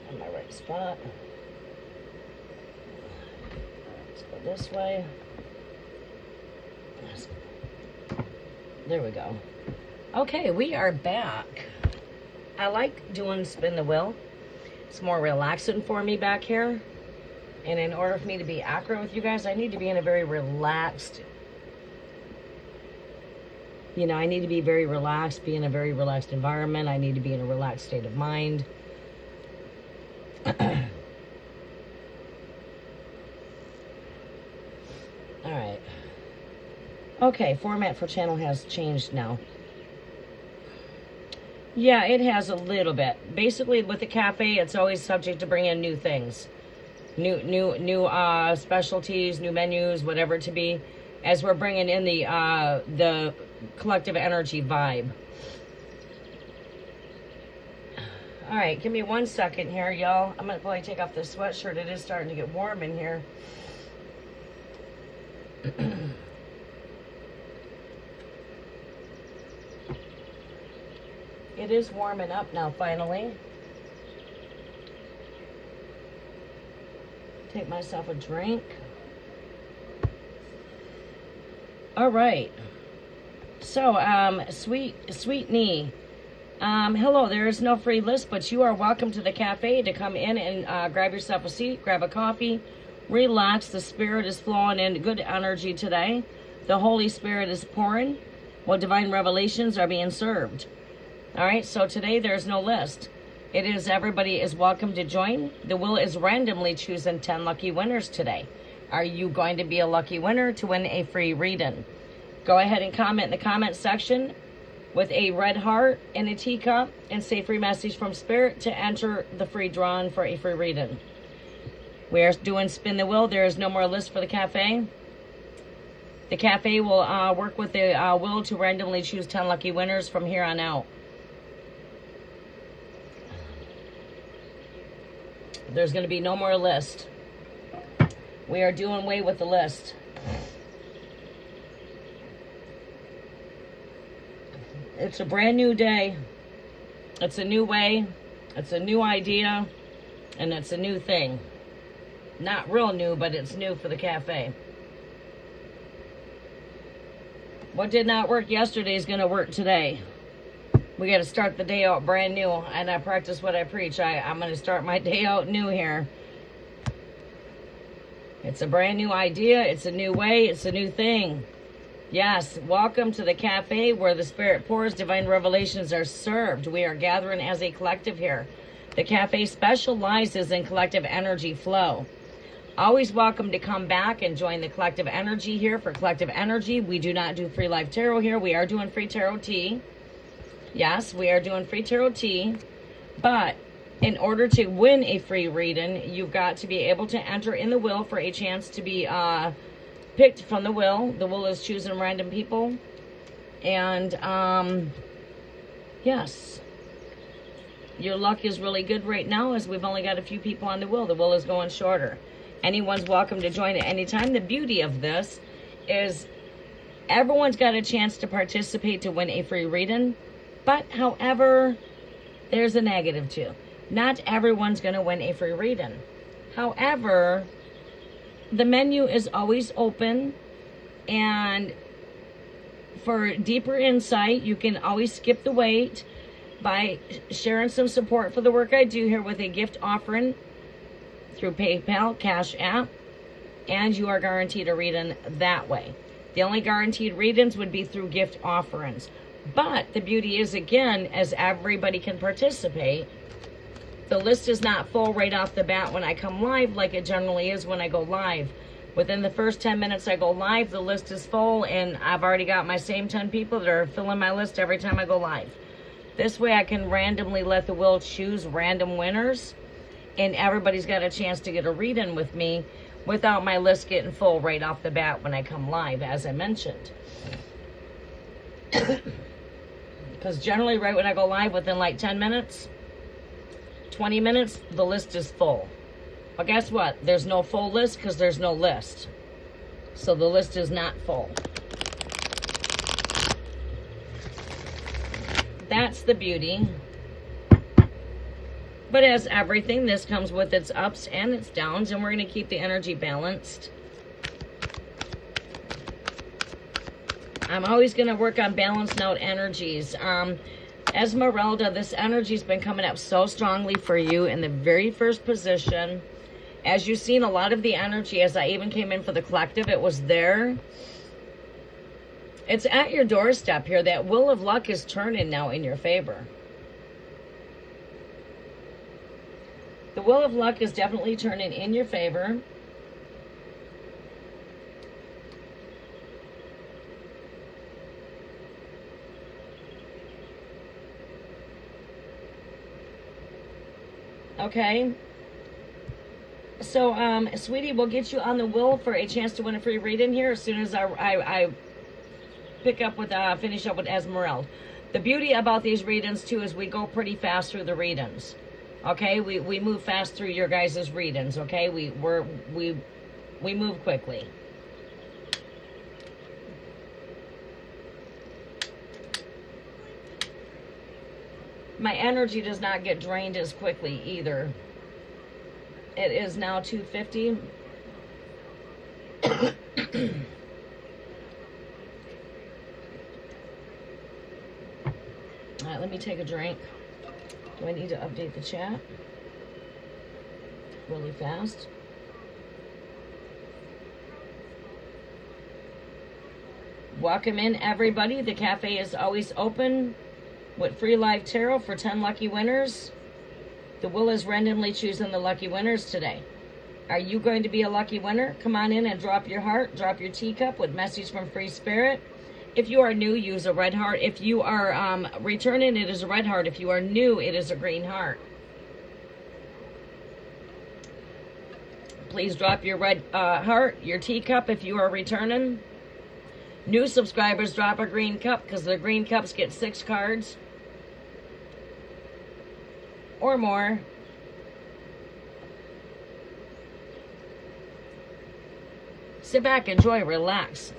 on my right spot. Let's go this way. There we go. Okay, we are back. I like doing spin the wheel. It's more relaxing for me back here. And in order for me to be accurate with you guys, I need to be in a very relaxed, you know, I need to be very relaxed, be in a very relaxed environment. I need to be in a relaxed state of mind. All right. Okay, format for channel has changed now. Yeah, it has a little bit. Basically, with the cafe, it's always subject to bring in new things, new specialties, new menus, whatever it to be, as we're bringing in the collective energy vibe. All right, give me 1 second here, y'all. I'm gonna probably take off this sweatshirt. It is starting to get warm in here. It is warming up now, finally. Take myself a drink. All right. So, Sweet Knee. Hello, there is no free list, but you are welcome to the cafe to come in and grab yourself a seat, grab a coffee, relax. The Spirit is flowing in good energy today. The Holy Spirit is pouring. What divine revelations are being served. All right, so today there's no list. It is everybody is welcome to join. The wheel is randomly choosing 10 lucky winners today. Are you going to be a lucky winner to win a free reading? Go ahead and comment in the comment section with a red heart and a teacup and say free message from Spirit to enter the free drawing for a free reading. We are doing spin the wheel. There is no more list for the cafe. The cafe will work with the wheel to randomly choose 10 lucky winners from here on out. There's going to be no more list. We are doing away with the list. It's a brand new day. It's a new way. It's a new idea. And it's a new thing. Not real new, but it's new for the cafe. What did not work yesterday is going to work today. We got to start the day out brand new, and I practice what I preach. I'm going to start my day out new here. It's a brand new idea. It's a new way. It's a new thing. Yes, welcome to the cafe where the Spirit pours, divine revelations are served. We are gathering as a collective here. The cafe specializes in collective energy flow. Always welcome to come back and join the collective energy here for collective energy. We do not do free live tarot here. We are doing free tarot tea. Yes, we are doing free tarot tea. But in order to win a free reading, you've got to be able to enter in the wheel for a chance to be picked from the wheel. The wheel is choosing random people. And, yes. Your luck is really good right now as we've only got a few people on the wheel. The wheel is going shorter. Anyone's welcome to join at any time. The beauty of this is everyone's got a chance to participate to win a free reading. But, however, there's a negative too. Not everyone's going to win a free reading. However, the menu is always open, and for deeper insight, you can always skip the wait by sharing some support for the work I do here with a gift offering through PayPal, Cash App, and you are guaranteed a reading that way. The only guaranteed readings would be through gift offerings. But the beauty is, again, as everybody can participate, the list is not full right off the bat when I come live like it generally is when I go live. Within the first 10 minutes I go live, the list is full, and I've already got my same 10 people that are filling my list every time I go live. This way I can randomly let the wheel choose random winners, and everybody's got a chance to get a reading with me without my list getting full right off the bat when I come live, as I mentioned. Because generally right when I go live, within like 10 minutes, 20 minutes, the list is full. But guess what? There's no full list because there's no list. So the list is not full. That's the beauty. But as everything, this comes with its ups and its downs, and we're going to keep the energy balanced. I'm always going to work on balancing out energies. Esmeralda, this energy's been coming up so strongly for you in the very first position. As you've seen, a lot of the energy, as I even came in for the collective, it was there. It's at your doorstep here. That wheel of luck is turning now in your favor. The wheel of luck is definitely turning in your favor. Okay. So, sweetie, we'll get you on the wheel for a chance to win a free reading here as soon as I pick up with, finish up with Esmeralda. The beauty about these readings, too, is we go pretty fast through the readings. Okay? We move fast through your guys' readings, okay? We move quickly. My energy does not get drained as quickly either. It is now 2:50. All right, let me take a drink. Do I need to update the chat? Really fast. Welcome in, everybody. The cafe is always open with free live tarot for 10 lucky winners. The wheel is randomly choosing the lucky winners today. Are you going to be a lucky winner? Come on in and drop your heart, drop your teacup with message from Free Spirit. If you are new, use a red heart. If you are returning, it is a red heart. If you are new, it is a green heart. Please drop your red heart, your teacup if you are returning. New subscribers, drop a green cup because the green cups get 6 cards or more. Sit back, enjoy, relax.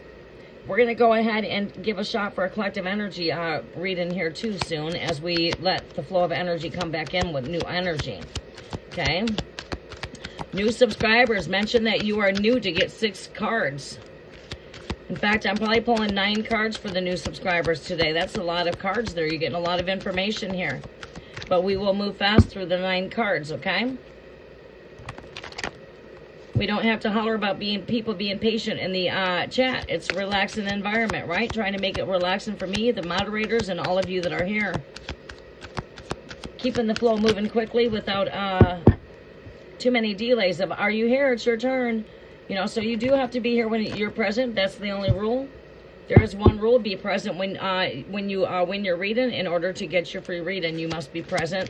We're going to go ahead and give a shot for a collective energy reading here too soon as we let the flow of energy come back in with new energy. Okay? New subscribers, mention that you are new to get 6 cards. In fact, I'm probably pulling 9 cards for the new subscribers today. That's a lot of cards there. You're getting a lot of information here. But we will move fast through the 9 cards, okay? We don't have to holler about people being patient in the chat. It's a relaxing environment, right? Trying to make it relaxing for me, the moderators, and all of you that are here. Keeping the flow moving quickly without too many delays of, are you here? It's your turn. You know, so you do have to be here when you're present. That's the only rule. There is one rule: be present when you win your reading. In order to get your free reading, you must be present.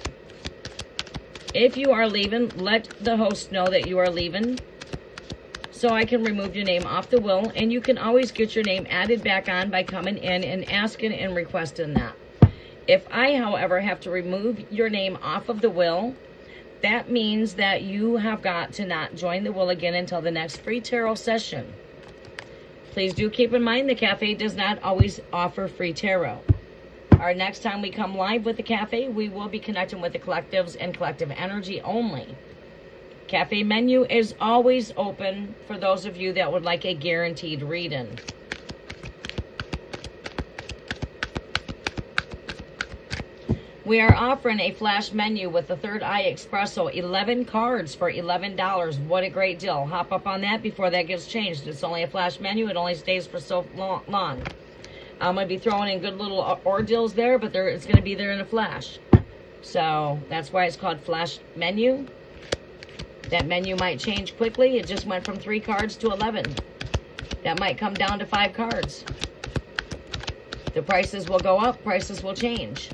If you are leaving, let the host know that you are leaving, so I can remove your name off the will, and you can always get your name added back on by coming in and asking and requesting that. If I, however, have to remove your name off of the will, that means that you have got to not join the will again until the next free tarot session. Please do keep in mind the cafe does not always offer free tarot. Our next time we come live with the cafe, we will be connecting with the collectives and collective energy only. Cafe menu is always open for those of you that would like a guaranteed reading. We are offering a flash menu with the Third Eye Espresso, 11 cards for $11. What a great deal. Hop up on that before that gets changed. It's only a flash menu. It only stays for so long. I'm going to be throwing in good little ordeals there, but it's going to be there in a flash. So that's why it's called flash menu. That menu might change quickly. It just went from 3 cards to 11. That might come down to 5 cards. The prices will go up. Prices will change.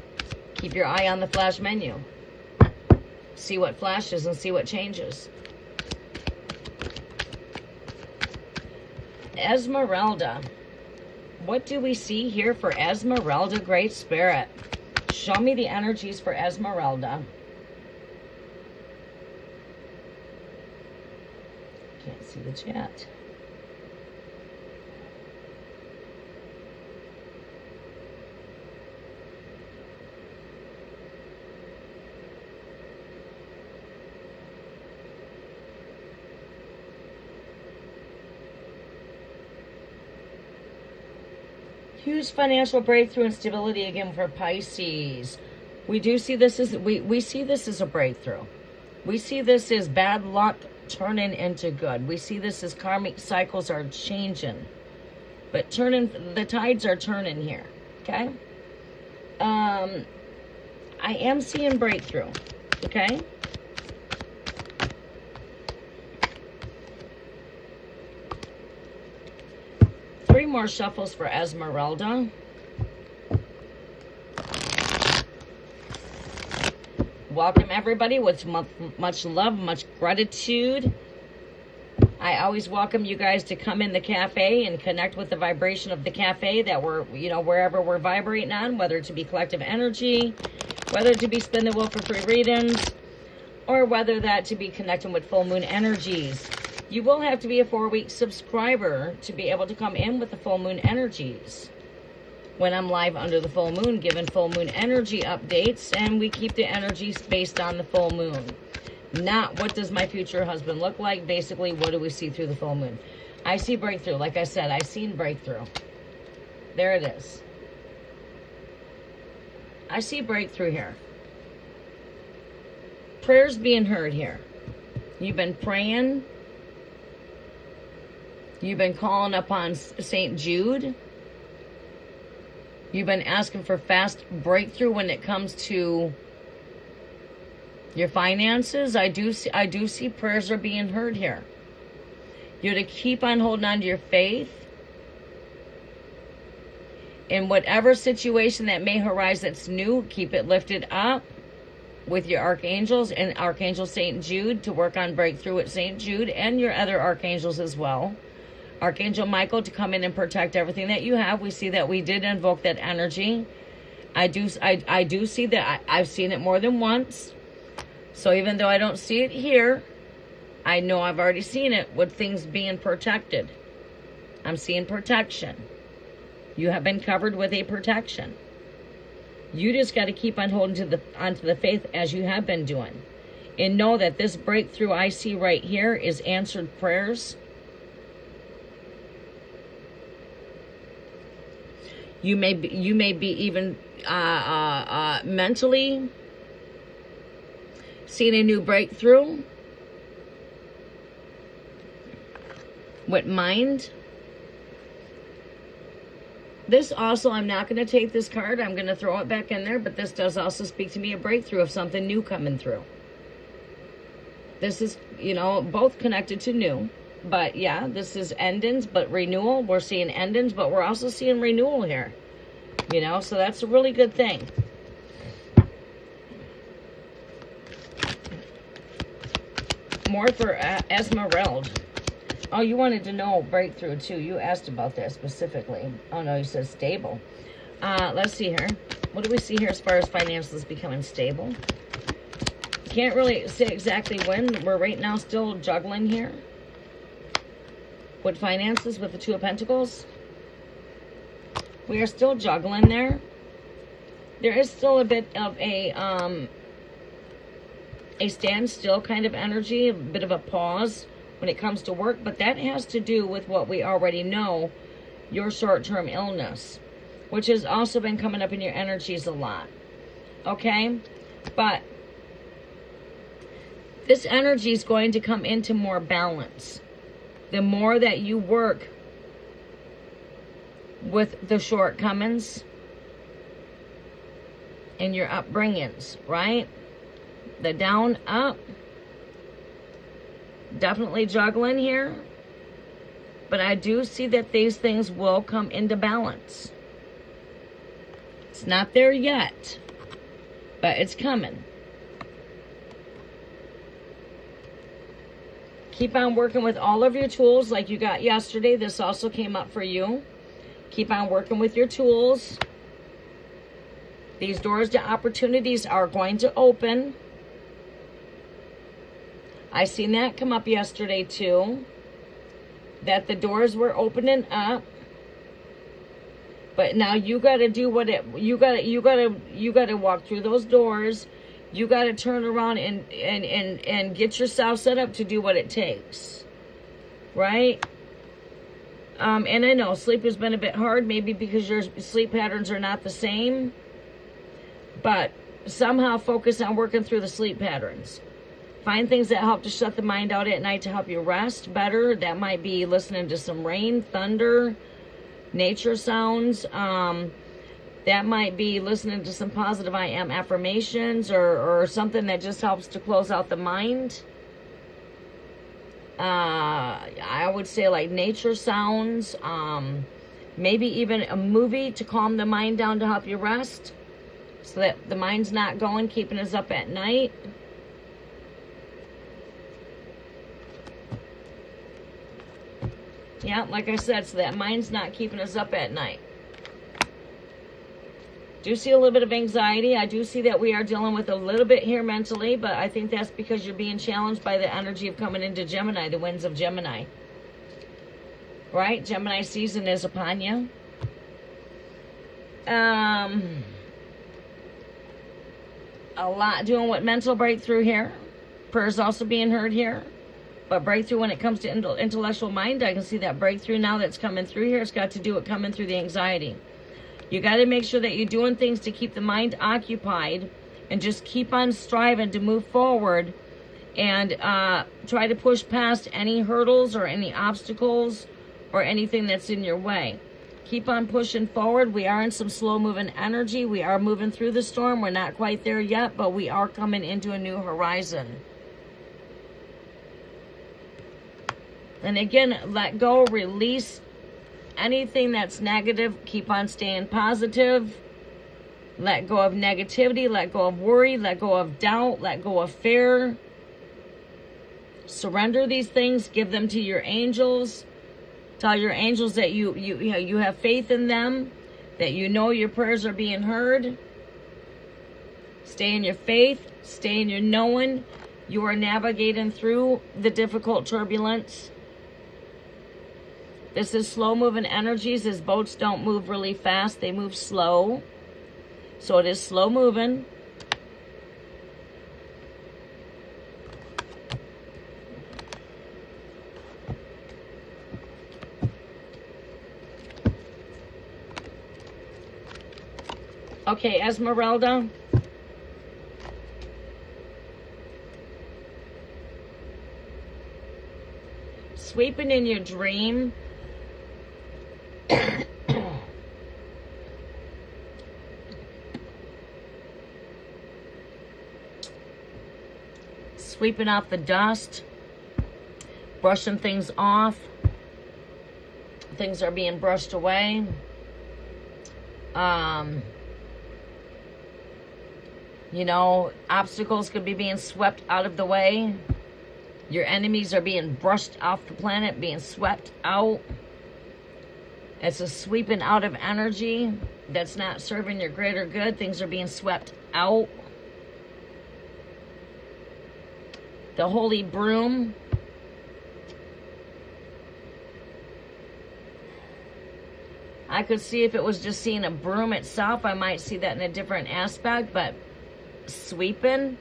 Keep your eye on the flash menu. See what flashes and see what changes. Esmeralda. What do we see here for Esmeralda, Great Spirit? Show me the energies for Esmeralda. Can't see the chat. Huge financial breakthrough and stability again for Pisces. We do see this as we see this as a breakthrough. We see this as bad luck turning into good. We see this as karmic cycles are changing. But the tides are turning here. Okay? I am seeing breakthrough. Okay? Three more shuffles for Esmeralda. Welcome everybody with much love, much gratitude. I always welcome you guys to come in the cafe and connect with the vibration of the cafe that we're, wherever we're vibrating on, whether it to be collective energy, whether it to be spin the wheel for free readings, or whether that to be connecting with full moon energies. You will have to be a 4-week subscriber to be able to come in with the full moon energies. When I'm live under the full moon, giving full moon energy updates, and we keep the energies based on the full moon. Not what does my future husband look like, basically what do we see through the full moon. I see breakthrough, like I said, I seen breakthrough. There it is. I see breakthrough here. Prayers being heard here. You've been praying. You've been calling upon St. Jude. You've been asking for fast breakthrough when it comes to your finances. I do see prayers are being heard here. You're to keep on holding on to your faith. In whatever situation that may arise that's new, keep it lifted up with your archangels and Archangel St. Jude to work on breakthrough at St. Jude and your other archangels as well. Archangel Michael to come in and protect everything that you have. We see that we did invoke that energy. I do see that. I've seen it more than once. So even though I don't see it here, I know I've already seen it with things being protected. I'm seeing protection. You have been covered with a protection. You just got to keep on holding onto the faith as you have been doing. And know that this breakthrough I see right here is answered prayers. You may be even mentally seeing a new breakthrough with mind. This also, I'm not going to take this card. I'm going to throw it back in there, but this does also speak to me a breakthrough of something new coming through. This is, both connected to new. But yeah, this is endings, but renewal. We're seeing endings, but we're also seeing renewal here. So that's a really good thing. more for Esmeralda. Oh, you wanted to know breakthrough too. You asked about that specifically. Oh no, you said stable. Let's see here. What do we see here as far as finances becoming stable? Can't really say exactly when. We're right now still juggling here with finances with the Two of Pentacles. We are still juggling there. There is still a bit of a standstill kind of energy, a bit of a pause when it comes to work, but that has to do with what we already know, your short-term illness, which has also been coming up in your energies a lot. Okay? But this energy is going to come into more balance. The more that you work with the shortcomings in your upbringings, right? The down, up. Definitely juggling here. But I do see that these things will come into balance. It's not there yet, but it's coming. Keep on working with all of your tools like you got yesterday. This also came up for you. Keep on working with your tools. These doors to opportunities are going to open. I seen that come up yesterday too. That the doors were opening up. But now you got to do what you got to walk through those doors. You got to turn around and get yourself set up to do what it takes. Right? And I know sleep has been a bit hard, maybe because your sleep patterns are not the same. But somehow focus on working through the sleep patterns. Find things that help to shut the mind out at night to help you rest better. That might be listening to some rain, thunder, nature sounds. That might be listening to some positive I am affirmations or something that just helps to close out the mind. I would say like nature sounds. Maybe even a movie to calm the mind down to help you rest. So that the mind's not going, keeping us up at night. Yeah, like I said, so that mind's not keeping us up at night. Do see a little bit of anxiety. I do see that we are dealing with a little bit here mentally, but I think that's because you're being challenged by the energy of coming into Gemini, the winds of Gemini. Right? Gemini season is upon you. A lot doing with mental breakthrough here. Prayers also being heard here. But breakthrough when it comes to intellectual mind, I can see that breakthrough now that's coming through here. It's got to do with coming through the anxiety. You got to make sure that you're doing things to keep the mind occupied and just keep on striving to move forward and try to push past any hurdles or any obstacles or anything that's in your way. Keep on pushing forward. We are in some slow-moving energy. We are moving through the storm. We're not quite there yet, but we are coming into a new horizon. And again, let go, release anything that's negative. Keep on staying positive. Let go of negativity. Let go of worry. Let go of doubt. Let go of fear. Surrender these things. Give them to your angels. Tell your angels that you have faith in them, that you know your prayers are being heard. Stay in your faith. Stay in your knowing. You are navigating through the difficult turbulence. This is slow-moving energies. As boats don't move really fast, they move slow. So it is slow-moving. Okay, Esmeralda. Sweeping in your dream. Sweeping off the dust. Brushing things off. Things are being brushed away. You know, obstacles could be being swept out of the way. Your enemies are being brushed off the planet, being swept out. It's a sweeping out of energy that's not serving your greater good. Things are being swept out. The holy broom. I could see if it was just seeing a broom itself, I might see that in a different aspect, but sweeping,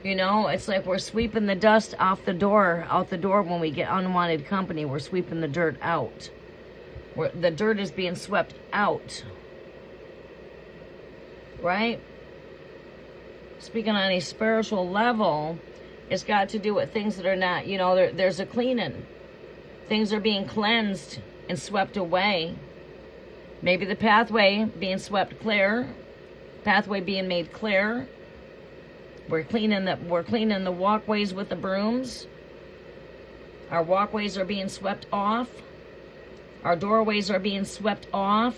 you know, it's like we're sweeping the dust out the door when we get unwanted company. We're sweeping the dirt out. The dirt is being swept out. Right? Speaking on a spiritual level, it's got to do with things that are not, you know, there's a cleaning. Things are being cleansed and swept away. Maybe the pathway being swept clear. Pathway being made clear. We're cleaning the walkways with the brooms. Our walkways are being swept off. Our doorways are being swept off.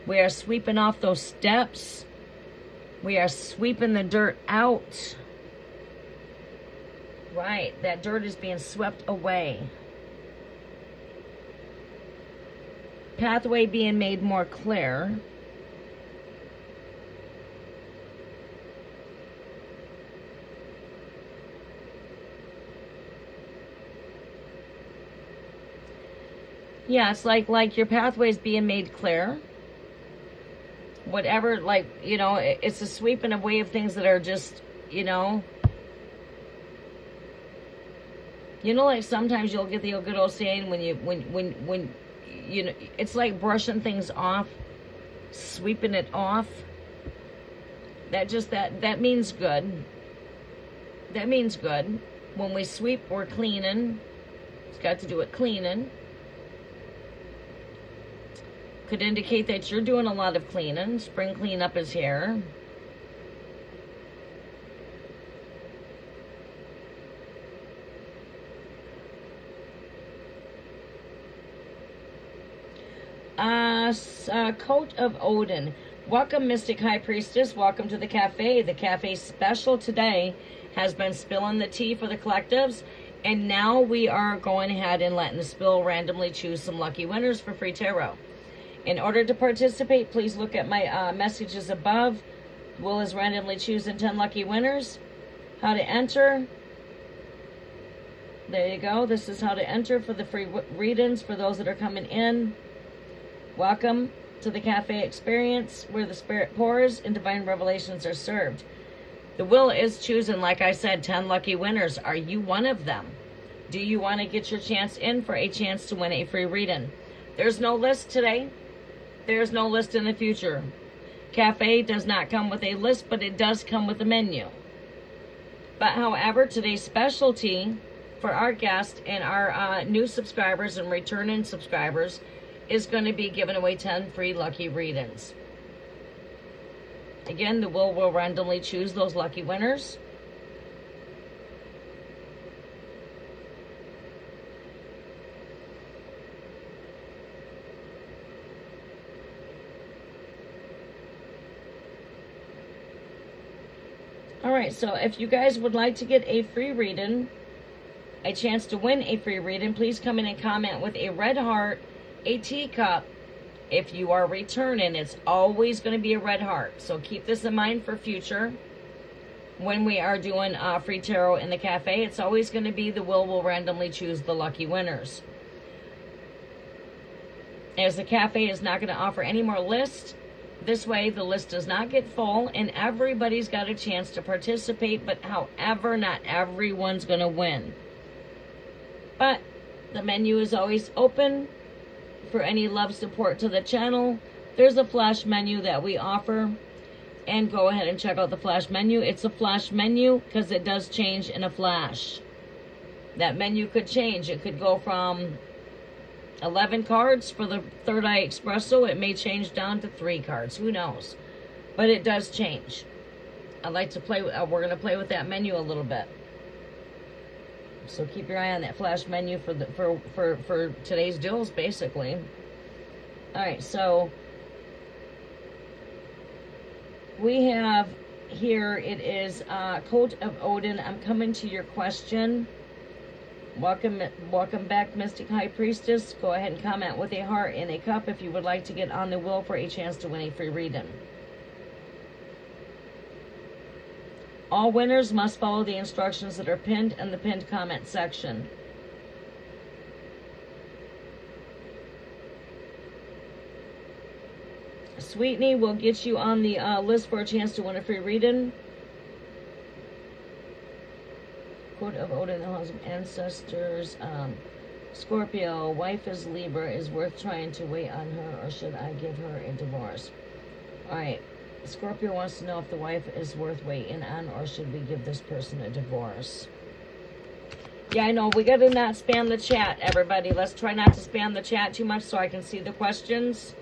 We are sweeping off those steps. We are sweeping the dirt out. Right, that dirt is being swept away. Pathway being made more clear. Yeah, it's like your pathway's being made clear. Whatever, like, you know, it's a sweeping away of things that are just, you know, like sometimes you'll get the good old saying when you know, it's like brushing things off, sweeping it off. That means good. That means good. When we sweep, we're cleaning. It's got to do with cleaning. Could indicate that you're doing a lot of cleaning. Spring cleanup is here. Coat of Odin. Welcome, Mystic High Priestess. Welcome to the cafe. The cafe special today has been spilling the tea for the collectives. And now we are going ahead and letting the spill randomly choose some lucky winners for free tarot. In order to participate, please look at my messages above. Will is randomly choosing 10 lucky winners. How to enter. There you go. This is how to enter for the free readings for those that are coming in. Welcome to the cafe experience where the spirit pours and divine revelations are served. The will is choosing, like I said, 10 lucky winners. Are you one of them? Do you want to get your chance in for a chance to win a free reading? There's no list today. There's no list in the future. Cafe does not come with a list, but it does come with a menu. But however, today's specialty for our guests and our new subscribers and returning subscribers is going to be giving away 10 free lucky readings. Again, the will randomly choose those lucky winners. Alright, so if you guys would like to get a free reading, a chance to win a free reading, please come in and comment with a red heart, a teacup. If you are returning, it's always going to be a red heart. So keep this in mind for future. When we are doing free tarot in the cafe, it's always going to be the will randomly choose the lucky winners. As the cafe is not going to offer any more lists, this way the list does not get full and everybody's got a chance to participate, but however, not everyone's going to win. But the menu is always open for any love support to the channel. There's a flash menu that we offer, and go ahead and check out the flash menu. It's a flash menu because it does change in a flash. That menu could change. It could go from 11 cards for the Third Eye Espresso. It may change down to 3 cards. Who knows? But it does change. I like to play. We're going to play with that menu a little bit. So keep your eye on that flash menu for today's deals, basically. All right, so we have here it is Coat of Odin. I'm coming to your question. Welcome back, Mystic High Priestess. Go ahead and comment with a heart and a cup if you would like to get on the wheel for a chance to win a free reading. All winners must follow the instructions that are pinned in the pinned comment section. Sweetney will get you on the list for a chance to win a free reading. Coat of Odin, the house of ancestors. Scorpio, wife is Libra, is worth trying to wait on her, or should I give her a divorce? All right. Scorpio wants to know if the wife is worth waiting on, or should we give this person a divorce? Yeah, I know. We got to not spam the chat, everybody. Let's try not to spam the chat too much so I can see the questions.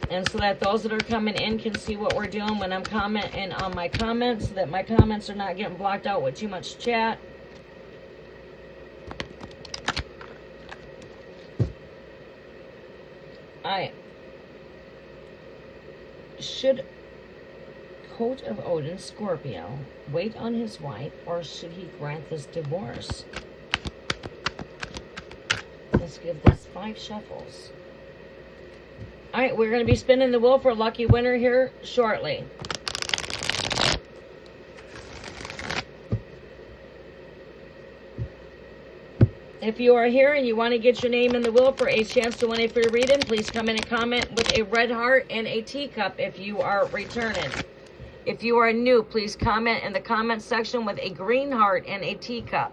And so that those that are coming in can see what we're doing when I'm commenting on my comments, so that my comments are not getting blocked out with too much chat. Alright. Should Coat of Odin, Scorpio, wait on his wife, or should he grant this divorce? Let's give this 5 shuffles. All right, we're going to be spinning the wheel for a lucky winner here shortly. If you are here and you want to get your name in the wheel for a chance to win a free reading, please come in and comment with a red heart and a teacup if you are returning. If you are new, please comment in the comment section with a green heart and a teacup.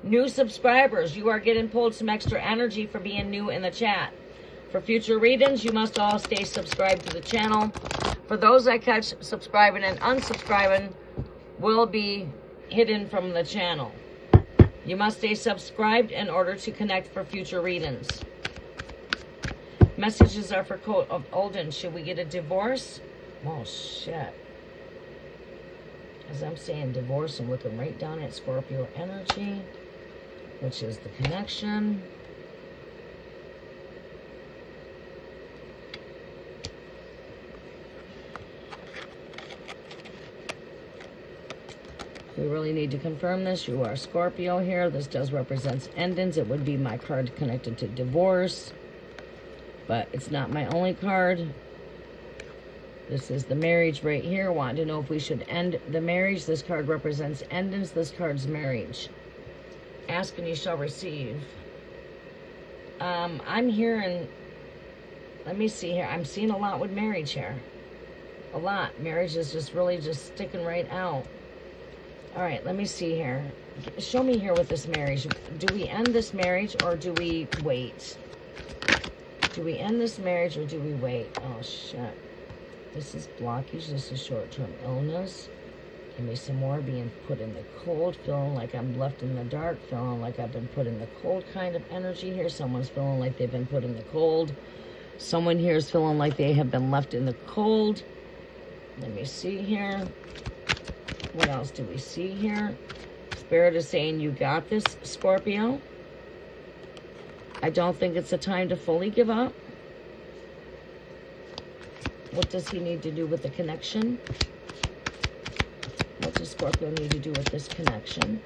New subscribers, you are getting pulled some extra energy for being new in the chat. For future readings, you must all stay subscribed to the channel. For those that catch subscribing and unsubscribing, will be hidden from the channel. You must stay subscribed in order to connect for future readings. Messages are for Coat of Odin. Should we get a divorce? Oh, shit. As I'm saying divorce, I'm looking right down at Scorpio energy, which is the connection. We really need to confirm this. You are Scorpio here. This does represent endings. It would be my card connected to divorce, but it's not my only card. This is the marriage right here. Want to know if we should end the marriage. This card represents endings. This card's marriage. Ask and you shall receive. I'm hearing, let me see here. I'm seeing a lot with marriage here. A lot. Marriage is just really just sticking right out. All right, let me see here. Show me here with this marriage. Do we end this marriage or do we wait? Do we end this marriage or do we wait? Oh, shit. This is blockage. This is short-term illness. Give me some more. Being put in the cold. Feeling like I'm left in the dark. Feeling like I've been put in the cold kind of energy here. Someone's feeling like they've been put in the cold. Someone here is feeling like they have been left in the cold. Let me see here. What else do we see here? Spirit is saying you got this, Scorpio. I don't think it's a time to fully give up. What does he need to do with the connection? What does Scorpio need to do with this connection?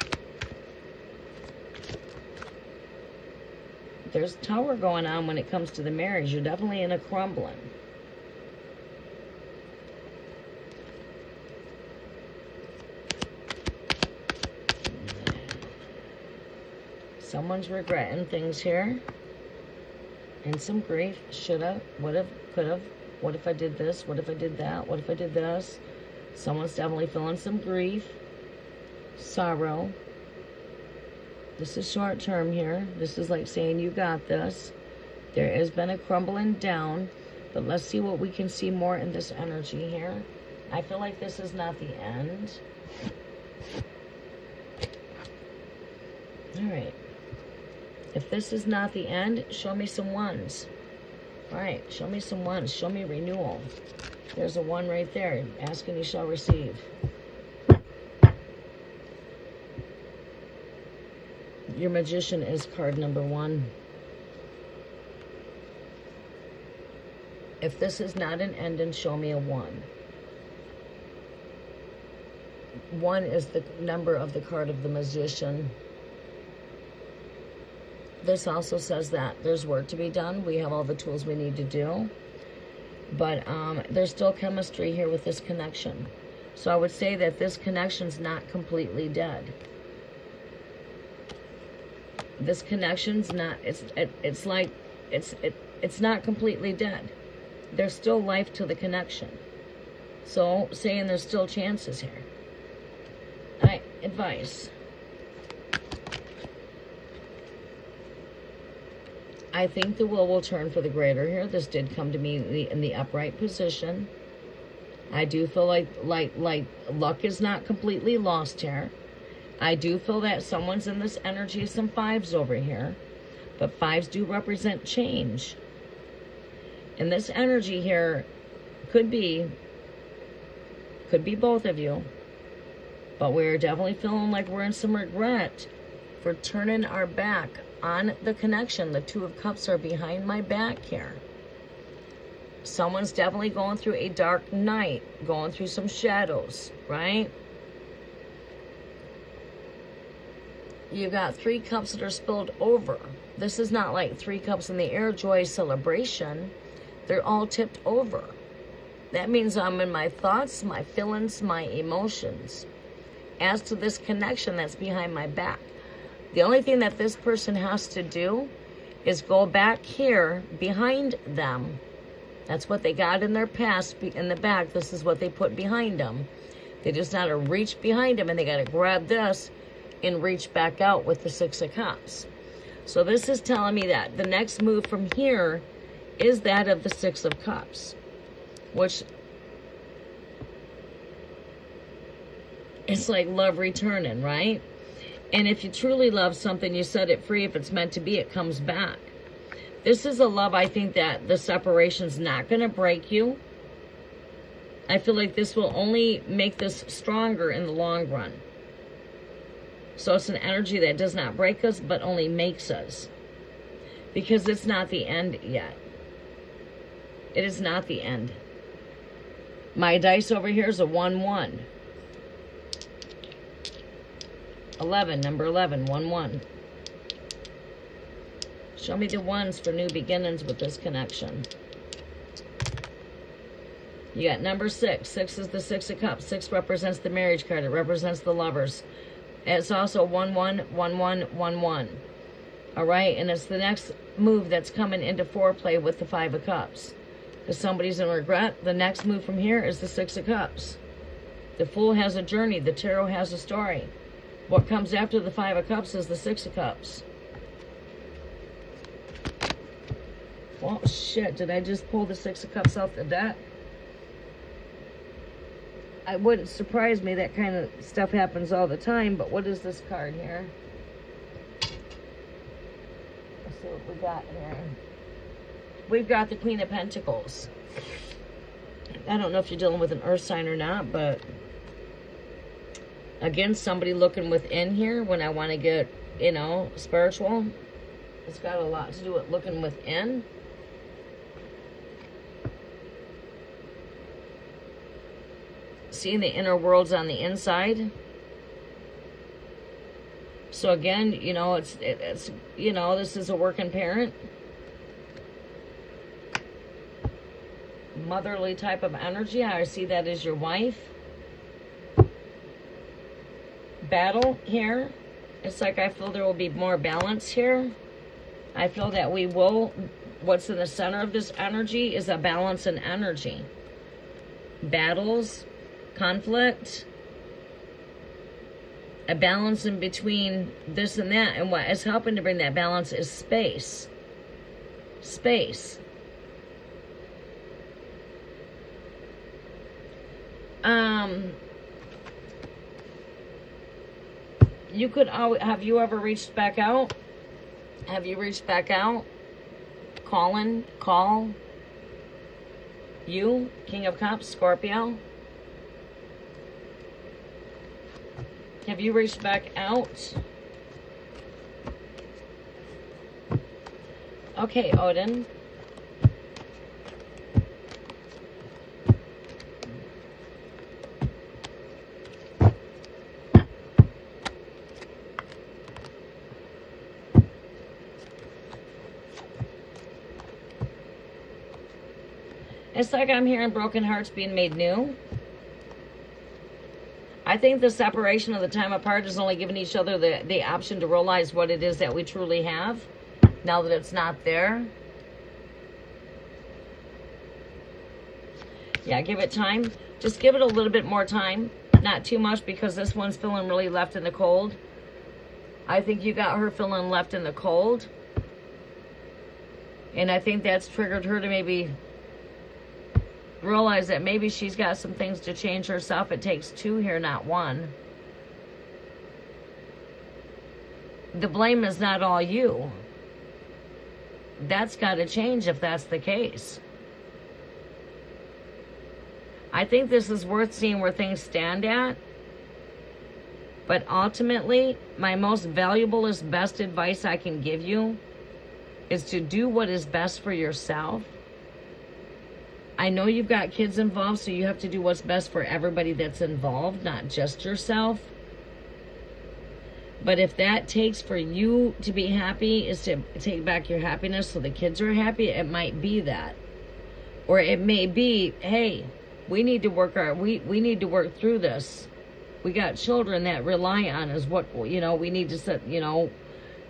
There's tower going on when it comes to the marriage. You're definitely in a crumbling. Someone's regretting things here. And some grief. Shoulda, woulda, coulda. What if I did this? What if I did that? What if I did this? Someone's definitely feeling some grief. Sorrow. This is short term here. This is like saying you got this. There has been a crumbling down. But let's see what we can see more in this energy here. I feel like this is not the end. All right. If this is not the end, show me some ones. All right, show me some ones. Show me renewal. There's a 1 right there. Ask and you shall receive. Your Magician is card number 1. If this is not an end, then show me a 1. 1 is the number of the card of the Magician. This also says that there's work to be done. We have all the tools we need to do. But there's still chemistry here with this connection. So I would say that this connection's not completely dead. This connection's not, it's not completely dead. There's still life to the connection. So saying there's still chances here. All right, advice. I think the wheel will turn for the greater here. This did come to me in the upright position. I do feel like luck is not completely lost here. I do feel that someone's in this energy, some 5s over here. But 5s do represent change. And this energy here could be both of you. But we're definitely feeling like we're in some regret for turning our back on the connection. The 2 of Cups are behind my back here. Someone's definitely going through a dark night, going through some shadows, right? You got 3 cups that are spilled over. This is not like 3 cups in the air, joy, celebration. They're all tipped over. That means I'm in my thoughts, my feelings, my emotions. As to this connection that's behind my back. The only thing that this person has to do is go back here behind them. That's what they got in their past, in the back. This is what they put behind them. They just got to reach behind them, and they got to grab this and reach back out with the 6 of Cups. So this is telling me that the next move from here is that of the 6 of Cups, which it's like love returning, right? And if you truly love something, you set it free. If it's meant to be, it comes back. This is a love, I think, that the separation's not going to break you. I feel like this will only make this stronger in the long run. So it's an energy that does not break us, but only makes us. Because it's not the end yet. It is not the end. My dice over here is a 1-1. 11, number 11, 1-1. Show me the 1s for new beginnings with this connection. You got number 6. 6 is the 6 of Cups. 6 represents the marriage card. It represents the lovers. It's also 1-1, 1-1, 1-1. All right, and it's the next move that's coming into foreplay with the 5 of Cups. If somebody's in regret, the next move from here is the 6 of Cups. The Fool has a journey. The Tarot has a story. What comes after the 5 of Cups is the 6 of Cups. Well, shit, did I just pull the 6 of Cups out the deck? It wouldn't surprise me. That kind of stuff happens all the time. But what is this card here? Let's see what we got here. We've got the Queen of Pentacles. I don't know if you're dealing with an earth sign or not, but again, somebody looking within here when I want to get, you know, spiritual. It's got a lot to do with looking within. Seeing the inner worlds on the inside. So again, you know, it's you know, this is a working parent. Motherly type of energy. I see that as your wife. Battle here. It's like I feel there will be more balance here. I feel that we will, what's in the center of this energy is a balance in energy. Battles, conflict, a balance in between this and that. And what is helping to bring that balance is space. Space. You could always, have you ever reached back out? Have you reached back out? Call you, King of Cups, Scorpio. Have you reached back out? Okay, Odin. It's like I'm hearing broken hearts being made new. I think the separation of the time apart is only giving each other the option to realize what it is that we truly have now that it's not there. Yeah, give it time. Just give it a little bit more time. Not too much, because this one's feeling really left in the cold. I think you got her feeling left in the cold. And I think that's triggered her to maybe realize that maybe she's got some things to change herself. It takes two here, not one. The blame is not all you. That's got to change if that's the case. I think this is worth seeing where things stand at. But ultimately, my most valuablest, best advice I can give you is to do what is best for yourself. I know you've got kids involved, so you have to do what's best for everybody that's involved, not just yourself. But if that takes for you to be happy is to take back your happiness so the kids are happy, it might be that. Or it may be, hey, we need to work we need to work through this. We got children that rely on us. What, we need to set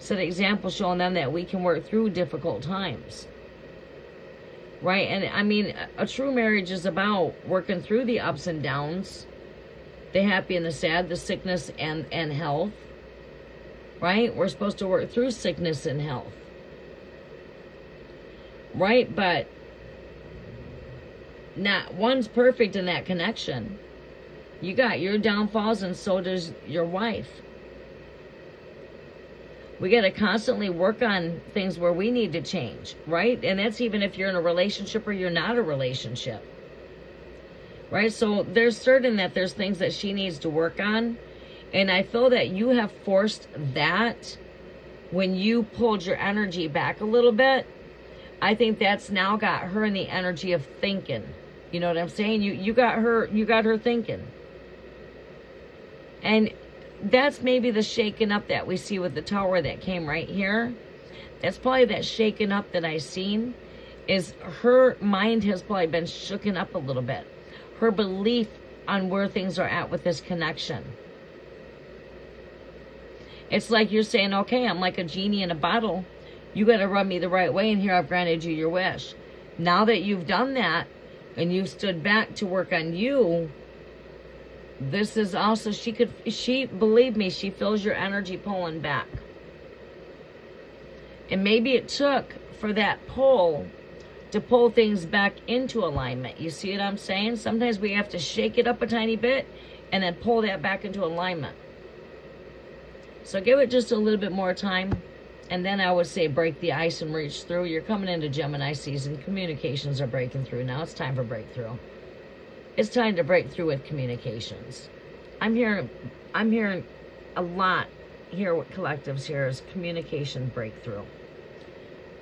example showing them that we can work through difficult times. Right? And I mean, a true marriage is about working through the ups and downs, the happy and the sad, the sickness and health. Right? We're supposed to work through sickness and health. Right? But not one's perfect in that connection. You got your downfalls, and so does your wife. We got to constantly work on things where we need to change, right? And that's even if you're in a relationship or you're not a relationship, right? So there's certain that there's things that she needs to work on. And I feel that you have forced that when you pulled your energy back a little bit. I think that's now got her in the energy of thinking. You know what I'm saying? You got her thinking. And that's maybe the shaking up that we see with the tower that came right here. That's probably that shaking up that I seen, is her mind has probably been shooken up a little bit. Her belief on where things are at with this connection. It's like you're saying, okay, I'm like a genie in a bottle. You got to rub me the right way, and here I've granted you your wish. Now that you've done that, and you've stood back to work on you, this is also, believe me, she feels your energy pulling back. And maybe it took for that pull to pull things back into alignment. You see what I'm saying? Sometimes we have to shake it up a tiny bit and then pull that back into alignment. So give it just a little bit more time. And then I would say break the ice and reach through. You're coming into Gemini season. Communications are breaking through. Now it's time for breakthrough. It's time to break through with communications. I'm hearing a lot here with collectives here is communication breakthrough.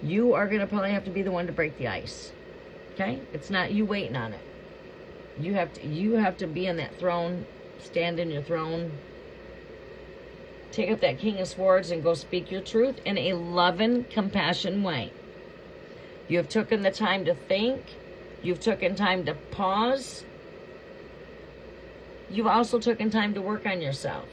You are going to probably have to be the one to break the ice. Okay? It's not you waiting on it. You have to be in that throne, stand in your throne, take up that King of Swords and go speak your truth in a loving, compassion way. You have taken the time to think. You've taken time to pause. You've also taken time to work on yourself.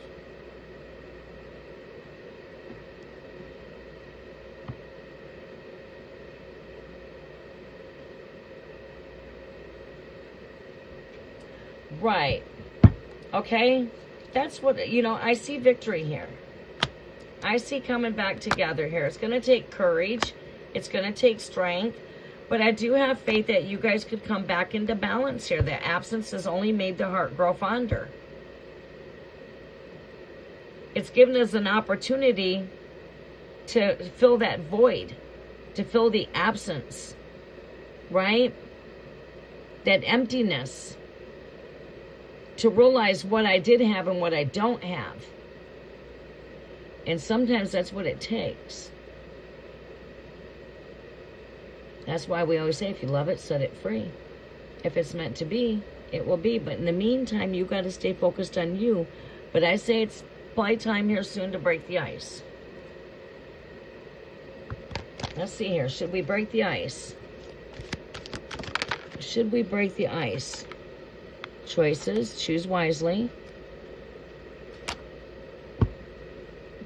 Right. Okay? That's what, I see victory here. I see coming back together here. It's going to take courage. It's going to take strength. But I do have faith that you guys could come back into balance here. The absence has only made the heart grow fonder. It's given us an opportunity to fill that void, to fill the absence, right? That emptiness. To realize what I did have and what I don't have. And sometimes that's what it takes. That's why we always say, if you love it, set it free. If it's meant to be, it will be. But in the meantime, you got to stay focused on you. But I say it's probably time here soon to break the ice. Let's see here. Should we break the ice? Should we break the ice? Choices, choose wisely.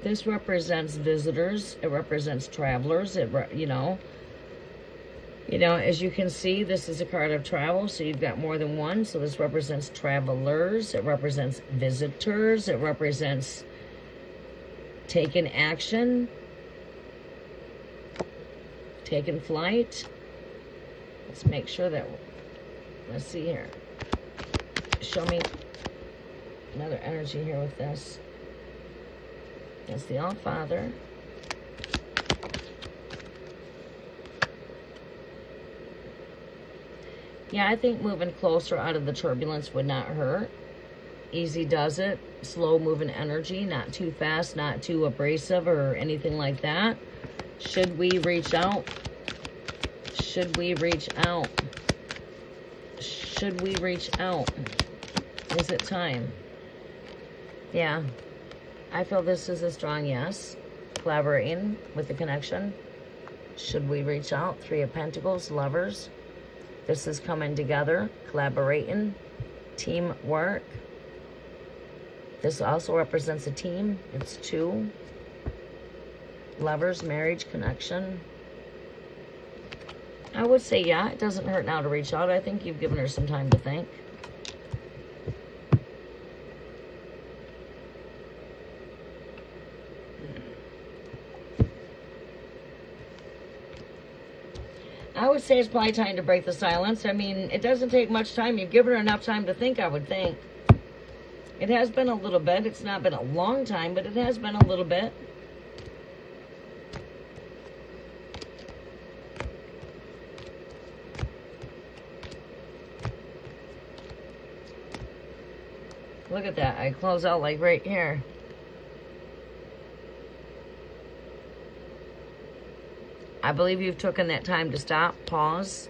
This represents visitors. It represents travelers. As you can see, this is a card of travel, so you've got more than one. So this represents travelers. It represents visitors. It represents taking action, taking flight. Let's make sure that, let's see here. Show me another energy here with this. That's the All-Father. Yeah, I think moving closer out of the turbulence would not hurt. Easy does it. Slow moving energy, not too fast, not too abrasive or anything like that. Should we reach out? Should we reach out? Should we reach out? Is it time? Yeah. I feel this is a strong yes. Collaborating with the connection. Should we reach out? Three of Pentacles, Lovers. This is coming together, collaborating, teamwork. This also represents a team. It's two. Lovers, marriage, connection. I would say, yeah, it doesn't hurt now to reach out. I think you've given her some time to think. I would say it's probably time to break the silence. I mean, it doesn't take much time. You've given her enough time to think, I would think. It has been a little bit. It's not been a long time, but it has been a little bit. Look at that. I close out like right here. I believe you've taken that time to stop, pause.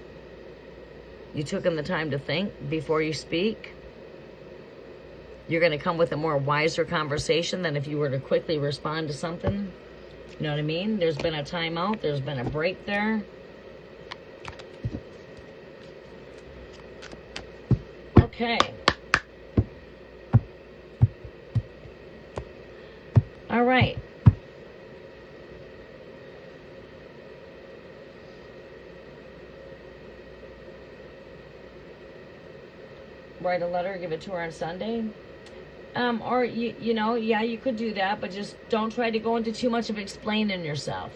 You took the time to think before you speak. You're going to come with a more wiser conversation than if you were to quickly respond to something. You know what I mean? There's been a timeout. There's been a break there. Okay. All right. Write a letter, give it to her on Sunday. Or, yeah, you could do that, but just don't try to go into too much of explaining yourself.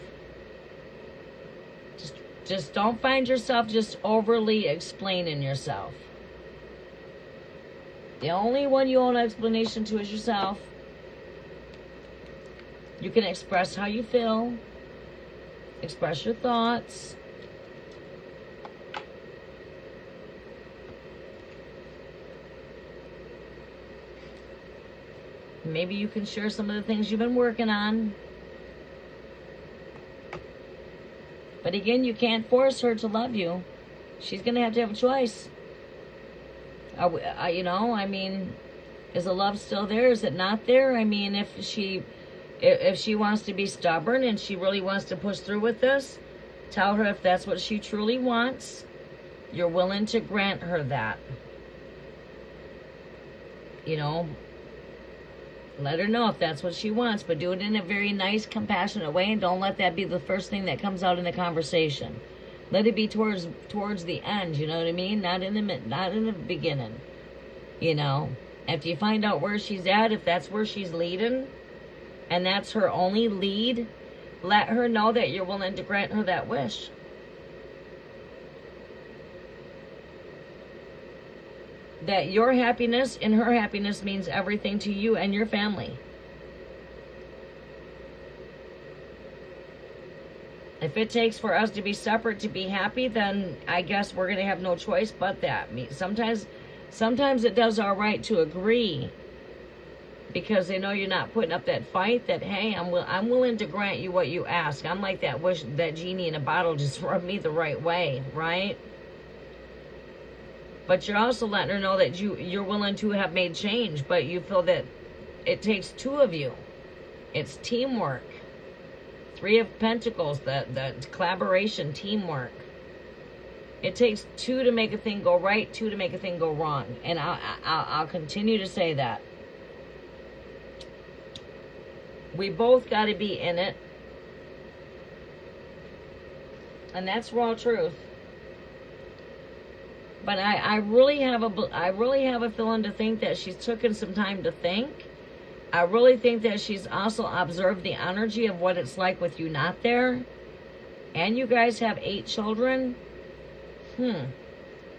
Just don't find yourself just overly explaining yourself. The only one you owe an explanation to is yourself. You can express how you feel. Express your thoughts. Maybe you can share some of the things you've been working on. But again, you can't force her to love you. She's going to have a choice. I mean, is the love still there? Is it not there? I mean, if she wants to be stubborn and she really wants to push through with this, tell her if that's what she truly wants, you're willing to grant her that. Let her know if that's what she wants, but do it in a very nice, compassionate way, and don't let that be the first thing that comes out in the conversation. Let it be towards the end, you know what I mean? Not in the beginning. After you find out where she's at, if that's where she's leading, and that's her only lead, let her know that you're willing to grant her that wish. That your happiness and her happiness means everything to you and your family. If it takes for us to be separate to be happy, then I guess we're going to have no choice but that. Sometimes it does all right to agree, because they know you're not putting up that fight, that, hey, I'm willing to grant you what you ask. I'm like that genie in a bottle, just rub me the right way, right? But you're also letting her know that you're willing to have made change, but you feel that it takes two of you. It's teamwork. Three of Pentacles, the collaboration, teamwork. It takes two to make a thing go right, two to make a thing go wrong. And I'll continue to say that. We both got to be in it. And that's raw truth. But I really have a feeling to think that she's taken some time to think. I really think that she's also observed the energy of what it's like with you not there. And you guys have 8 children.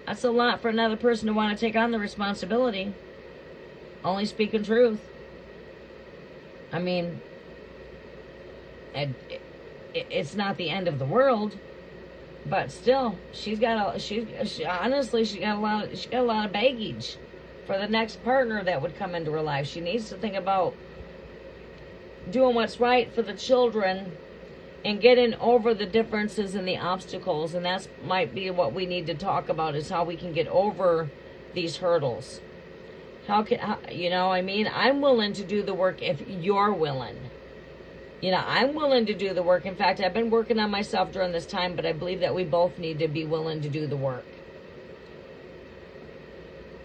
That's a lot for another person to want to take on the responsibility. Only speaking truth. I mean, it's not the end of the world, but still, she's got a lot of baggage for the next partner that would come into her life. She needs to think about doing what's right for the children and getting over the differences and the obstacles. And that might be what we need to talk about, is how we can get over these hurdles. I'm willing to do the work if you're willing. I'm willing to do the work. In fact, I've been working on myself during this time, but I believe that we both need to be willing to do the work.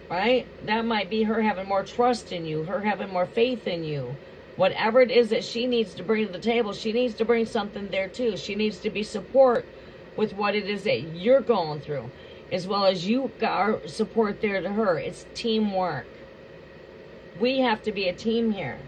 Right? That might be her having more trust in you, her having more faith in you. Whatever it is that she needs to bring to the table, she needs to bring something there too. She needs to be support with what it is that you're going through, as well as you got support there to her. It's teamwork. We have to be a team here.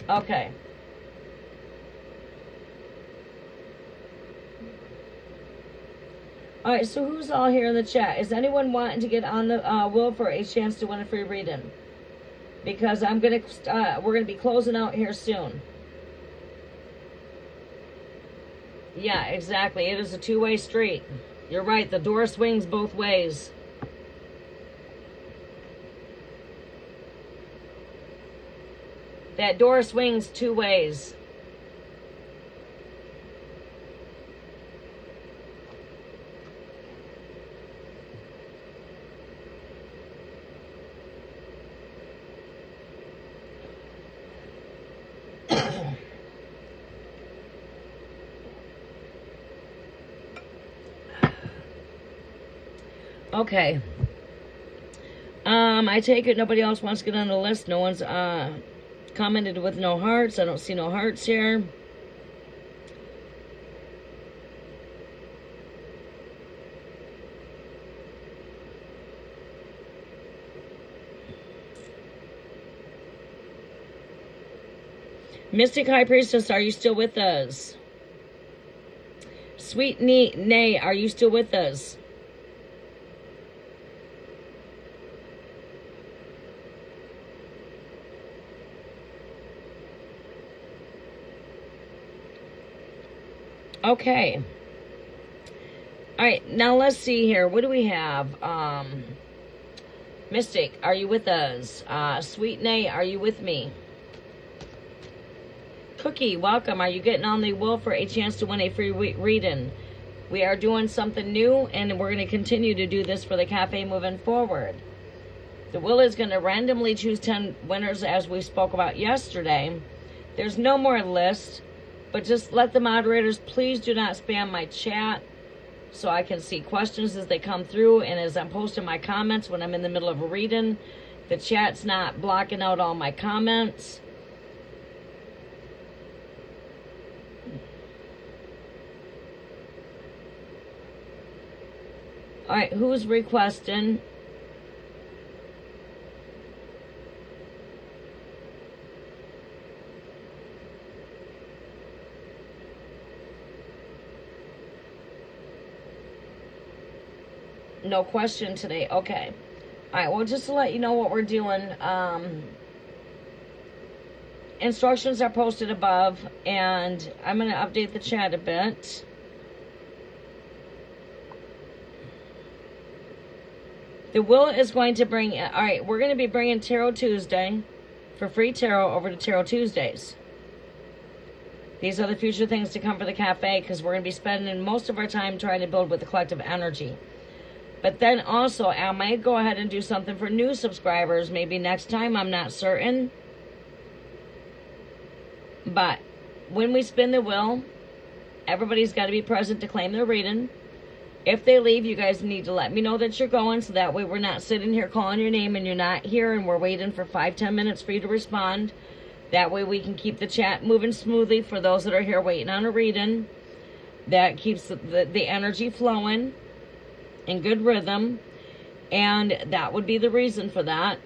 Okay. All right, so who's all here in the chat? Is anyone wanting to get on the wheel for a chance to win a free reading? Because we're gonna be closing out here soon. Yeah, exactly. It is a two-way street. You're right. The door swings both ways. That door swings 2 ways. Okay. I take it nobody else wants to get on the list. No one's commented with no hearts. I don't see no hearts here. Mystic High Priestess, are you still with us? Sweet Nay, are you still with us? Okay. All right, now let's see here. What do we have? Mystic, are you with us? Sweet Nay, are you with me? Cookie, welcome. Are you getting on the wheel for a chance to win a free reading? We are doing something new, and we're going to continue to do this for the cafe moving forward. The wheel is going to randomly choose 10 winners, as we spoke about yesterday. There's no more list. But just let the moderators, please do not spam my chat so I can see questions as they come through. And as I'm posting my comments when I'm in the middle of a reading, the chat's not blocking out all my comments. All right, who's requesting? No question today. Okay. All right. Well, just to let you know what we're doing, instructions are posted above, and I'm going to update the chat a bit. The Will is going to bring, all right, we're going to be bringing Tarot Tuesday for free tarot over to Tarot Tuesdays. These are the future things to come for the cafe, because we're going to be spending most of our time trying to build with the collective energy. But then also, I might go ahead and do something for new subscribers. Maybe next time, I'm not certain. But when we spin the wheel, everybody's got to be present to claim their reading. If they leave, you guys need to let me know that you're going, so that way we're not sitting here calling your name and you're not here and we're waiting for 5-10 minutes for you to respond. That way we can keep the chat moving smoothly for those that are here waiting on a reading. That keeps the energy flowing in good rhythm. And that would be the reason for that.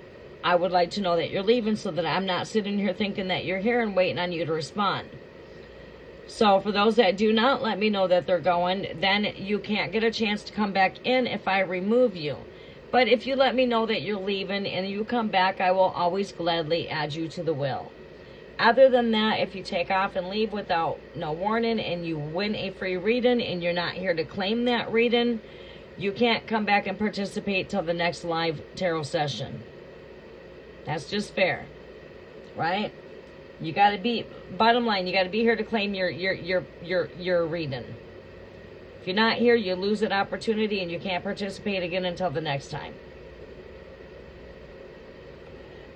I would like to know that you're leaving, so that I'm not sitting here thinking that you're here and waiting on you to respond. So for those that do not let me know that they're going, then you can't get a chance to come back in if I remove you. But if you let me know that you're leaving and you come back, I will always gladly add you to the wheel. Other than that, if you take off and leave without no warning and you win a free reading and you're not here to claim that reading, you can't come back and participate till the next live tarot session. That's just fair, right? You got to be, bottom line, you got to be here to claim your reading. If you're not here, you lose that opportunity and you can't participate again until the next time.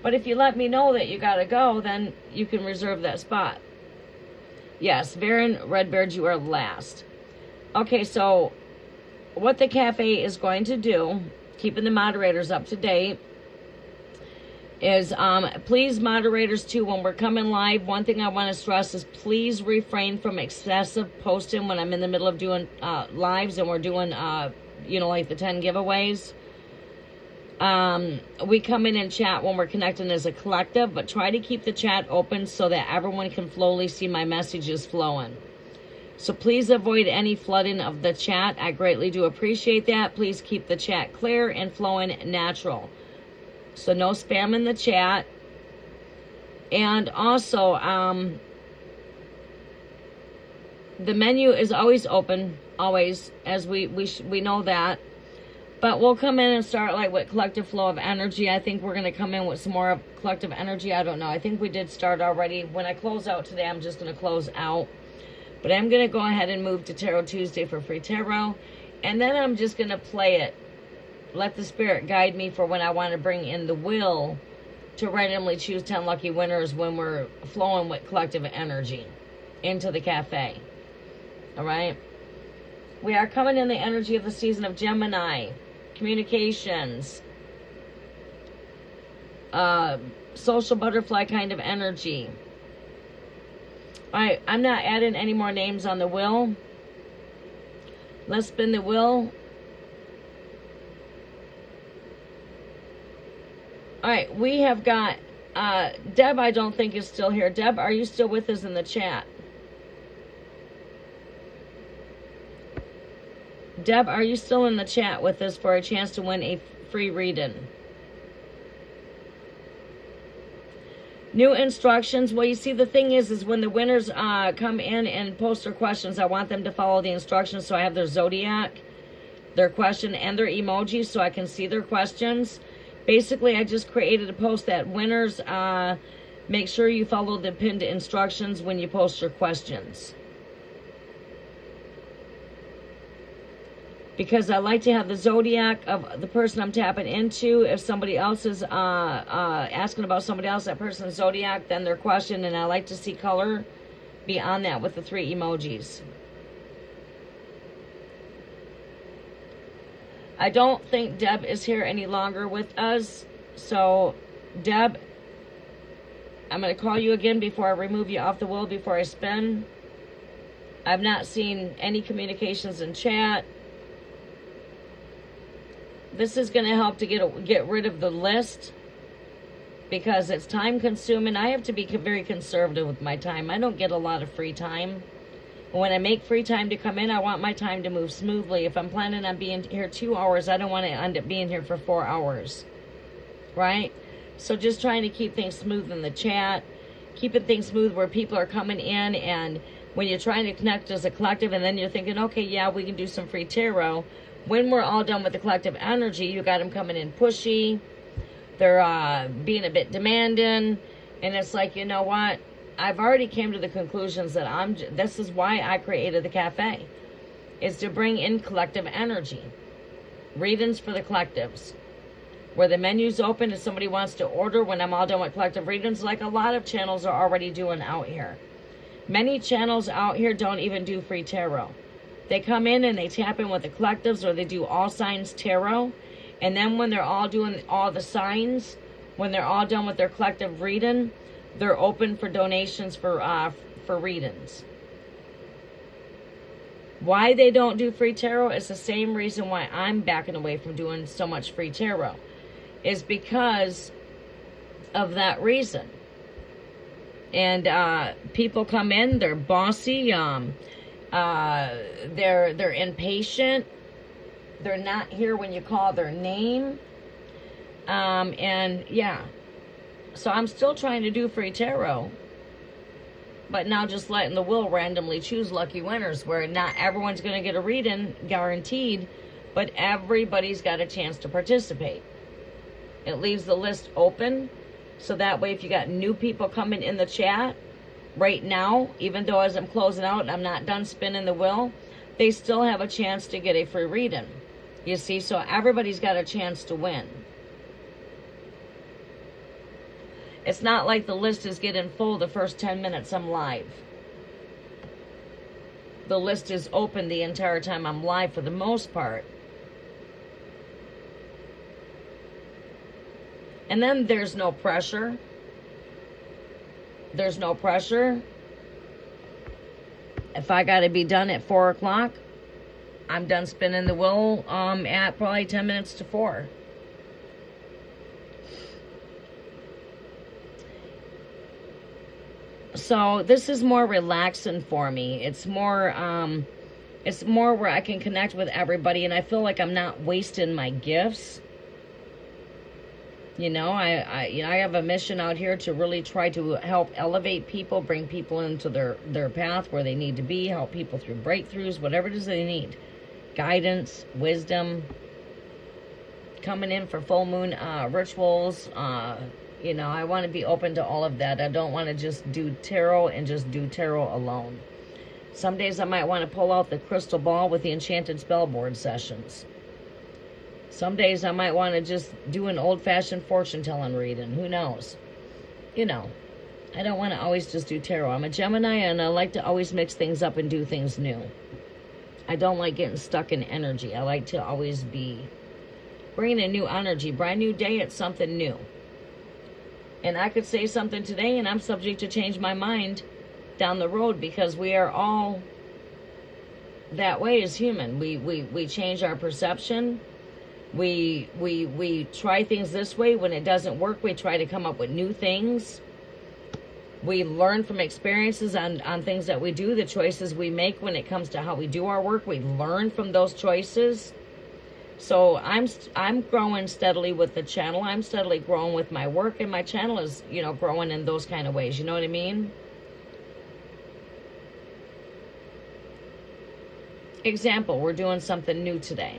But if you let me know that you got to go, then you can reserve that spot. Yes, Baron Redbeard, you are last. Okay, so what the cafe is going to do, keeping the moderators up to date, is please, moderators too, when we're coming live, one thing I want to stress is please refrain from excessive posting when I'm in the middle of doing lives and we're doing like the 10 giveaways. We come in and chat when we're connecting as a collective, but try to keep the chat open so that everyone can slowly see my messages flowing. So please avoid any flooding of the chat. I greatly do appreciate that. Please keep the chat clear and flowing natural. So no spam in the chat. And also, the menu is always open, always, as we know that. But we'll come in and start like with collective flow of energy. I think we're going to come in with some more of collective energy. I don't know. I think we did start already. When I close out today, I'm just going to close out. But I'm going to go ahead and move to Tarot Tuesday for free tarot. And then I'm just going to play it. Let the spirit guide me for when I want to bring in the wheel to randomly choose 10 lucky winners when we're flowing with collective energy into the cafe. All right? We are coming in the energy of the season of Gemini. Communications. Social butterfly kind of energy. All right, I'm not adding any more names on the wheel. Let's spin the wheel. All right, we have got Deb. I don't think is still here. Deb, are you still with us in the chat? Deb, are you still in the chat with us for a chance to win a free reading? New instructions. Well, you see, the thing is when the winners come in and post their questions, I want them to follow the instructions. So I have their zodiac, their question, and their emoji so I can see their questions. Basically, I just created a post that winners, make sure you follow the pinned instructions when you post your questions. Because I like to have the zodiac of the person I'm tapping into. If somebody else is asking about somebody else, that person's zodiac, then their question. And I like to see color beyond that with the 3 emojis. I don't think Deb is here any longer with us. So, Deb, I'm going to call you again before I remove you off the wheel, before I spin. I've not seen any communications in chat. This is going to help to get rid of the list because it's time consuming. I have to be very conservative with my time. I don't get a lot of free time. When I make free time to come in, I want my time to move smoothly. If I'm planning on being here 2 hours, I don't want to end up being here for 4 hours. Right? So just trying to keep things smooth in the chat. Keeping things smooth where people are coming in, and when you're trying to connect as a collective and then you're thinking, okay, yeah, we can do some free tarot. When we're all done with the collective energy, you got them coming in pushy. They're being a bit demanding. And it's like, you know what? I've already came to the conclusions that this is why I created the cafe, is to bring in collective energy. Readings for the collectives. Where the menu's open, if somebody wants to order when I'm all done with collective readings, like a lot of channels are already doing out here. Many channels out here don't even do free tarot. They come in and they tap in with the collectives, or they do all signs tarot. And then when they're all doing all the signs, when they're all done with their collective reading, they're open for donations for readings. Why they don't do free tarot is the same reason why I'm backing away from doing so much free tarot. Is because of that reason. And people come in, they're bossy, they're impatient, they're not here when you call their name, and yeah. So I'm still trying to do free tarot, but now just letting the wheel randomly choose lucky winners, where not everyone's going to get a reading guaranteed, but everybody's got a chance to participate. It leaves the list open, so that way if you got new people coming in the chat right now, even though as I'm closing out and I'm not done spinning the wheel, they still have a chance to get a free reading. You see, so everybody's got a chance to win. It's not like the list is getting full the first 10 minutes I'm live. The list is open the entire time I'm live for the most part. And then there's no pressure. There's no pressure. If I got to be done at 4 o'clock, I'm done spinning the wheel at probably 10 minutes to 4. So this is more relaxing for me. It's more where I can connect with everybody, and I feel like I'm not wasting my gifts. You know, I have a mission out here to really try to help elevate people, bring people into their path where they need to be, help people through breakthroughs, whatever it is they need. Guidance, wisdom, coming in for full moon rituals. You know, I want to be open to all of that. I don't want to just do tarot and just do tarot alone. Some days I might want to pull out the crystal ball with the enchanted spell board sessions. Some days I might want to just do an old-fashioned fortune-telling reading. Who knows? You know, I don't want to always just do tarot. I'm a Gemini, and I like to always mix things up and do things new. I don't like getting stuck in energy. I like to always be bringing a new energy. Brand new day, it's something new. And I could say something today, and I'm subject to change my mind down the road, because we are all that way as human. We change our perception. We try things this way. When it doesn't work, we try to come up with new things. We learn from experiences on things that we do, the choices we make when it comes to how we do our work. We learn from those choices. So I'm growing steadily with the channel. I'm steadily growing with my work, and my channel is, you know, growing in those kind of ways. You know what I mean? Example, we're doing something new today.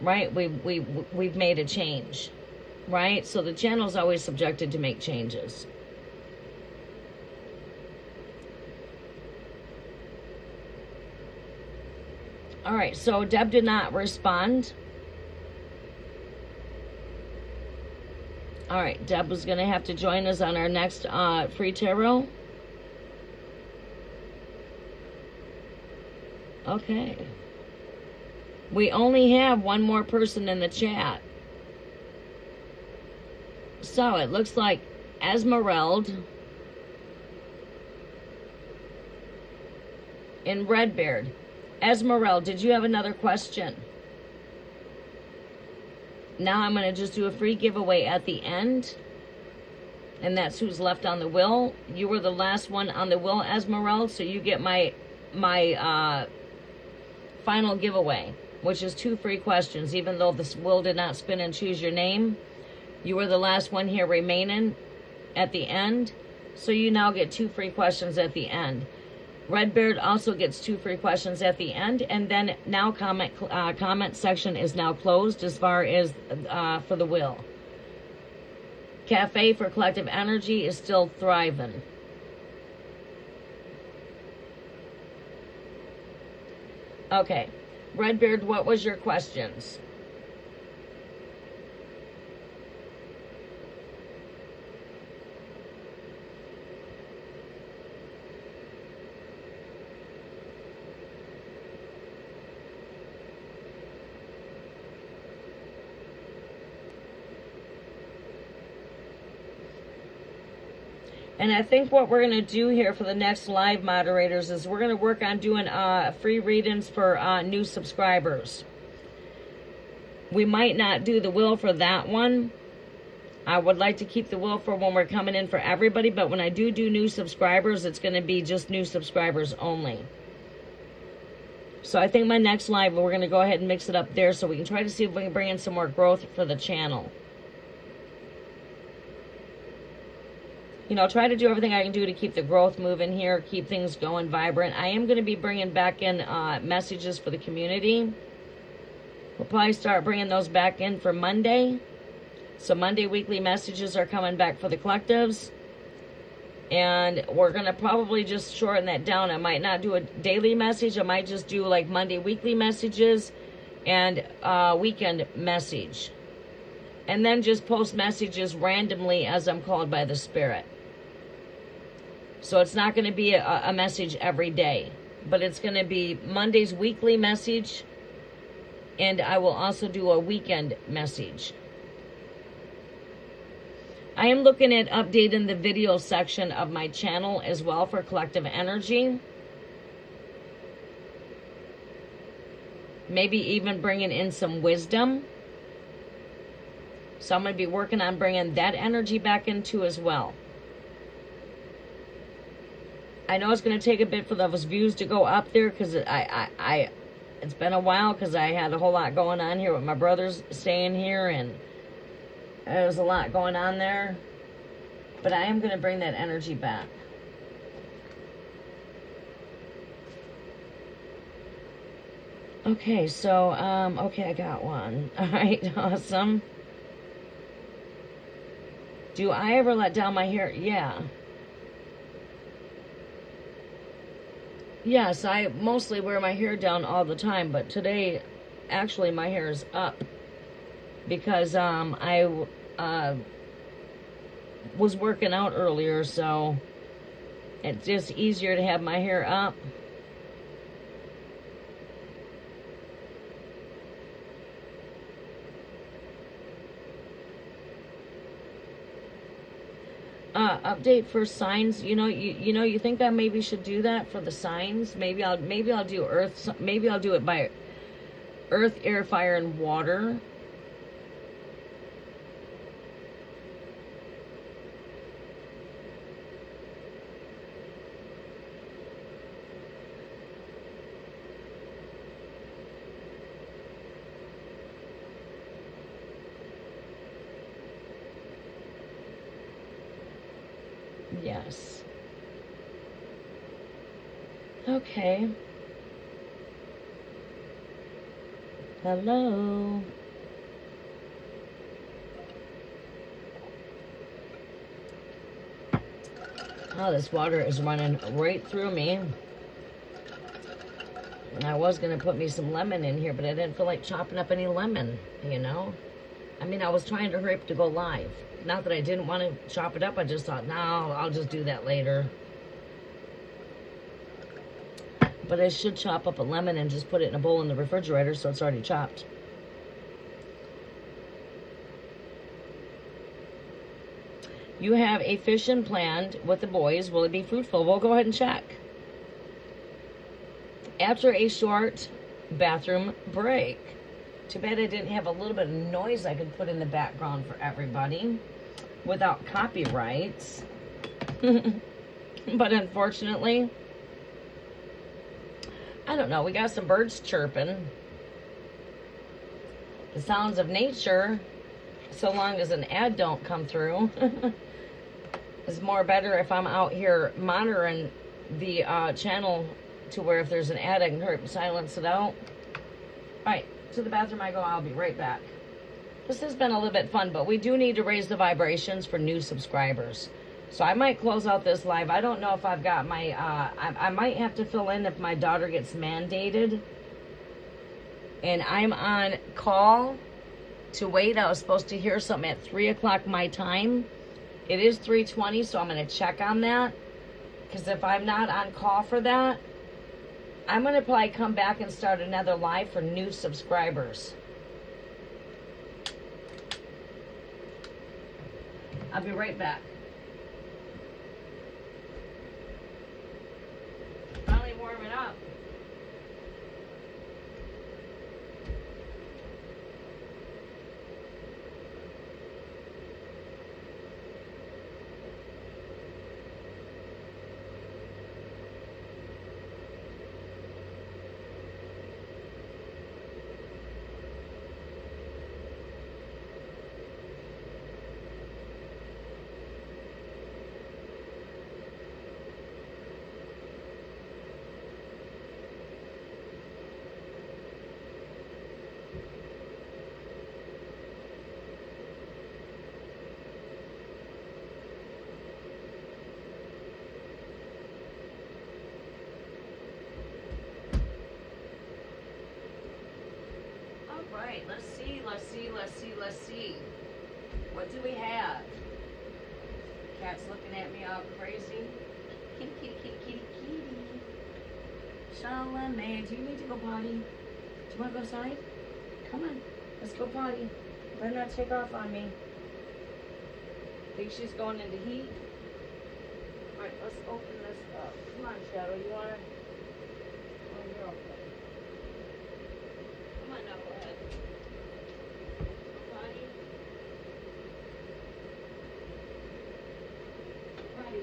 Right? We've made a change. Right? So the channel is always subjected to make changes. All right, so Deb did not respond. All right, Deb was going to have to join us on our next free tarot. Okay. We only have one more person in the chat. So it looks like Esmeralda and Redbeard. Esmeralda, did you have another question? Now I'm going to just do a free giveaway at the end. And that's who's left on the wheel. You were the last one on the wheel, Esmeralda, so you get my final giveaway, which is 2 free questions. Even though this wheel did not spin and choose your name, you were the last one here remaining at the end. So you now get 2 free questions at the end. Redbeard also gets 2 free questions at the end, and then now comment section is now closed as far as for the wheel. Cafe for Collective Energy is still thriving. Okay. Redbeard, what was your questions? And I think what we're going to do here for the next live moderators is we're going to work on doing free readings for new subscribers. We might not do the will for that one. I would like to keep the will for when we're coming in for everybody, but when I do new subscribers, it's going to be just new subscribers only. So I think my next live, we're going to go ahead and mix it up there so we can try to see if we can bring in some more growth for the channel. You know, try to do everything I can do to keep the growth moving here, keep things going vibrant. I am going to be bringing back in messages for the community. We'll probably start bringing those back in for Monday. So Monday weekly messages are coming back for the collectives. And we're going to probably just shorten that down. I might not do a daily message. I might just do like Monday weekly messages and weekend message. And then just post messages randomly as I'm called by the Spirit. So it's not going to be a message every day, but it's going to be Monday's weekly message, and I will also do a weekend message. I am looking at updating the video section of my channel as well for collective energy. Maybe even bringing in some wisdom. So I'm going to be working on bringing that energy back into as well. I know it's going to take a bit for those views to go up there because it's been a while because I had a whole lot going on here with my brothers staying here and there was a lot going on there. But I am going to bring that energy back. Okay, so, okay, I got one. All right, awesome. Do I ever let down my hair? Yeah. Yes, I mostly wear my hair down all the time, but today, actually, my hair is up because I was working out earlier, so it's just easier to have my hair up. Update for signs. You think I maybe should do that for the signs? Maybe I'll do earth. Maybe I'll do it by earth, air, fire, and water. Yes. Okay. Hello. Oh, this water is running right through me. And I was going to put me some lemon in here, but I didn't feel like chopping up any lemon, you know? I mean, I was trying to hurry up to go live. Not that I didn't want to chop it up. I just thought, no, I'll just do that later. But I should chop up a lemon and just put it in a bowl in the refrigerator so it's already chopped. You have a fishing planned with the boys. Will it be fruitful? We'll go ahead and check. After a short bathroom break. Too bad I didn't have a little bit of noise I could put in the background for everybody without copyrights. But unfortunately, I don't know. We got some birds chirping. The sounds of nature, so long as an ad don't come through, is more better if I'm out here monitoring the channel to where if there's an ad, I can hurry up and silence it out. All right. To the bathroom I go. I'll be right back. This has been a little bit fun, but we do need to raise the vibrations for new subscribers. So I might close out this live. I don't know if I've got my, I might have to fill in if my daughter gets mandated. And I'm on call to wait. I was supposed to hear something at 3 o'clock my time. It is 3:20, so I'm going to check on that. Because if I'm not on call for that, I'm going to probably come back and start another live for new subscribers. I'll be right back. Finally warming up. Right, let's see. What do we have? Cat's looking at me all crazy. Kitty, kitty, kitty, kitty, kitty. Charlamagne, do you need to go potty? Do you want to go outside? Come on, let's go potty. Better not take off on me. Think she's going into heat? Alright, let's open this up. Come on, Shadow, you want to? Oh, you're okay. Come on now, go ahead. Potty. Potty.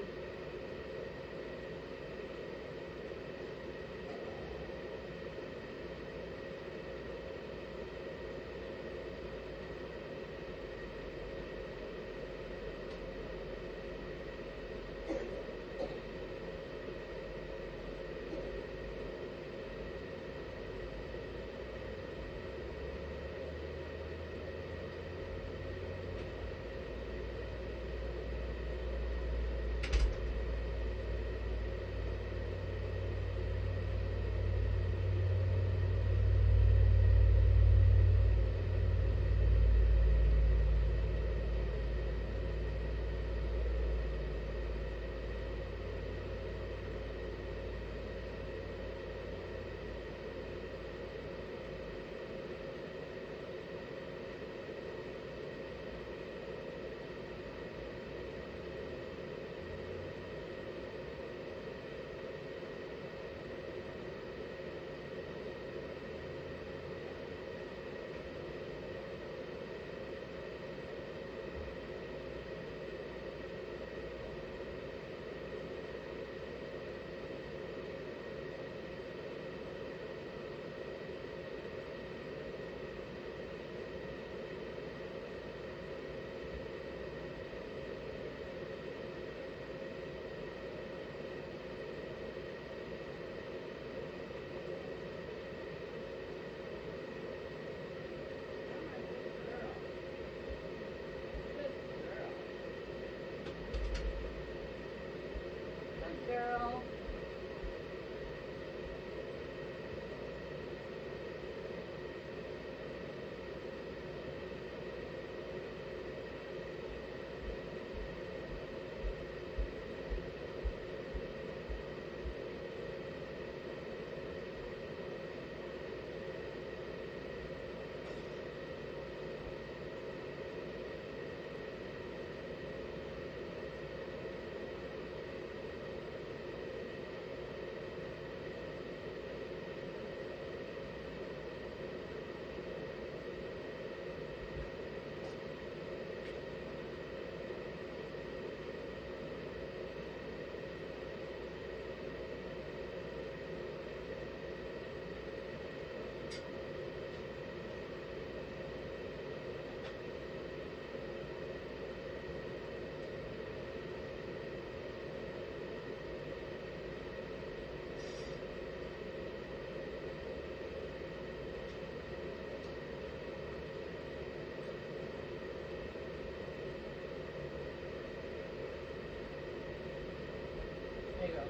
There you go.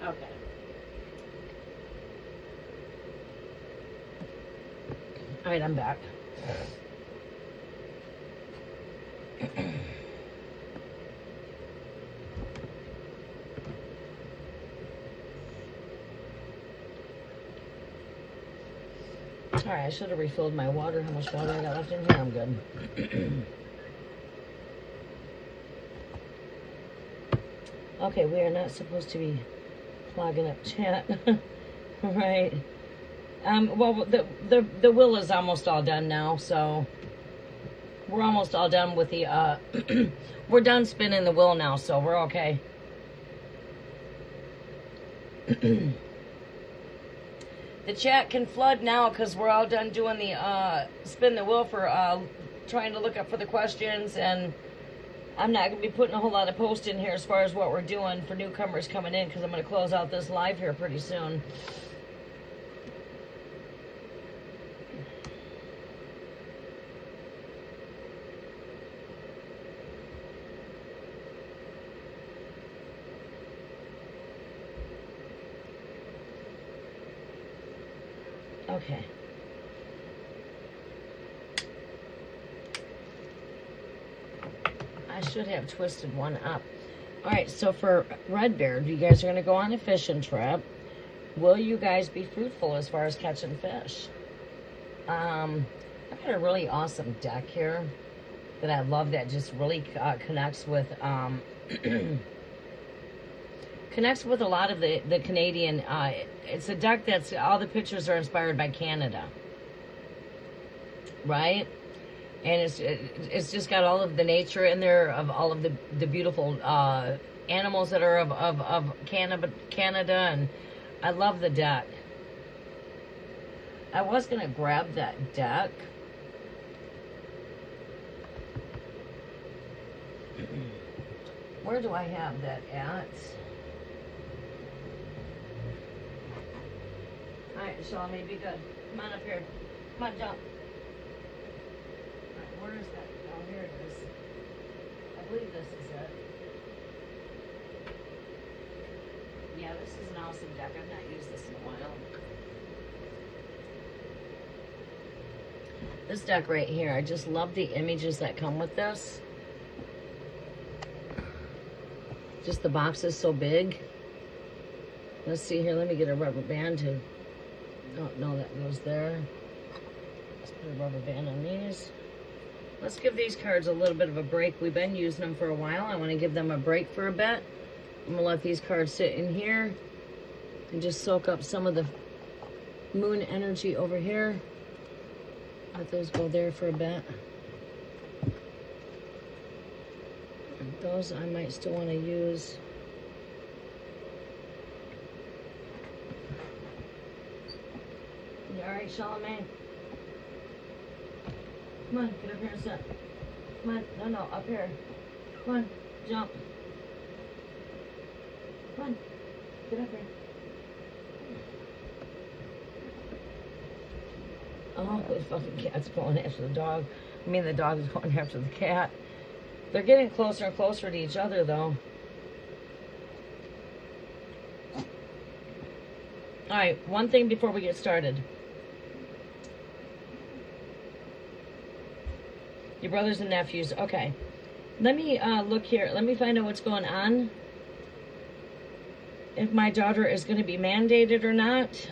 Okay. All right, I'm back. All right, I should have refilled my water. How much water I got left in here? I'm good. Okay, we are not supposed to be clogging up chat. Right. Well, the will is almost all done now, so we're almost all done with the, we're done spinning the will now, so we're okay. The chat can flood now because we're all done doing the spin the wheel for trying to look up for the questions, and I'm not going to be putting a whole lot of post in here as far as what we're doing for newcomers coming in, because I'm going to close out this live here pretty soon. Okay. I should have twisted one up. All right, so for Red Beard, you guys are going to go on a fishing trip. Will you guys be fruitful as far as catching fish? I've got a really awesome deck here that I love that just really connects with connects with a lot of the Canadian. It's a deck that's all the pictures are inspired by Canada, right? And it's just got all of the nature in there of all of the beautiful animals that are of Canada, and I love the deck. I was gonna grab that deck. Where do I have that at? Alright, Shalom, be good. Come on up here. Come on, jump. Alright, where is that? Oh, here it is. I believe this is it. Yeah, this is an awesome deck. I've not used this in a while. This deck right here, I just love the images that come with this. Just the box is so big. Let's see here. Let me get a rubber band to... Oh, no, that goes there. Let's put a rubber band on these. Let's give these cards a little bit of a break. We've been using them for a while. I want to give them a break for a bit. I'm going to let these cards sit in here and just soak up some of the moon energy over here. Let those go there for a bit. And those I might still want to use. You all right, Charlemagne? Come on, get up here and sit. Come on, no, up here. Come on, jump. Come on, get up here. Oh, the fucking cat's going after the dog. I mean, the dog is going after the cat. They're getting closer and closer to each other, though. All right, one thing before we get started. Your brothers and nephews. Okay. Let me look here. Let me find out what's going on. If my daughter is going to be mandated or not.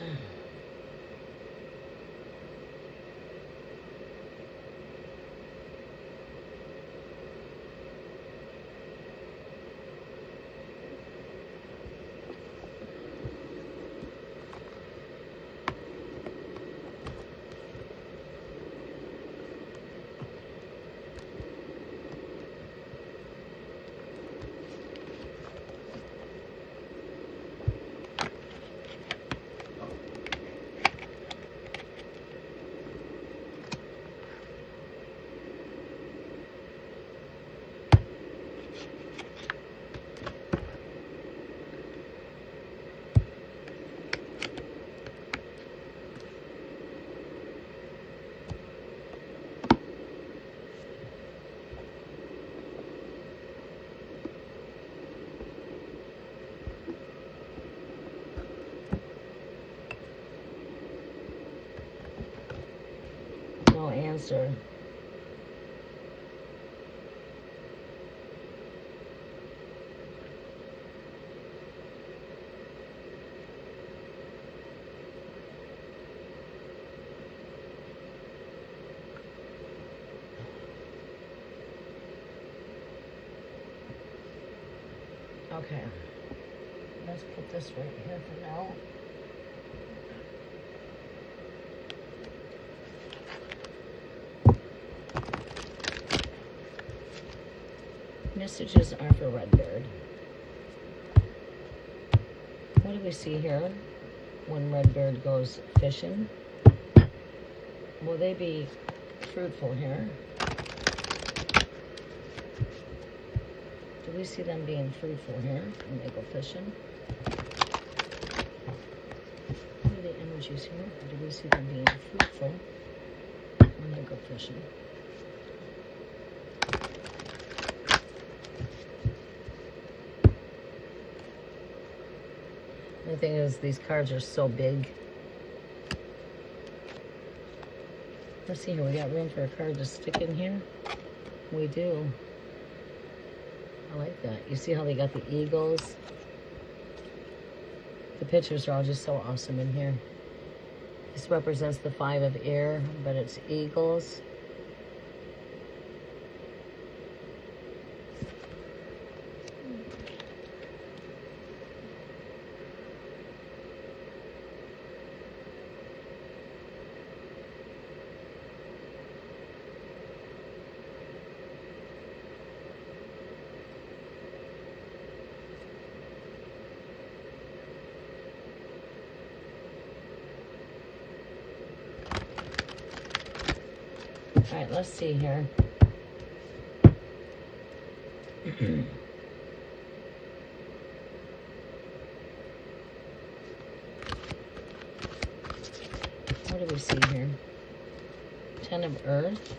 closer. Okay, let's put this right here for now. Messages are for Redbird. What do we see here when Redbird goes fishing? Will they be fruitful here? Do we see them being fruitful here when they go fishing? What are the energies here? Do we see them being fruitful when they go fishing? The thing is, these cards are so big. Let's see here, we got room for a card to stick in here? We do. I like that. You see how they got the eagles? The pictures are all just so awesome in here. This represents the 5 of air, but it's eagles. All right, let's see here. What do we see here? 10 of Earth.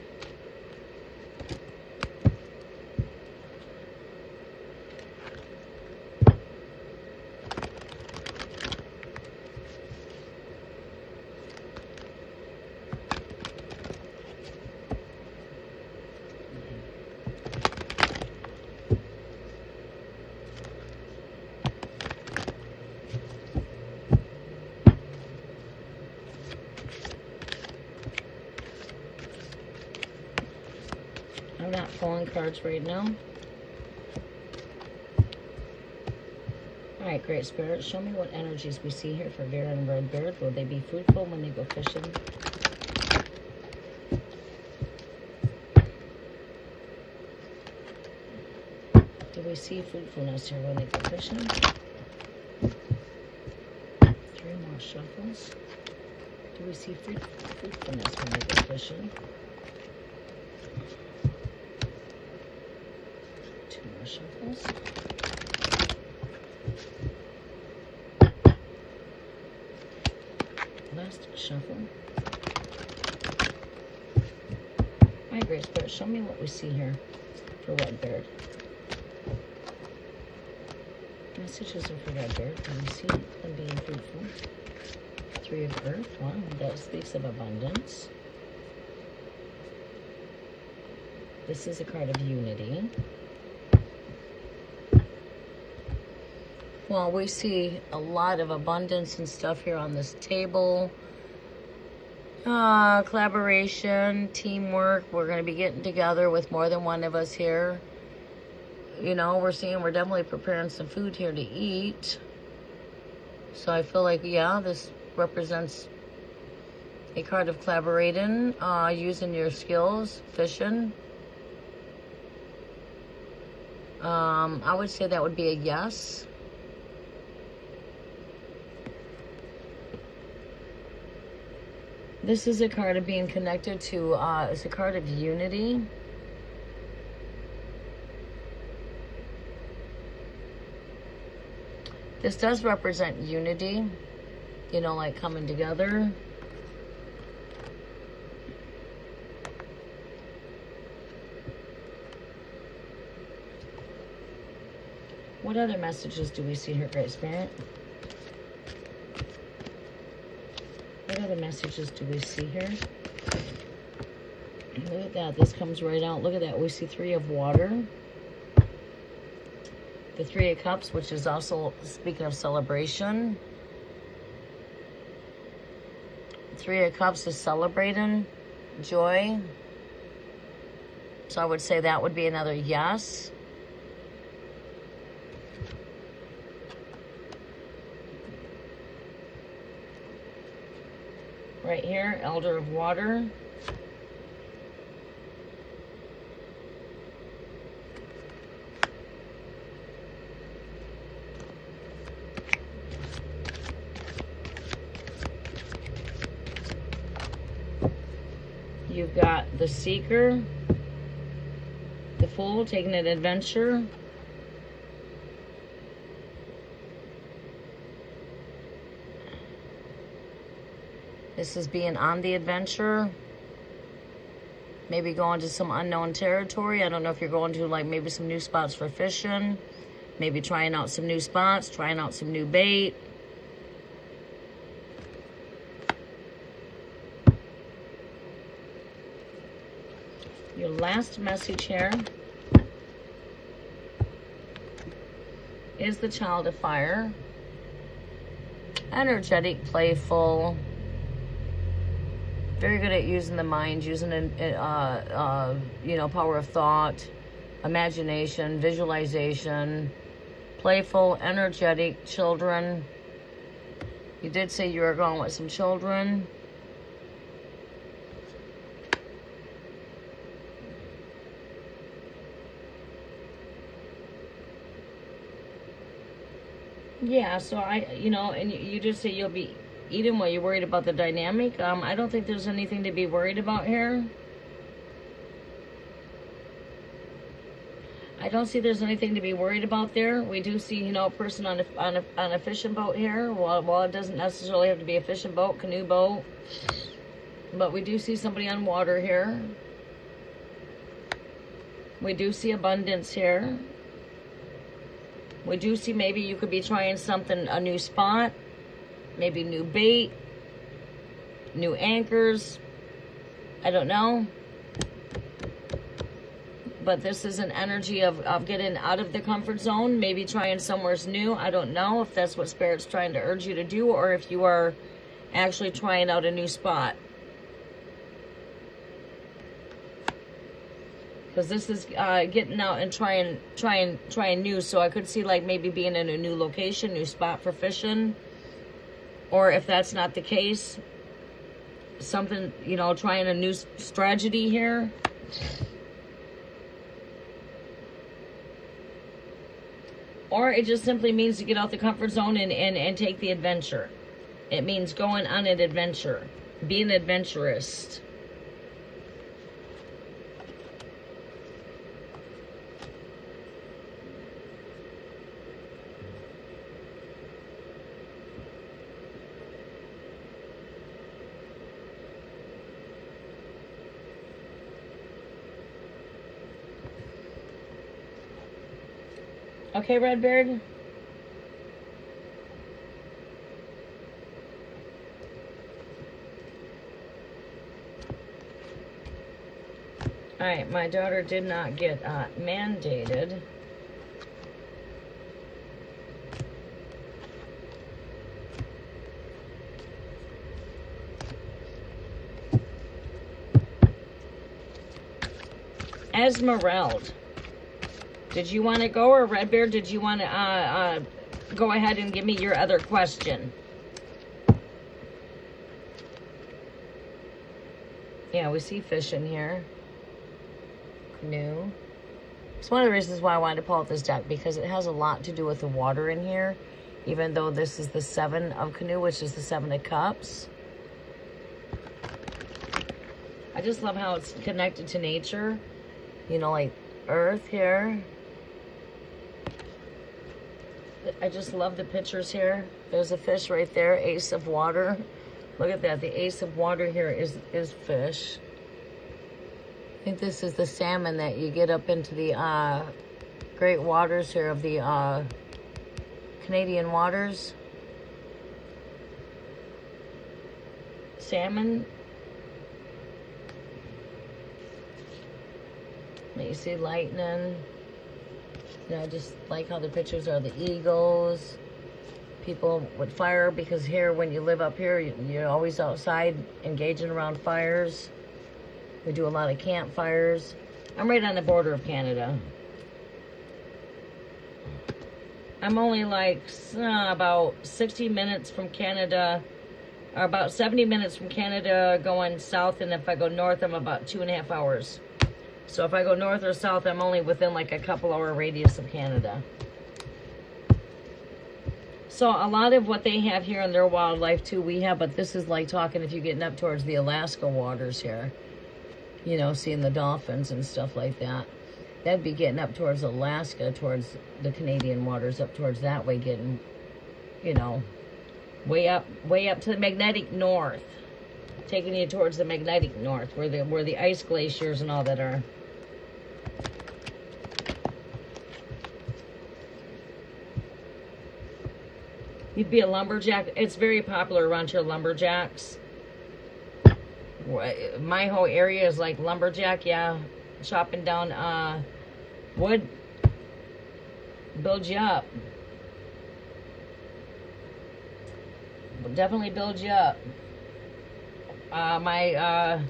I'm not pulling cards right now. Alright, Great Spirit, show me what energies we see here for Vera and Redbird. Will they be fruitful when they go fishing? Do we see fruitfulness here when they go fishing? 3 more shuffles. Do we see fruitfulness when they go fishing? 2 more shuffles. Last shuffle. Alright, Great Spirit, show me what we see here for Redbird. Messages are for Redbird. Can we see them being fruitful? 3 of Earth. Wow, that speaks of abundance. This is a card of unity. Well, we see a lot of abundance and stuff here on this table. Collaboration, teamwork. We're going to be getting together with more than one of us here. You know, we're definitely preparing some food here to eat. So I feel like, yeah, this represents a card of collaborating, using your skills, fishing. I would say that would be a yes. This is a card of being connected to, it's a card of unity. This does represent unity, you know, like coming together. What other messages do we see here, Great Spirit? What other messages do we see here? Look at that. This comes right out. Look at that. We see 3 of water. The 3 of cups, which is also, speaking of celebration. 3 of cups is celebrating joy. So I would say that would be another yes. Right here, Elder of Water. You've got the Seeker, the Fool, taking an adventure. This is being on the adventure. Maybe going to some unknown territory. I don't know if you're going to like maybe some new spots for fishing. Maybe trying out some new spots, trying out some new bait. Your last message here is the Child of Fire. Energetic, playful. Very good at using the mind, using power of thought, imagination, visualization. Playful, energetic children. You did say you were going with some children. Yeah, so and you did say you'll be eating while you're worried about the dynamic. I don't think there's anything to be worried about here. I don't see there's anything to be worried about there. We do see, a person on a fishing boat here. Well, it doesn't necessarily have to be a fishing boat, canoe boat. But we do see somebody on water here. We do see abundance here. We do see maybe you could be trying something, a new spot, maybe new bait, new anchors. I don't know. But this is an energy of getting out of the comfort zone, maybe trying somewhere new. I don't know if that's what Spirit's trying to urge you to do or if you are actually trying out a new spot. Because this is getting out and trying new. So I could see like maybe being in a new location, new spot for fishing. Or if that's not the case, something, trying a new strategy here. Or it just simply means to get out the comfort zone and take the adventure. It means going on an adventure, being adventurous. Okay, Redbeard? All right, my daughter did not get mandated. Esmeralda. Did you want to go, or Redbeard, did you want to go ahead and give me your other question? Yeah, we see fish in here. Canoe. It's one of the reasons why I wanted to pull out this deck, because it has a lot to do with the water in here, even though this is the 7 of Canoe, which is the 7 of Cups. I just love how it's connected to nature. Like Earth here. I just love the pictures here. There's a fish right there, Ace of Water. Look at that. The Ace of Water here is fish. I think this is the salmon that you get up into the great waters here of the Canadian waters. Salmon. You see lightning. You know, I just like how the pictures are the eagles. People with fire, because here, when you live up here, you're always outside engaging around fires. We do a lot of campfires. I'm right on the border of Canada. I'm only like about 60 minutes from Canada, or about 70 minutes from Canada going south, and if I go north, I'm about 2.5 hours. So if I go north or south, I'm only within like a couple hour radius of Canada. So a lot of what they have here in their wildlife too, we have, but this is like talking if you're getting up towards the Alaska waters here. You know, seeing the dolphins and stuff like that. That'd be getting up towards Alaska, towards the Canadian waters, up towards that way, getting, you know, way up to the magnetic north. Taking you towards the magnetic north, where the ice glaciers and all that are. You'd be a lumberjack. It's very popular around here, lumberjacks. My whole area is like lumberjack, yeah. Chopping down wood. Build you up. Will definitely build you up. My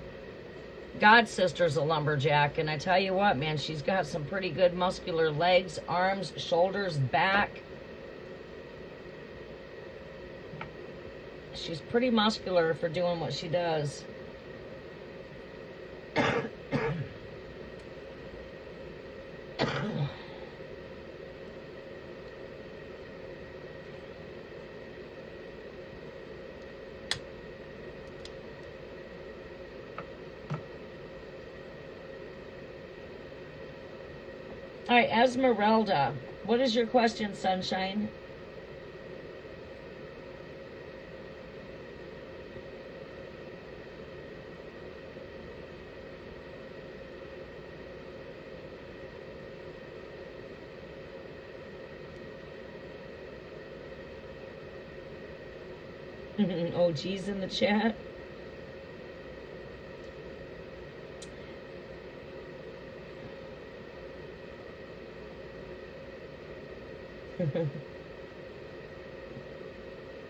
god sister's a lumberjack, and I tell you what, man, she's got some pretty good muscular legs, arms, shoulders, back. She's pretty muscular for doing what she does. All right, Esmeralda, what is your question, Sunshine? Oh, geez, in the chat.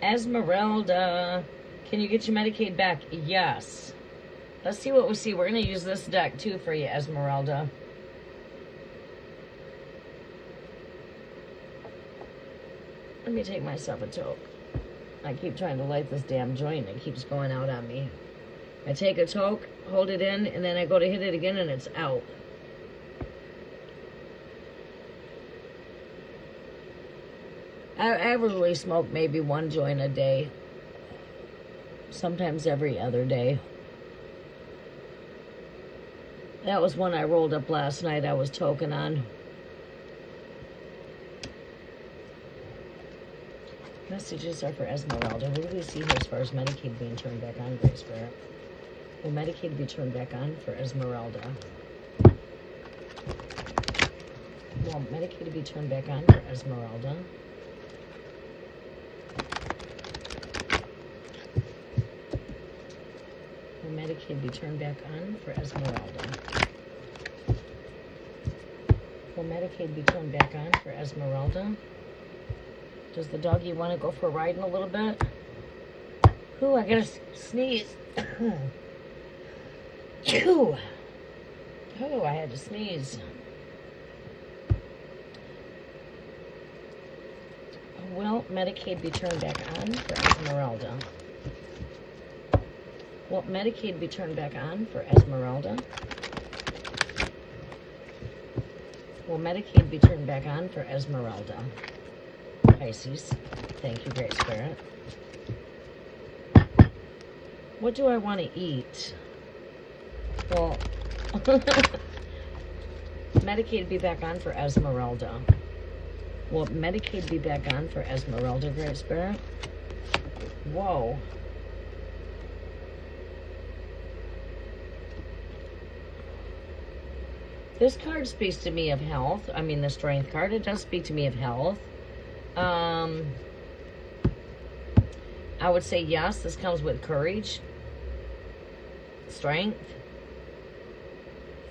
Esmeralda, can you get your Medicaid back? Yes. Let's see what we see. We're going to use this deck too for you, Esmeralda. Let me take myself a toke. I keep trying to light this damn joint and it keeps going out on me. I take a toke, hold it in, and then I go to hit it again and it's out. I really smoke maybe one joint a day. Sometimes every other day. That was one I rolled up last night I was toking on. Messages are for Esmeralda. What do we see here as far as Medicaid being turned back on, Great Spirit? Will Medicaid be turned back on for Esmeralda? Will Medicaid be turned back on for Esmeralda? Will Medicaid be turned back on for Esmeralda? Will Medicaid be turned back on for Esmeralda? Does the doggy want to go for a ride in a little bit? Ooh, I gotta sneeze. Ooh. Oh, I had to sneeze. Will Medicaid be turned back on for Esmeralda? Will Medicaid be turned back on for Esmeralda? Will Medicaid be turned back on for Esmeralda? Pisces. Thank you, Great Spirit. What do I want to eat? Well, Medicaid be back on for Esmeralda. Will Medicaid be back on for Esmeralda, Great Spirit? Whoa. This card speaks to me of health. I mean, the Strength card, it does speak to me of health. I would say yes, this comes with courage, strength,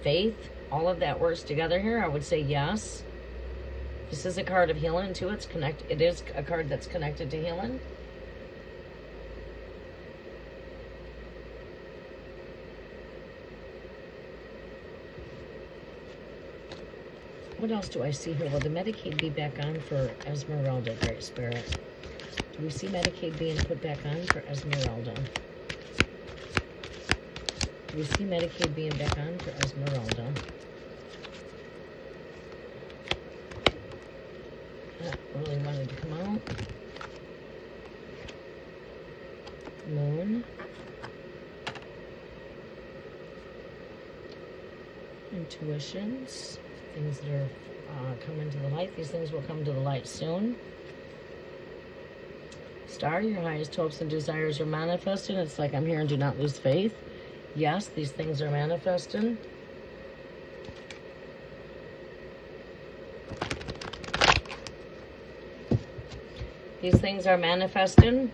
faith. all of that works together here, I would say yes. This is a card of healing too. It is a card that's connected to healing. What else do I see here? Will the Medicaid be back on for Esmeralda, Great Spirit? Do we see Medicaid being put back on for Esmeralda? Do we see Medicaid being back on for Esmeralda? That really wanted to come out. Moon. Intuitions. Things that are coming to the light. These things will come to the light soon. Star, your highest hopes and desires are manifesting. It's like I'm hearing, do not lose faith. Yes, these things are manifesting. These things are manifesting.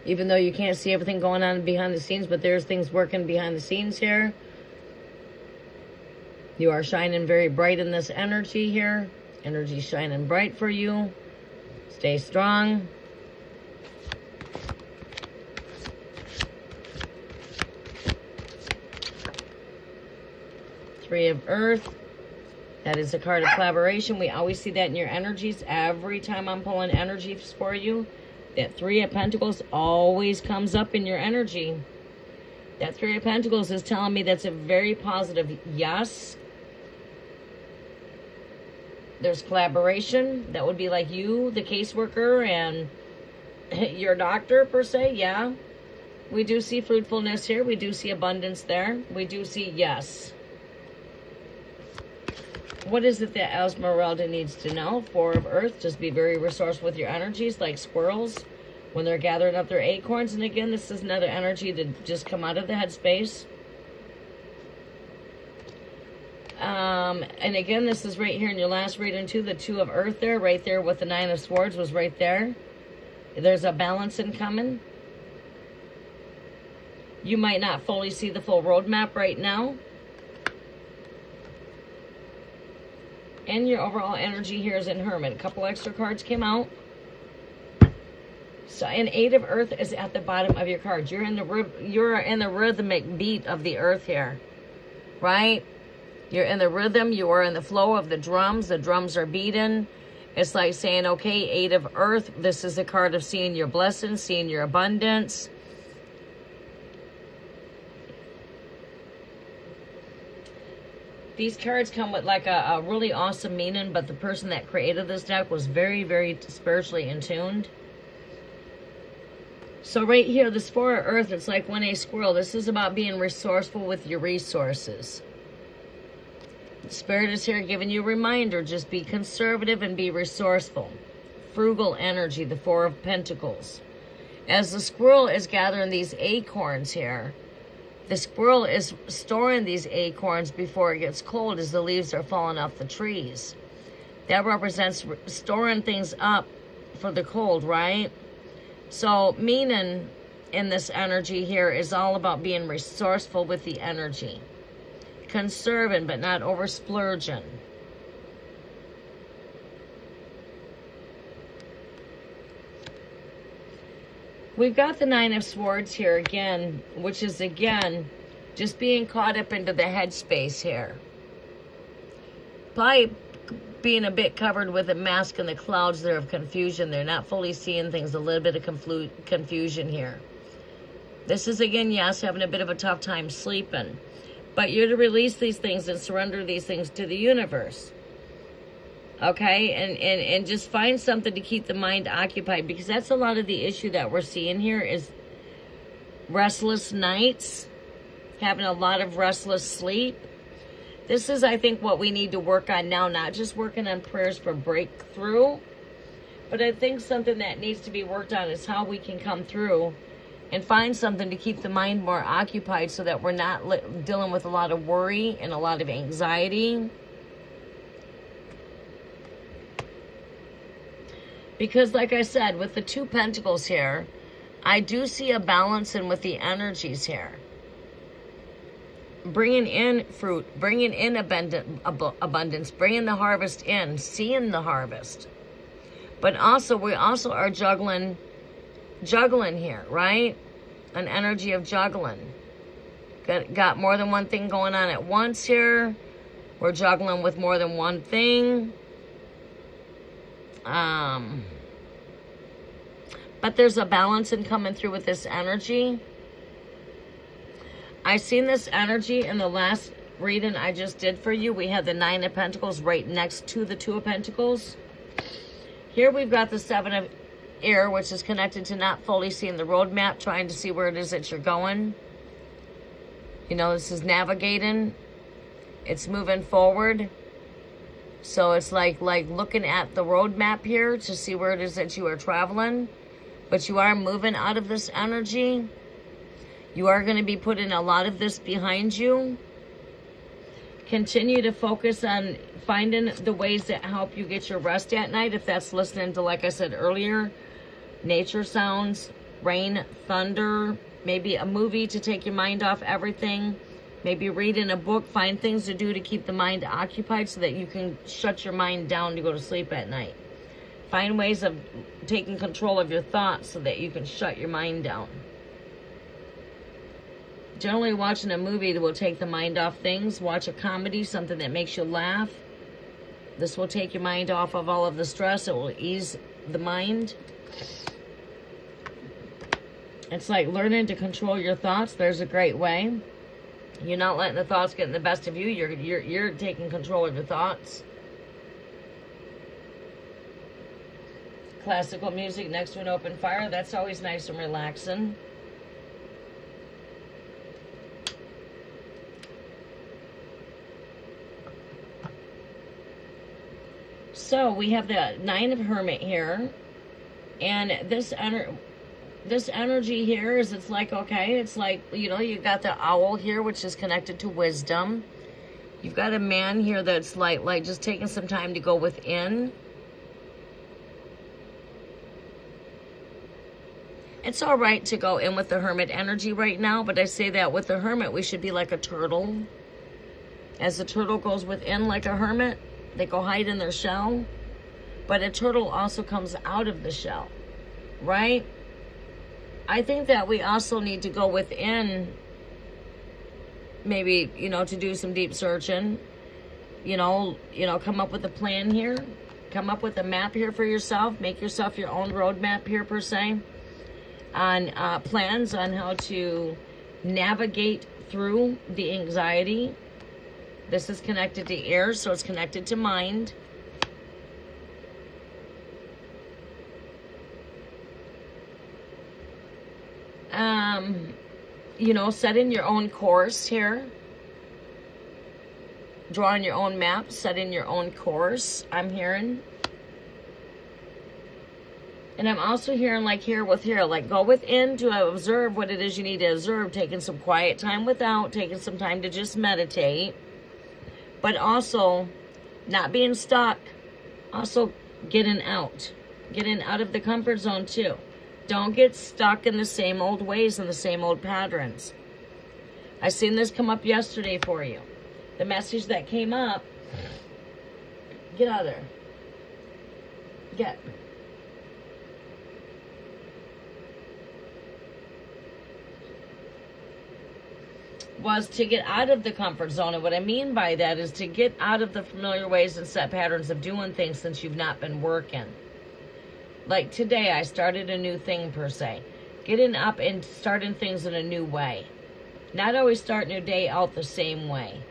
Even though you can't see everything going on behind the scenes, but there's things working behind the scenes here. You are shining very bright in this energy here. Energy shining bright for you. Stay strong. Three of Earth. That is a card of collaboration. We always see that in your energies. Every time I'm pulling energies for you, that Three of Pentacles always comes up in your energy. That Three of Pentacles is telling me that's a very positive yes. There's collaboration. That would be like you, the caseworker, and your doctor, per se. Yeah. We do see fruitfulness here. We do see abundance there. We do see yes. What is it that Esmeralda needs to know? Four of Earth. Just be very resourceful with your energies, like squirrels when they're gathering up their acorns. And again, this is another energy to just come out of the headspace. And again, this is right here in your last reading too. The Two of Earth there, right there with the Nine of Swords was right there. There's a balancing coming. You might not fully see the full roadmap right now. And your overall energy here is in Hermit. A couple extra cards came out. So an Eight of Earth is at the bottom of your cards. You're in the rhythmic beat of the earth here, right? You're in the rhythm. You are in the flow of the drums. The drums are beating. It's like saying, okay, Eight of Earth. This is a card of seeing your blessings, seeing your abundance. These cards come with like a really awesome meaning, but the person that created this deck was very, very spiritually in tuned. So right here, this Four of Earth, it's like when a squirrel. This is about being resourceful with your resources. Spirit is here giving you a reminder. Just be conservative and be resourceful. Frugal energy, the Four of Pentacles. As the squirrel is gathering these acorns here, the squirrel is storing these acorns before it gets cold as the leaves are falling off the trees. That represents storing things up for the cold, right? So meaning in this energy here is all about being resourceful with the energy. Conserving, but not over splurging. We've got the Nine of Swords here again, which is again just being caught up into the headspace here. Probably being a bit covered with a mask and the clouds there of confusion. They're not fully seeing things, a little bit of confusion here. This is again, yes, having a bit of a tough time sleeping. But you're to release these things and surrender these things to the universe. Okay? And just find something to keep the mind occupied, because that's a lot of the issue that we're seeing here is restless nights, having a lot of restless sleep. This is, I think, what we need to work on now, not just working on prayers for breakthrough, but I think something that needs to be worked on is how we can come through and find something to keep the mind more occupied so that we're not dealing with a lot of worry and a lot of anxiety. Because like I said, with the Two Pentacles here, I do see a balance in with the energies here. bringing in fruit, bringing in abundance, bringing the harvest in, seeing the harvest. But also, we also are juggling here, right? An energy of juggling. Got more than one thing going on at once here. We're juggling with more than one thing. But there's a balance in coming through with this energy. I seen this energy in the last reading I just did for you. We had the 9 of Pentacles right next to the 2 of Pentacles. Here we've got the 7 of Air, which is connected to not fully seeing the roadmap, trying to see where it is that you're going. You know, this is navigating. It's moving forward. So it's like looking at the roadmap here to see where it is that you are traveling. But you are moving out of this energy. You are going to be putting a lot of this behind you. Continue to focus on finding the ways that help you get your rest at night. If that's listening to, like I said earlier, nature sounds, rain, thunder, maybe a movie to take your mind off everything. Maybe reading a book. Find things to do to keep the mind occupied so that you can shut your mind down to go to sleep at night. Find ways of taking control of your thoughts so that you can shut your mind down. Generally, watching a movie will take the mind off things. Watch a comedy, something that makes you laugh. This will take your mind off of all of the stress. It will ease the mind. It's like learning to control your thoughts. There's a great way. You're not letting the thoughts get in the best of you. You're taking control of your thoughts. Classical music next to an open fire. That's always nice and relaxing. So we have the 9 of Hermit here. And this energy here is, it's like, okay, it's like, you know, you got the owl here, which is connected to wisdom. You've got a man here that's like just taking some time to go within. It's all right to go in with the Hermit energy right now, but I say that with the Hermit, we should be like a turtle. As the turtle goes within like a hermit, they go hide in their shell. But a turtle also comes out of the shell, right? I think that we also need to go within, maybe, you know, to do some deep searching. You know, come up with a plan here. Come up with a map here for yourself. Make yourself your own roadmap here, per se. On plans on how to navigate through the anxiety. This is connected to air, so it's connected to mind. You know, setting your own course here. Drawing your own map, setting your own course, I'm hearing. And I'm also hearing, like here, like go within to observe what it is you need to observe, taking some quiet time without, taking some time to just meditate. But also not being stuck, also getting out of the comfort zone too. Don't get stuck in the same old ways and the same old patterns. I seen this come up yesterday for you. The message that came up, get out of there. Get. Was to get out of the comfort zone. And what I mean by that is to get out of the familiar ways and set patterns of doing things since you've not been working. Like today, I started a new thing, per se. Getting up and starting things in a new way. Not always starting your day out the same way.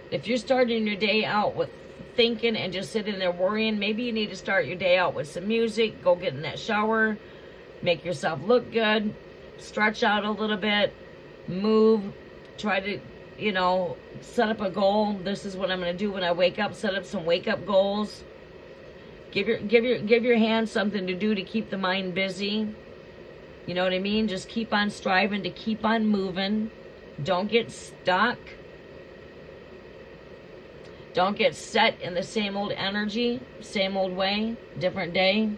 If you're starting your day out with thinking and just sitting there worrying, maybe you need to start your day out with some music. Go get in that shower. Make yourself look good. Stretch out a little bit. Move. Try to, you know, set up a goal. This is what I'm going to do when I wake up. Set up some wake-up goals. Give your hands something to do to keep the mind busy. You know what I mean? Just keep on striving to keep on moving. Don't get stuck. Don't get set in the same old energy, same old way, different day.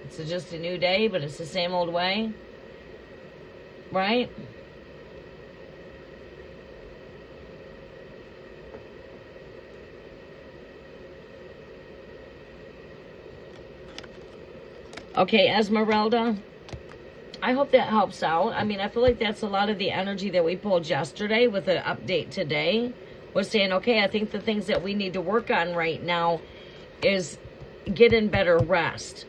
It's just a new day, but it's the same old way. Right? Okay, Esmeralda, I hope that helps out. I mean, I feel like that's a lot of the energy that we pulled yesterday with an update today, was saying, okay, I think the things that we need to work on right now is getting better rest.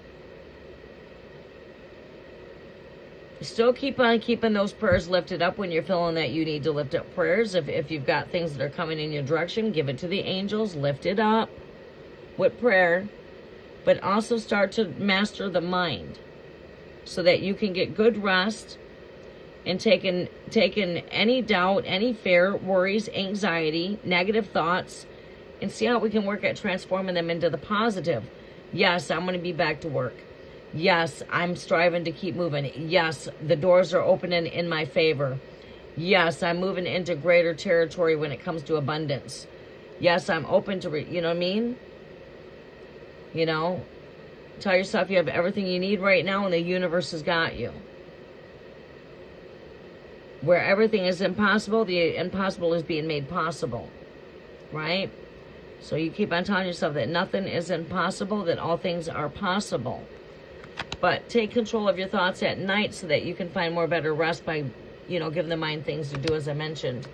Still keep on keeping those prayers lifted up when you're feeling that you need to lift up prayers. If you've got things that are coming in your direction, give it to the angels, lift it up with prayer, but also start to master the mind so that you can get good rest and taking any doubt, any fear, worries, anxiety, negative thoughts, and see how we can work at transforming them into the positive. Yes, I'm going to be back to work. Yes, I'm striving to keep moving. Yes, the doors are opening in my favor. Yes, I'm moving into greater territory when it comes to abundance. Yes, I'm open to, you know what I mean? You know, tell yourself you have everything you need right now and the universe has got you. Where everything is impossible, the impossible is being made possible. Right? So you keep on telling yourself that nothing is impossible, that all things are possible. But take control of your thoughts at night so that you can find more better rest by, you know, giving the mind things to do, as I mentioned.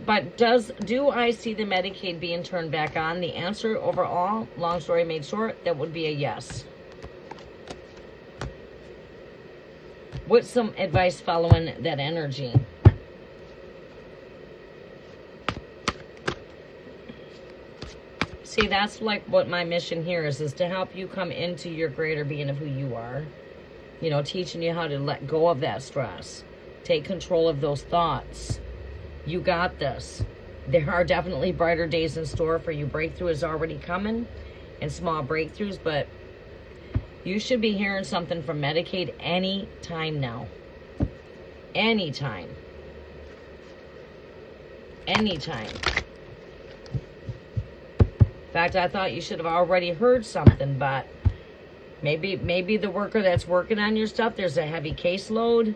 But do I see the Medicaid being turned back on? The answer overall, long story made short, that would be a yes. What's some advice following that energy? See, that's like what my mission here is to help you come into your greater being of who you are. You know, teaching you how to let go of that stress. Take control of those thoughts. You got this. There are definitely brighter days in store for you. Breakthrough is already coming, and small breakthroughs, but you should be hearing something from Medicaid any time now. Anytime. Anytime. In fact, I thought you should have already heard something, but maybe the worker that's working on your stuff, there's a heavy caseload.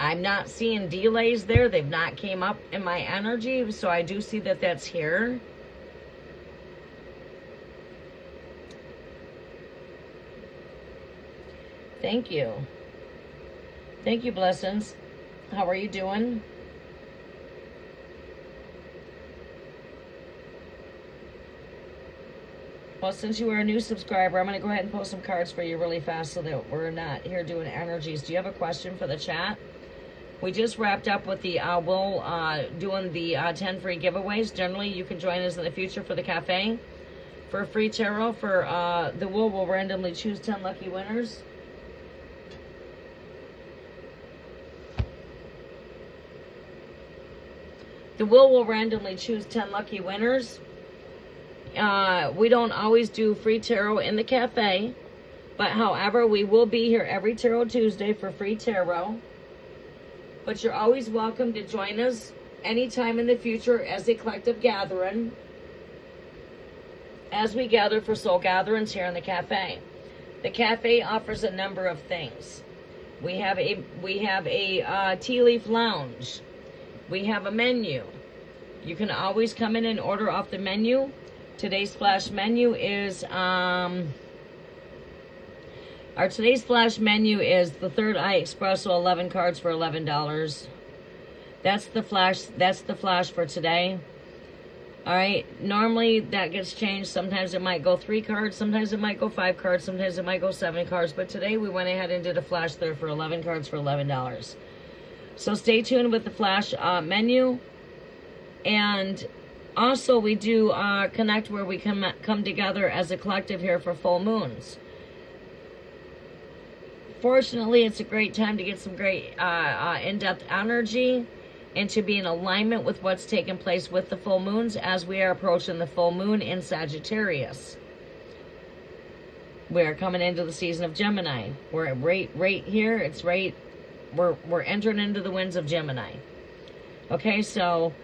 I'm not seeing delays there. They've not came up in my energy, so I do see that that's here. Thank you. Thank you, blessings. How are you doing? Well, since you are a new subscriber, I'm going to go ahead and post some cards for you really fast so that we're not here doing energies. Do you have a question for the chat? We just wrapped up with the doing the 10 free giveaways. Generally, you can join us in the future for the cafe. For a free tarot, for the Will will randomly choose 10 lucky winners. The will randomly choose 10 lucky winners. We don't always do free tarot in the cafe, but however, we will be here every Tarot Tuesday for free tarot. But you're always welcome to join us anytime in the future as a collective gathering, as we gather for soul gatherings here in the cafe. The cafe offers a number of things. We have a tea leaf lounge. We have a menu. You can always come in and order off the menu. Today's flash menu is our today's flash menu is the Third Eye Espresso, 11 cards for $11. That's the flash for today. All right, normally that gets changed. Sometimes it might go 3 cards, sometimes it might go 5 cards, sometimes it might go 7 cards, but today we went ahead and did a flash there for 11 cards for $11. So stay tuned with the flash menu. And also we do connect, where we come together as a collective here for full moons. Fortunately, it's a great time to get some great in-depth energy. and to be in alignment with what's taking place with the full moons as we are approaching the full moon in Sagittarius. We're coming into the season of Gemini. We're right here. It's right. We're entering into the winds of Gemini. Okay, so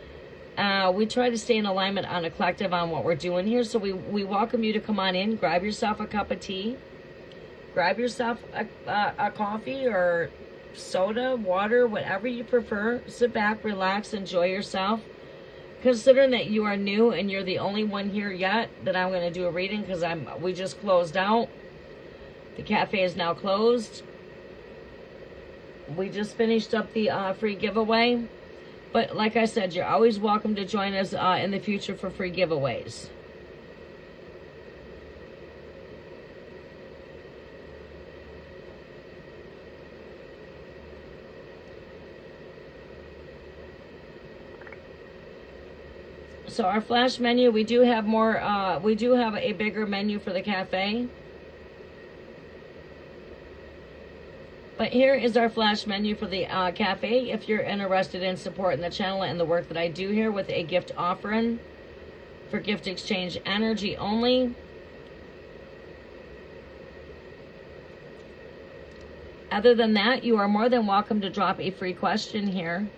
we try to stay in alignment on a collective on what we're doing here. So we welcome you to come on in, grab yourself a cup of tea, grab yourself a coffee or soda, water, whatever you prefer. Sit back, relax, enjoy yourself. Considering that you are new and you're the only one here yet that I'm going to do a reading, because we just closed out. The cafe is now closed. We just finished up the free giveaway. But like I said, you're always welcome to join us in the future for free giveaways. So our flash menu, we do have more, we do have a bigger menu for the cafe. But here is our flash menu for the cafe if you're interested in supporting the channel and the work that I do here with a gift offering for gift exchange energy only. Other than that, you are more than welcome to drop a free question here.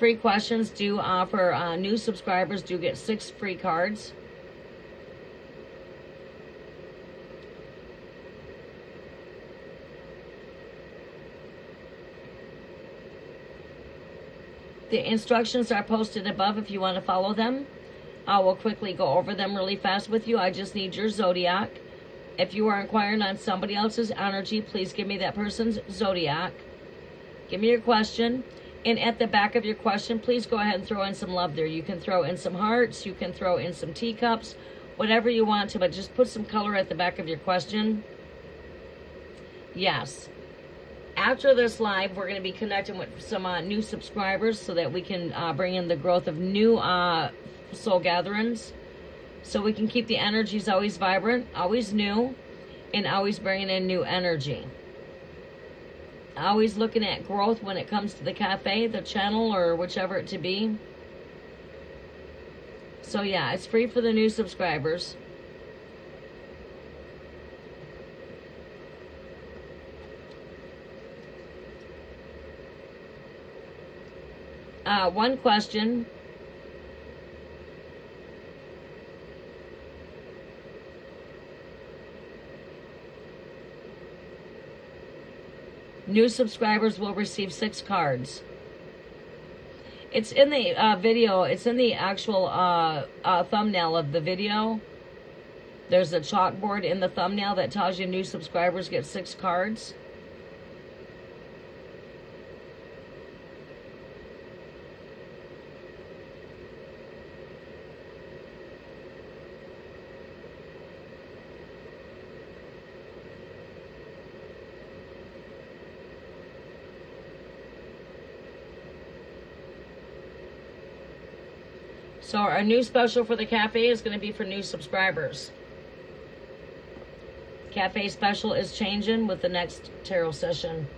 Free questions do offer, new subscribers do get 6 free cards. The instructions are posted above if you want to follow them. I will quickly go over them really fast with you. I just need your zodiac. If you are inquiring on somebody else's energy, please give me that person's zodiac. Give me your question. And at the back of your question, please go ahead and throw in some love there. You can throw in some hearts. You can throw in some teacups. Whatever you want to, but just put some color at the back of your question. Yes. After this live, we're going to be connecting with some new subscribers so that we can bring in the growth of new soul gatherings. So we can keep the energies always vibrant, always new, and always bringing in new energy. Always looking at growth when it comes to the cafe, the channel, or whichever it to be. So yeah, it's free for the new subscribers. One question. New subscribers will receive 6 cards. It's in the video. It's in the actual thumbnail of the video. There's a chalkboard in the thumbnail that tells you new subscribers get 6 cards. So our new special for the cafe is going to be for new subscribers. Cafe special is changing with the next tarot session.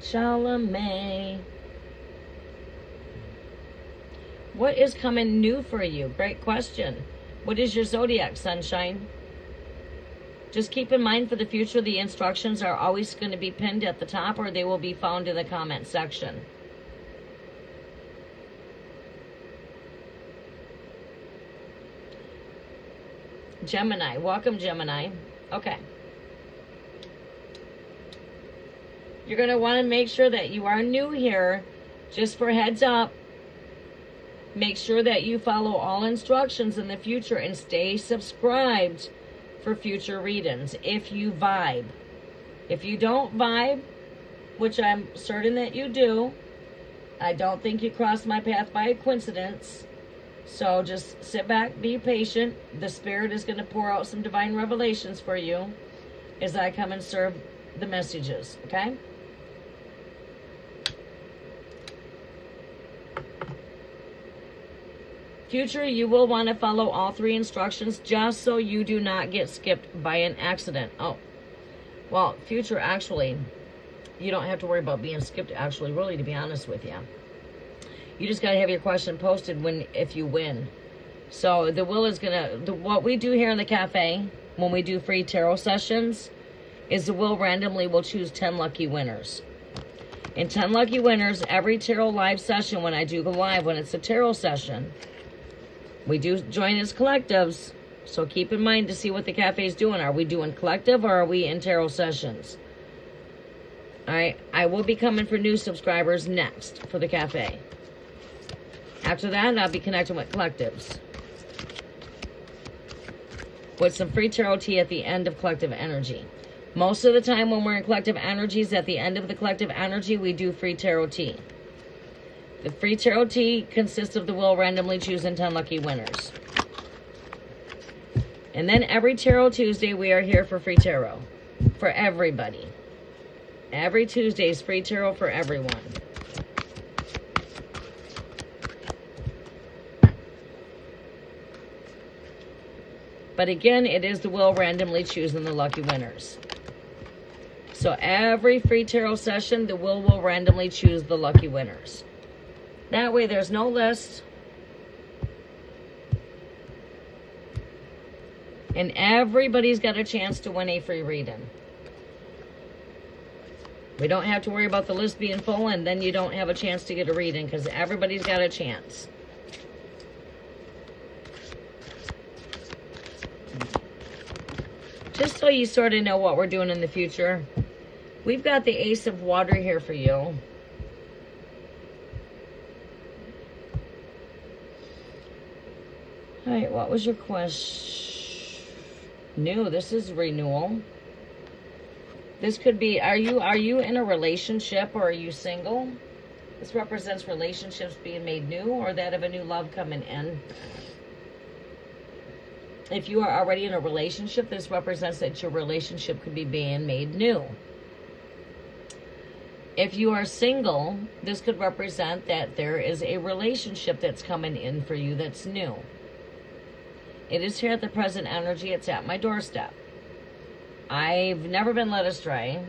Charlemagne. What is coming new for you? Great question. What is your zodiac, sunshine? Just keep in mind for the future, the instructions are always going to be pinned at the top, or they will be found in the comment section. Gemini. Welcome, Gemini. Okay. You're going to want to make sure that you are new here. Just for heads up, make sure that you follow all instructions in the future and stay subscribed for future readings if you vibe. If you don't vibe, which I'm certain that you do, I don't think you crossed my path by a coincidence. So just sit back, be patient. The Spirit is going to pour out some divine revelations for you as I come and serve the messages, okay? Future, you will want to follow all 3 instructions just so you do not get skipped by an accident. Oh, well, future, actually, you don't have to worry about being skipped, actually, really, to be honest with you. You just got to have your question posted if you win. So the will is going to, what we do here in the cafe, when we do free tarot sessions, is the will randomly will choose 10 lucky winners. And 10 lucky winners, every tarot live session, when I do go live, when it's a tarot session, we do join as collectives. So keep in mind to see what the cafe is doing. Are we doing collective or are we in tarot sessions? All right, I will be coming for new subscribers next for the cafe. After that, I'll be connecting with collectives with some free tarot tea at the end of collective energy. Most of the time when we're in collective energies, at the end of the collective energy, we do free tarot tea. The free tarot tea consists of the will randomly choosing 10 lucky winners. And then every Tarot Tuesday, we are here for free tarot for everybody. Every Tuesday is free tarot for everyone. But again, it is the will randomly choosing the lucky winners. So every free tarot session, the will randomly choose the lucky winners. That way there's no list. And everybody's got a chance to win a free reading. We don't have to worry about the list being full and then you don't have a chance to get a reading because everybody's got a chance. Just so you sort of know what we're doing in the future, we've got the Ace of Water here for you. All right, what was your question? New, this is renewal. This could be, are you in a relationship or are you single? This represents relationships being made new or that of a new love coming in. If you are already in a relationship, this represents that your relationship could be being made new. If you are single, this could represent that there is a relationship that's coming in for you that's new. It is here at the present energy. It's at my doorstep. I've never been led astray.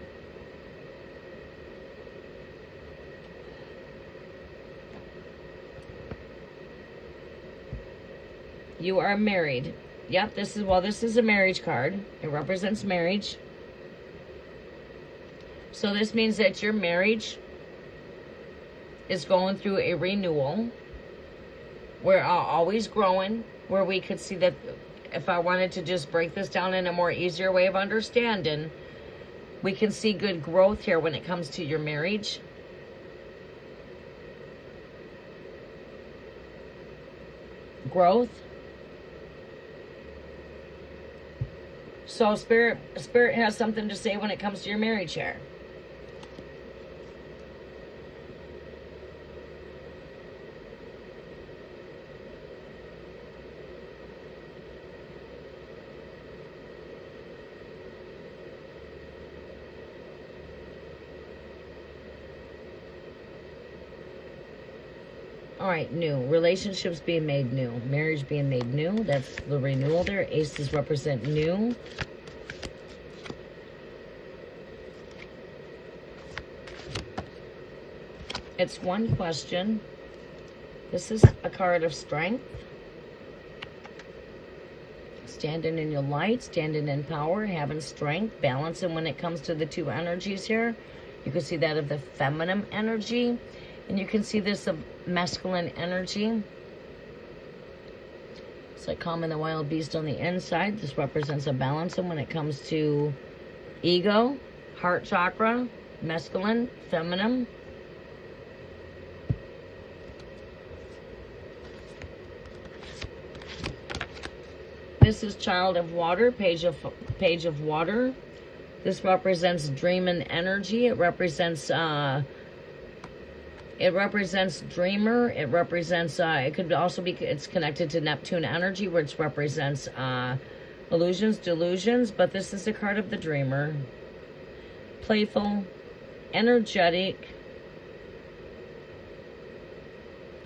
You are married. Yep, this is a marriage card. It represents marriage. So this means that your marriage is going through a renewal. We're always growing, where we could see that if I wanted to just break this down in a more easier way of understanding, we can see good growth here when it comes to your marriage. Growth. So Spirit has something to say when it comes to your marriage here. All right, new. Relationships being made new. Marriage being made new. That's the renewal there. Aces represent new. It's one question. This is a card of strength. Standing in your light, standing in power, having strength, balancing when it comes to the two energies here. You can see that of the feminine energy. And you can see this of masculine energy. It's like calming the wild beast on the inside. This represents a balance and when it comes to ego, heart chakra, masculine, feminine. This is Child of Water, Page of Water. This represents dream and energy. It represents dreamer. It represents, it could also be, it's connected to Neptune energy, which represents illusions, delusions, but this is a card of the dreamer. Playful, energetic,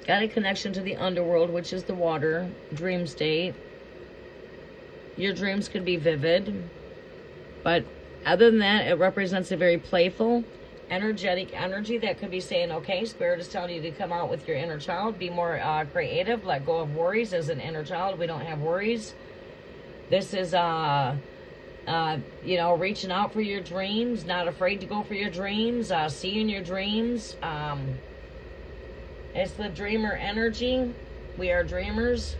Got a connection to the underworld, which is the water, dream state. Your dreams could be vivid. But other than that, it represents a very playful, energetic energy that could be saying, okay, Spirit is telling you to come out with your inner child, be more creative, let go of worries. As an inner child, we don't have worries. This is, you know, reaching out for your dreams, not afraid to go for your dreams, seeing your dreams. It's the dreamer energy. We are dreamers.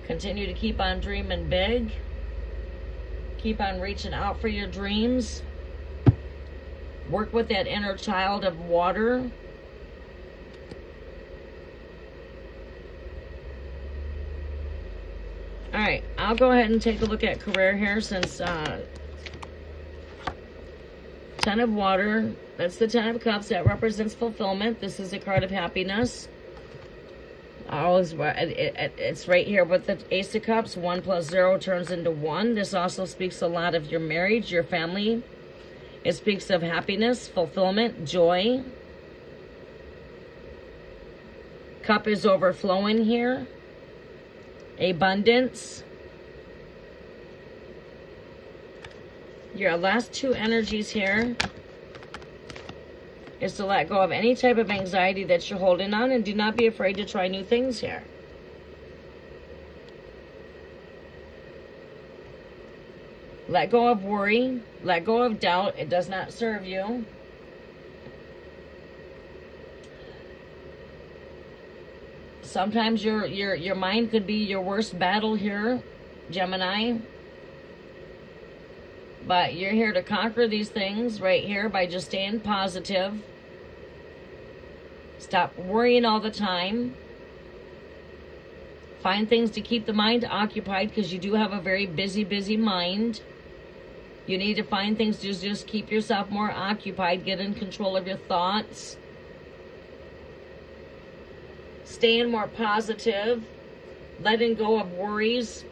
Continue to keep on dreaming big. Keep on reaching out for your dreams. Work with that inner child of water. All right, I'll go ahead and take a look at career here since 10 of water, that's the 10 of cups, that represents fulfillment. This is a card of happiness. It's right here with the Ace of Cups. 1 plus 0 turns into 1. This also speaks a lot of your marriage, your family. It speaks of happiness, fulfillment, joy. Cup is overflowing here. Abundance. Your last two energies here is to let go of any type of anxiety that you're holding on, and do not be afraid to try new things here. Let go of worry. Let go of doubt. It does not serve you. Sometimes your mind could be your worst battle here, Gemini. But you're here to conquer these things right here by just staying positive. Stop worrying all the time. Find things to keep the mind occupied, because you do have a very busy mind. You need to find things to just keep yourself more occupied. Get in control of your thoughts. Staying more positive. Letting go of worries.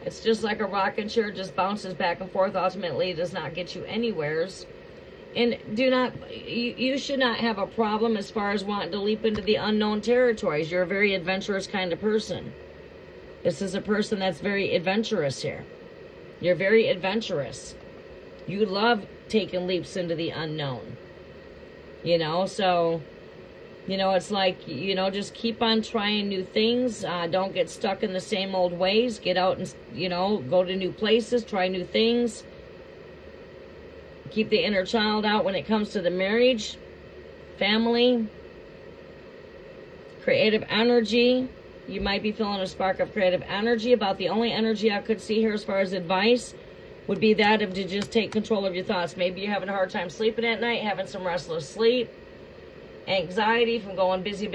It's just like a rocking chair, just bounces back and forth. Ultimately, it does not get you anywheres. And you should not have a problem as far as wanting to leap into the unknown territories. You're a very adventurous kind of person. This is a person that's very adventurous here. You're very adventurous. You love taking leaps into the unknown. You know, so, you know, it's like, you know, just keep on trying new things. Don't get stuck in the same old ways. Get out and, you know, go to new places, try new things. Keep the inner child out when it comes to the marriage, family, creative energy. You might be feeling a spark of creative energy. About the only energy I could see here as far as advice would be that of to just take control of your thoughts. Maybe you're having a hard time sleeping at night, having some restless sleep. Anxiety from going busy.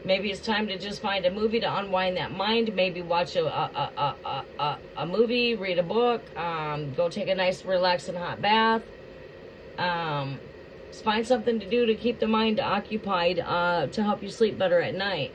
Maybe it's time to just find a movie to unwind that mind. Maybe watch a movie, read a book, go take a nice relaxing hot bath. Just find something to do to keep the mind occupied to help you sleep better at night.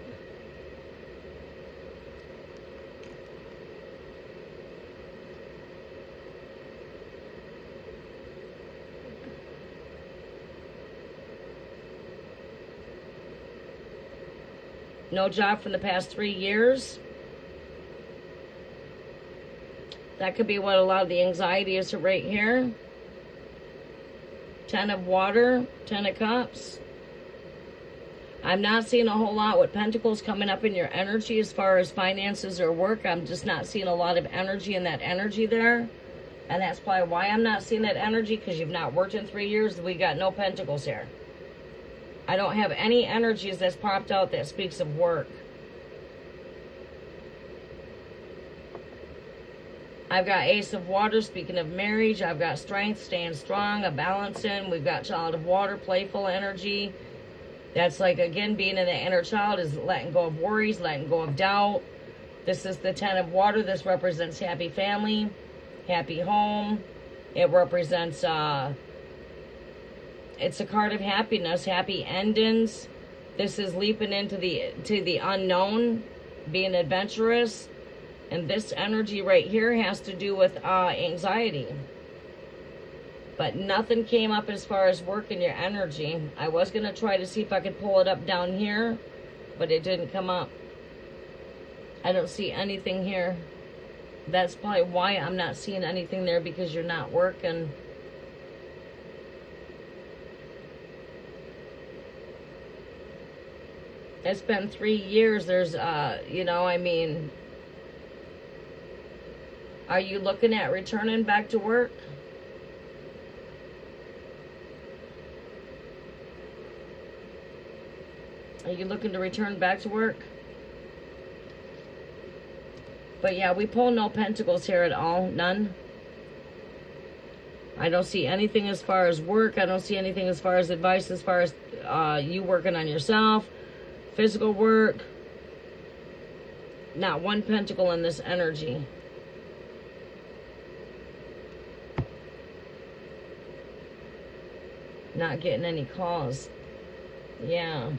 No job for the past 3 years. That could be what a lot of the anxiety is right here. 10 of water, 10 of cups. I'm not seeing a whole lot with pentacles coming up in your energy as far as finances or work. I'm just not seeing a lot of energy in that energy there. And that's probably why I'm not seeing that energy, because you've not worked in 3 years. We got no pentacles here. I don't have any energies that's popped out that speaks of work. I've got Ace of Water, speaking of marriage. I've got strength, staying strong, a balancing. We've got Child of Water, playful energy. That's like, again, being in the inner child is letting go of worries, letting go of doubt. This is the 10 of Water. This represents happy family, happy home. It represents... it's a card of happiness, happy endings. This is leaping into the unknown, being adventurous. And this energy right here has to do with anxiety. But nothing came up as far as work and your energy. I was going to try to see if I could pull it up down here, but it didn't come up. I don't see anything here. That's probably why I'm not seeing anything there, because you're not working. It's been 3 years. There's, you know, I mean, are you looking at returning back to work? Are you looking to return back to work? But yeah, we pull no pentacles here at all. None. I don't see anything as far as work. I don't see anything as far as advice, as far as you working on yourself. Physical work. Not one pentacle in this energy. Not getting any calls. Yeah.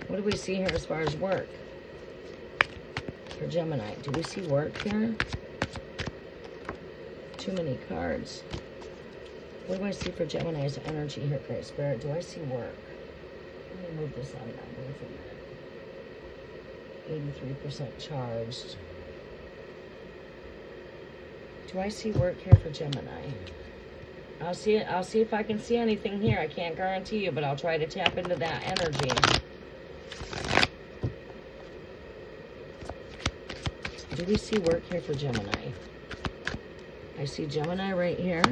What do we see here as far as work? For Gemini. Do we see work here? Too many cards. What do I see for Gemini's energy here, Great Spirit? Do I see work? Let me move this on now for a minute. 83% charged. Do I see work here for Gemini? I'll see it. I'll see if I can see anything here. I can't guarantee you, but I'll try to tap into that energy. Do we see work here for Gemini? I see Gemini right here.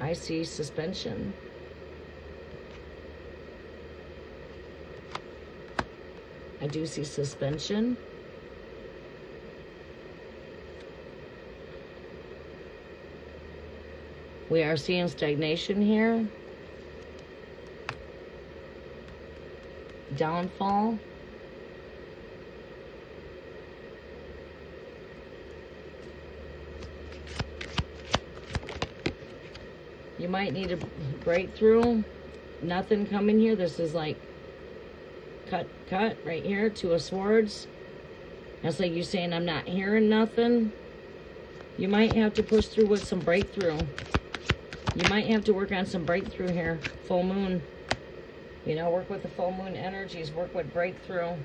I see suspension. I do see suspension. We are seeing stagnation here. Downfall. You might need a breakthrough. Nothing coming here. This is like cut right here. Two of Swords. That's like you saying, I'm not hearing nothing. You might have to push through with some breakthrough. You might have to work on some breakthrough here. Full moon. You know, work with the full moon energies. Work with breakthrough.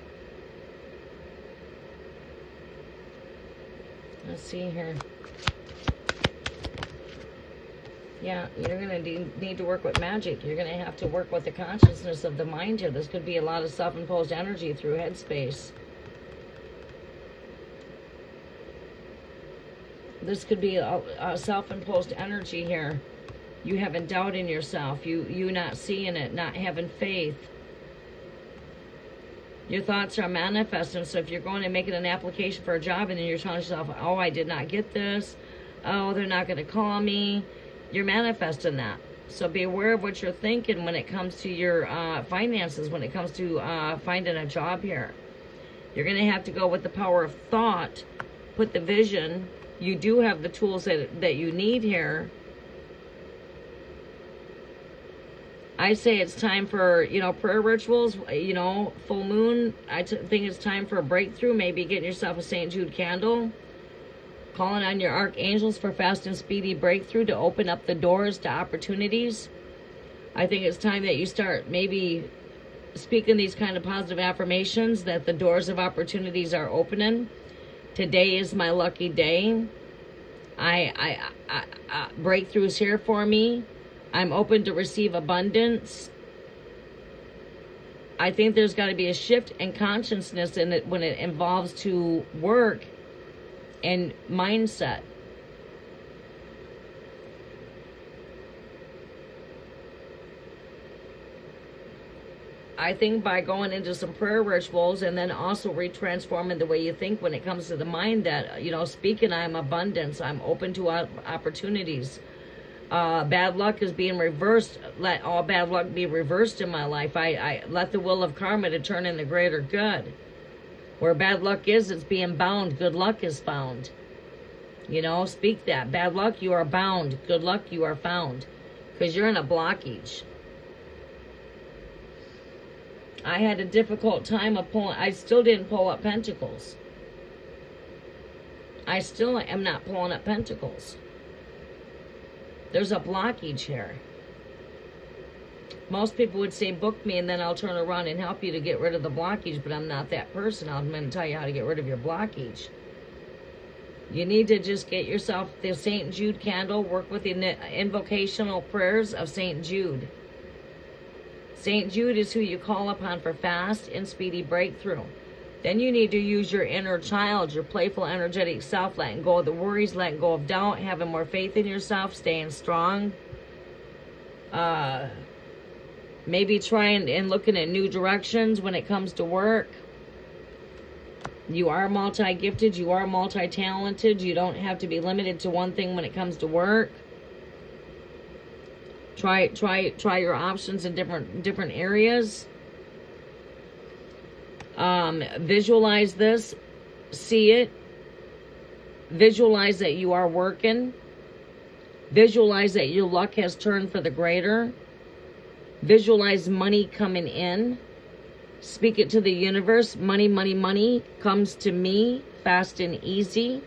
Let's see here. Yeah, you're going to need to work with magic. You're going to have to work with the consciousness of the mind here. This could be a lot of self-imposed energy through headspace. This could be a self-imposed energy here. You having doubt in yourself. You not seeing it, not having faith. Your thoughts are manifesting. So if you're going and making an application for a job and then you're telling yourself, oh, I did not get this. Oh, they're not going to call me. You're manifesting that. So be aware of what you're thinking when it comes to your finances, when it comes to finding a job here. You're going to have to go with the power of thought. Put the vision. You do have the tools that you need here. I say it's time for, you know, prayer rituals, you know, full moon. I think it's time for a breakthrough. Maybe getting yourself a St. Jude candle. Calling on your archangels for fast and speedy breakthrough to open up the doors to opportunities. I think it's time that you start maybe speaking these kind of positive affirmations that the doors of opportunities are opening. Today is my lucky day. Breakthroughs here for me. I'm open to receive abundance. I think there's got to be a shift in consciousness in it when it involves to work and mindset. I think by going into some prayer rituals and then also retransforming the way you think when it comes to the mind, that, you know, speaking I'm abundance, I'm open to opportunities. Bad luck is being reversed. Let all bad luck be reversed in my life. I let the will of karma to turn into greater good. Where bad luck is, it's being bound. Good luck is found. You know, speak that. Bad luck, you are bound. Good luck, you are found. Because you're in a blockage. I had a difficult time of pulling. I still didn't pull up pentacles. I still am not pulling up pentacles. There's a blockage here. Most people would say, book me, and then I'll turn around and help you to get rid of the blockage, but I'm not that person. I'm going to tell you how to get rid of your blockage. You need to just get yourself the St. Jude candle. Work with the invocational prayers of St. Jude. St. Jude is who you call upon for fast and speedy breakthrough. Then you need to use your inner child, your playful, energetic self, letting go of the worries, letting go of doubt, having more faith in yourself, staying strong. Maybe trying and looking at new directions when it comes to work. You are multi-gifted. You are multi-talented. You don't have to be limited to one thing when it comes to work. Try your options in different areas. Visualize this. See it. Visualize that you are working. Visualize that your luck has turned for the greater. Visualize money coming in. Speak it to the universe. Money, money, money comes to me fast and easy.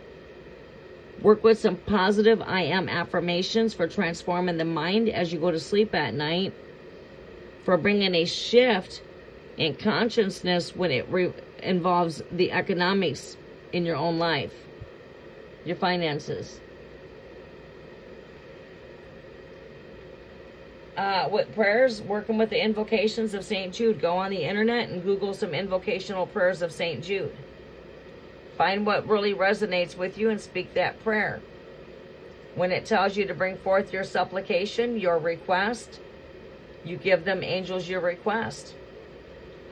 Work with some positive I am affirmations for transforming the mind as you go to sleep at night. For bringing a shift in consciousness when it involves the economics in your own life. Your finances. With prayers, working with the invocations of St. Jude. Go on the internet and Google some invocational prayers of St. Jude. Find what really resonates with you and speak that prayer. When it tells you to bring forth your supplication, your request, you give them, angels, your request.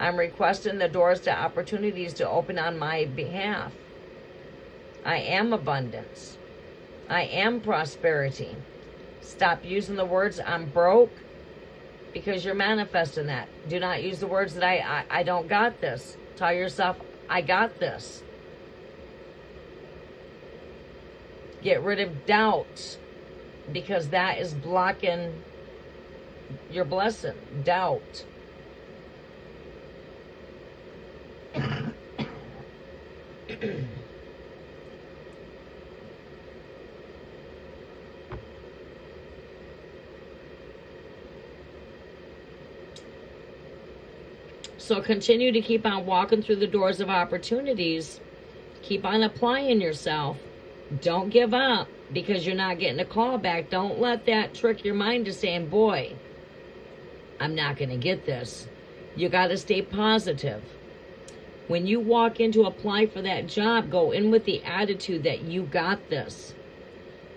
I'm requesting the doors to opportunities to open on my behalf. I am abundance. I am prosperity. Stop using the words I'm broke, because you're manifesting that. Do not use the words that I don't got this. Tell yourself, I got this. Get rid of doubt, because that is blocking your blessing. Doubt. So continue to keep on walking through the doors of opportunities. Keep on applying yourself. Don't give up because you're not getting a call back. Don't let that trick your mind to saying, boy, I'm not going to get this. You got to stay positive. When you walk in to apply for that job, go in with the attitude that you got this.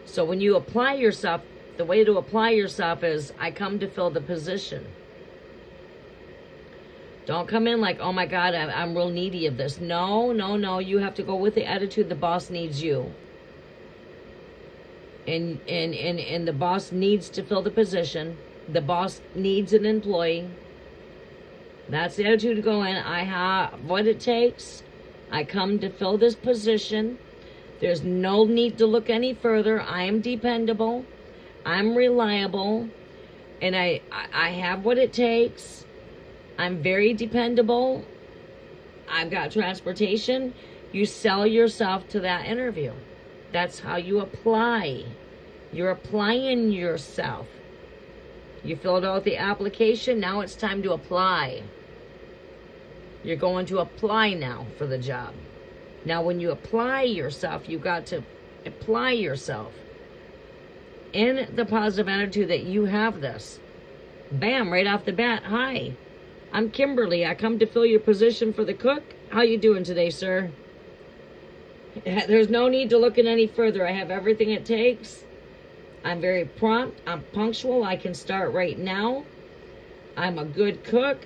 So when you apply yourself, the way to apply yourself is, I come to fill the position. Don't come in like, oh my God, I'm real needy of this. No. You have to go with the attitude the boss needs you. And the boss needs to fill the position. The boss needs an employee. That's the attitude to go in. I have what it takes. I come to fill this position. There's no need to look any further. I am dependable. I'm reliable. And I have what it takes. I'm very dependable. I've got transportation. You sell yourself to that interview. That's how you apply. You're applying yourself. You filled out the application. Now it's time to apply. You're going to apply now for the job. Now when you apply yourself, you got to apply yourself in the positive attitude that you have this. Bam, right off the bat. Hi, I'm Kimberly. I come to fill your position for the cook. How you doing today, sir? There's no need to look at any further. I have everything it takes. I'm very prompt. I'm punctual. I can start right now. I'm a good cook.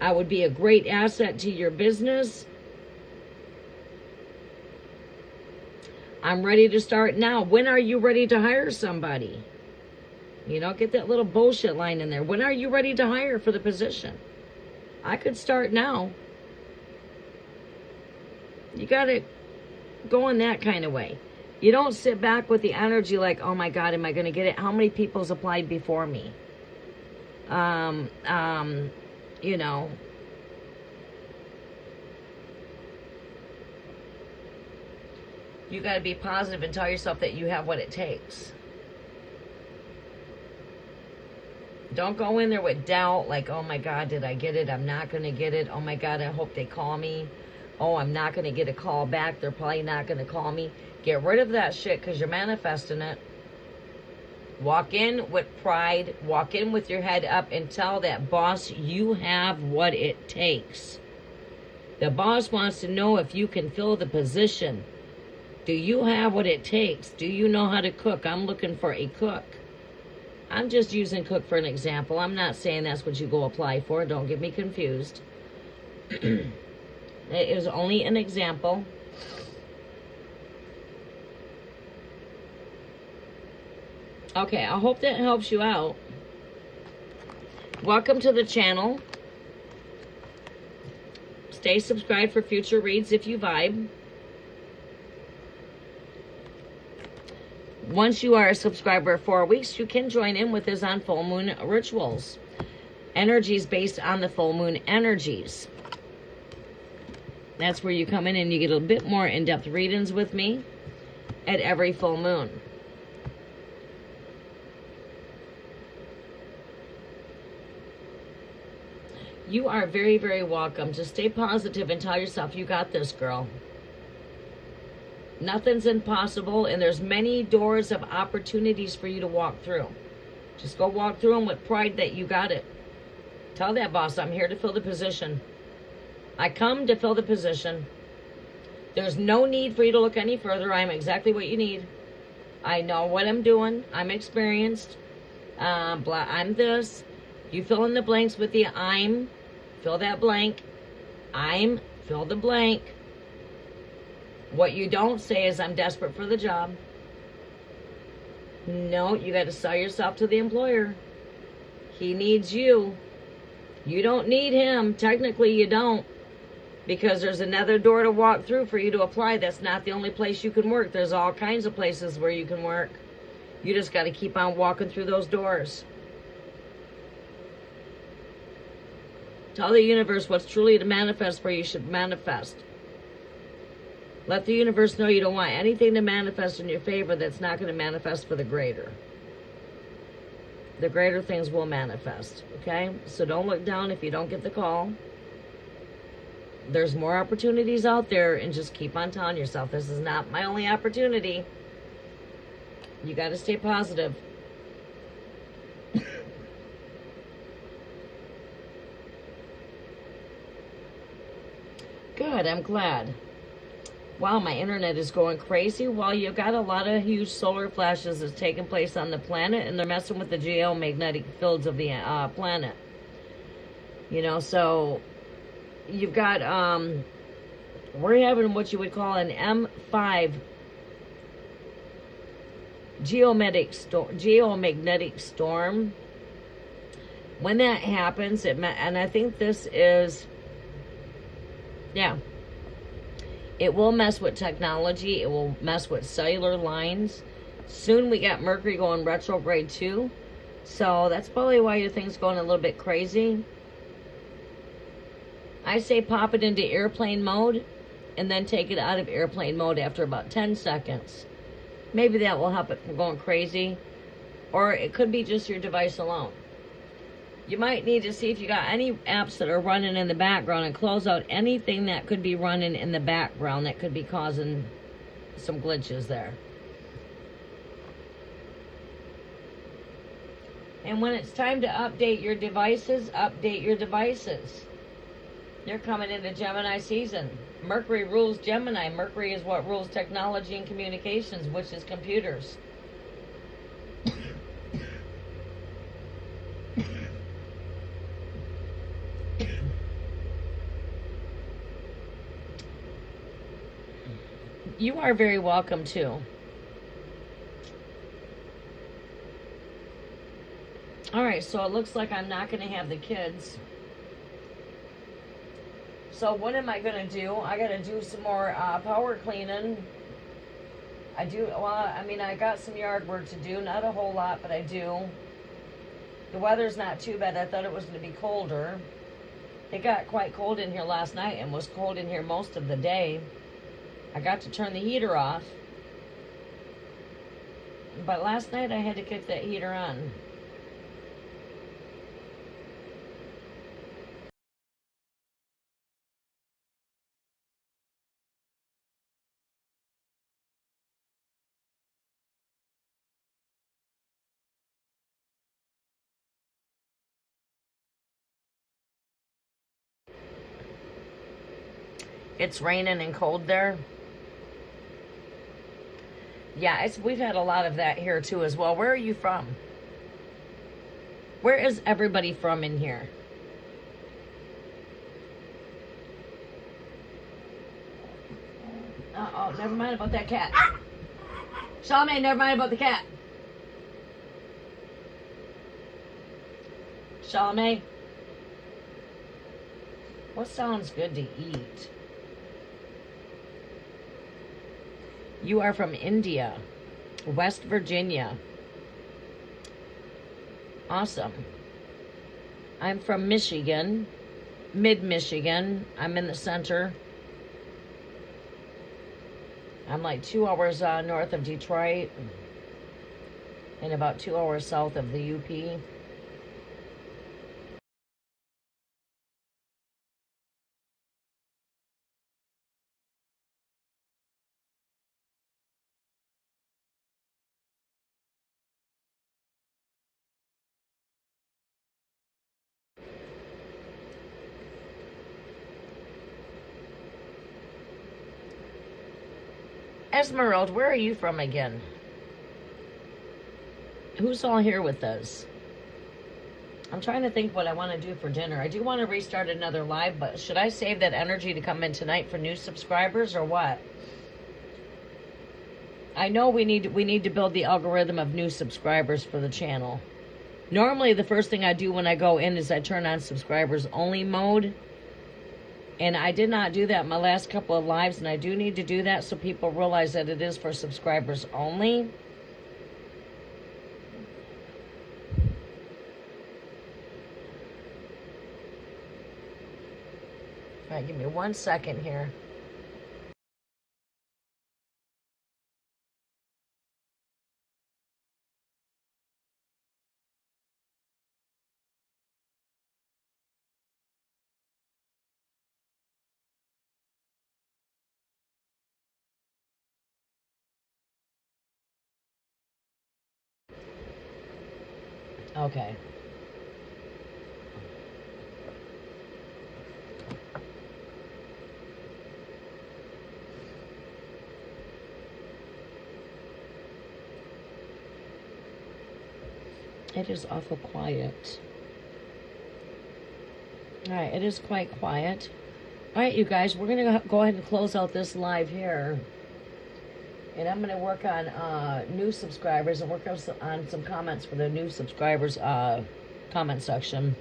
I would be a great asset to your business. I'm ready to start now. When are you ready to hire somebody? You know, get that little bullshit line in there. When are you ready to hire for the position? I could start now. You got to go in that kind of way. You don't sit back with the energy like, oh my God, am I going to get it? How many people's applied before me? You know. You got to be positive and tell yourself that you have what it takes. Don't go in there with doubt, like, oh my God, did I get it? I'm not going to get it. Oh my God, I hope they call me. Oh, I'm not going to get a call back. They're probably not going to call me. Get rid of that shit because you're manifesting it. Walk in with pride. Walk in with your head up and tell that boss you have what it takes. The boss wants to know if you can fill the position. Do you have what it takes? Do you know how to cook? I'm looking for a cook. I'm just using cook for an example. I'm not saying that's what you go apply for. Don't get me confused. It is only an example. Okay, I hope that helps you out. Welcome to the channel. Stay subscribed for future reads if you vibe. Once you are a subscriber 4 weeks, you can join in with us on full moon rituals. Energies based on the full moon energies. That's where you come in and you get a bit more in-depth readings with me at every full moon. You are very, very welcome. Just stay positive and tell yourself you got this, girl. Nothing's impossible, and there's many doors of opportunities for you to walk through. Just go walk through them with pride that you got it. Tell that boss, I'm here to fill the position. I come to fill the position. There's no need for you to look any further. I'm exactly what you need. I know what I'm doing. I'm experienced. I'm this. You fill in the blanks with the I'm. Fill that blank. I'm. Fill the blank. What you don't say is I'm desperate for the job. No, you got to sell yourself to the employer. He needs you. You don't need him. Technically, you don't. Because there's another door to walk through for you to apply. That's not the only place you can work. There's all kinds of places where you can work. You just got to keep on walking through those doors. Tell the universe what's truly to manifest for you should manifest. Let the universe know you don't want anything to manifest in your favor that's not going to manifest for the greater. The greater things will manifest, okay? So don't look down if you don't get the call. There's more opportunities out there, and just keep on telling yourself, this is not my only opportunity. You got to stay positive. Good, I'm glad. Wow, my internet is going crazy. Well, you got a lot of huge solar flashes that's taking place on the planet, and they're messing with the geomagnetic fields of the planet. You know, so you've got, we're having what you would call an M5 geomagnetic storm. When that happens, and I think this is, yeah, it will mess with technology. It will mess with cellular lines. Soon we got Mercury going retrograde too. So that's probably why your thing's going a little bit crazy. I say pop it into airplane mode and then take it out of airplane mode after about 10 seconds. Maybe that will help it from going crazy. Or it could be just your device alone. You might need to see if you got any apps that are running in the background and close out anything that could be running in the background that could be causing some glitches there. And when it's time to update your devices, update your devices. You're coming into Gemini season. Mercury rules Gemini. Mercury is what rules technology and communications, which is computers. You are very welcome too. Alright, so it looks like I'm not going to have the kids. So what am I going to do? I got to do some more power cleaning. I got some yard work to do. Not a whole lot, but I do. The weather's not too bad. I thought it was going to be colder. It got quite cold in here last night and was cold in here most of the day. I got to turn the heater off. But last night I had to kick that heater on. It's raining and cold there. Yeah, we've had a lot of that here too as well. Where are you from? Where is everybody from in here? Uh-oh, never mind about that cat. Charmaine, never mind about the cat. Charmaine, what sounds good to eat? You are from India, West Virginia. Awesome. I'm from Michigan, mid-Michigan. I'm in the center. I'm like 2 hours north of Detroit and about 2 hours south of the UP. Esmeralda, where are you from again? Who's all here with us? I'm trying to think what I want to do for dinner. I do want to restart another live, but should I save that energy to come in tonight for new subscribers or what? I know we need to build the algorithm of new subscribers for the channel. Normally, the first thing I do when I go in is I turn on subscribers only mode. And I did not do that in my last couple of lives, and I do need to do that so people realize that it is for subscribers only. All right, give me 1 second here. Okay. It is awful quiet. All right, it is quite quiet. All right, you guys, we're going to go ahead and close out this live here. And I'm going to work on new subscribers and work on some comments for the new subscribers comment section.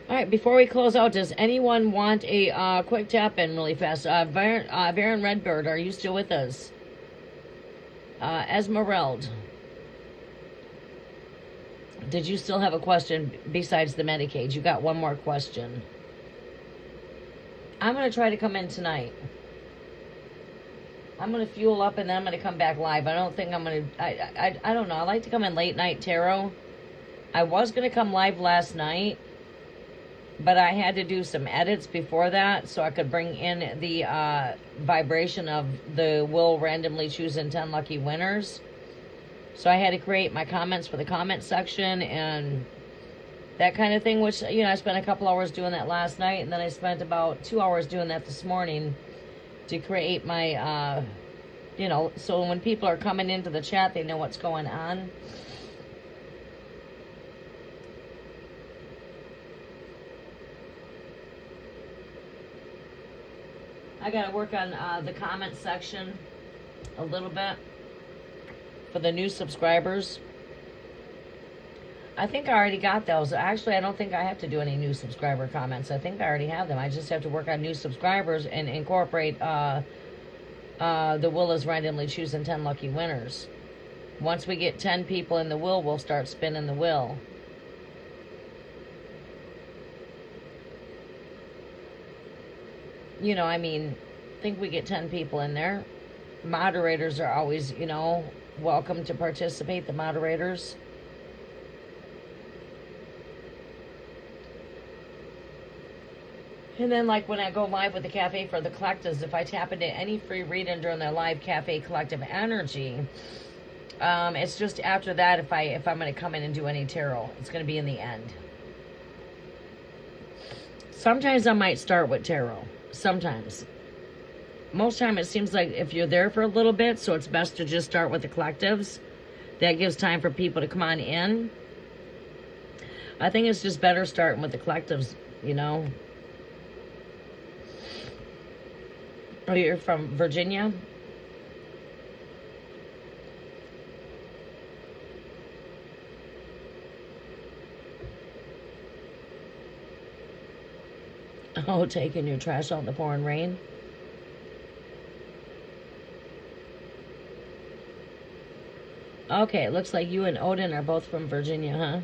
All right, before we close out, does anyone want a quick tap in really fast? Baron Redbird, are you still with us? Esmeralda, did you still have a question besides the Medicaid? You got one more question. I'm going to try to come in tonight. I'm going to fuel up and then I'm going to come back live. I don't think I'm going to... I don't know. I like to come in late night tarot. I was going to come live last night, but I had to do some edits before that so I could bring in the vibration of the will randomly choosing 10 lucky winners. So I had to create my comments for the comment section and that kind of thing, which, you know, I spent a couple hours doing that last night, and then I spent about 2 hours doing that this morning to create my, you know, so when people are coming into the chat, they know what's going on. I got to work on the comment section a little bit for the new subscribers. I think I already got those. Actually, I don't think I have to do any new subscriber comments. I think I already have them. I just have to work on new subscribers and incorporate the will is randomly choosing 10 lucky winners. Once we get 10 people in the will, we'll start spinning the wheel. You know, I mean, I think we get 10 people in there. Moderators are always, you know, welcome to participate, the moderators. And then, like, when I go live with the Cafe for the Collectives, if I tap into any free reading during the live Cafe Collective energy, it's just after that if I'm going to come in and do any tarot. It's going to be in the end. Sometimes I might start with tarot. Sometimes. Most time it seems like if you're there for a little bit, so it's best to just start with the collectives. That gives time for people to come on in. I think it's just better starting with the collectives, you know. Oh, you're from Virginia? Oh, taking your trash out in the pouring rain? Okay, it looks like you and Odin are both from Virginia, huh?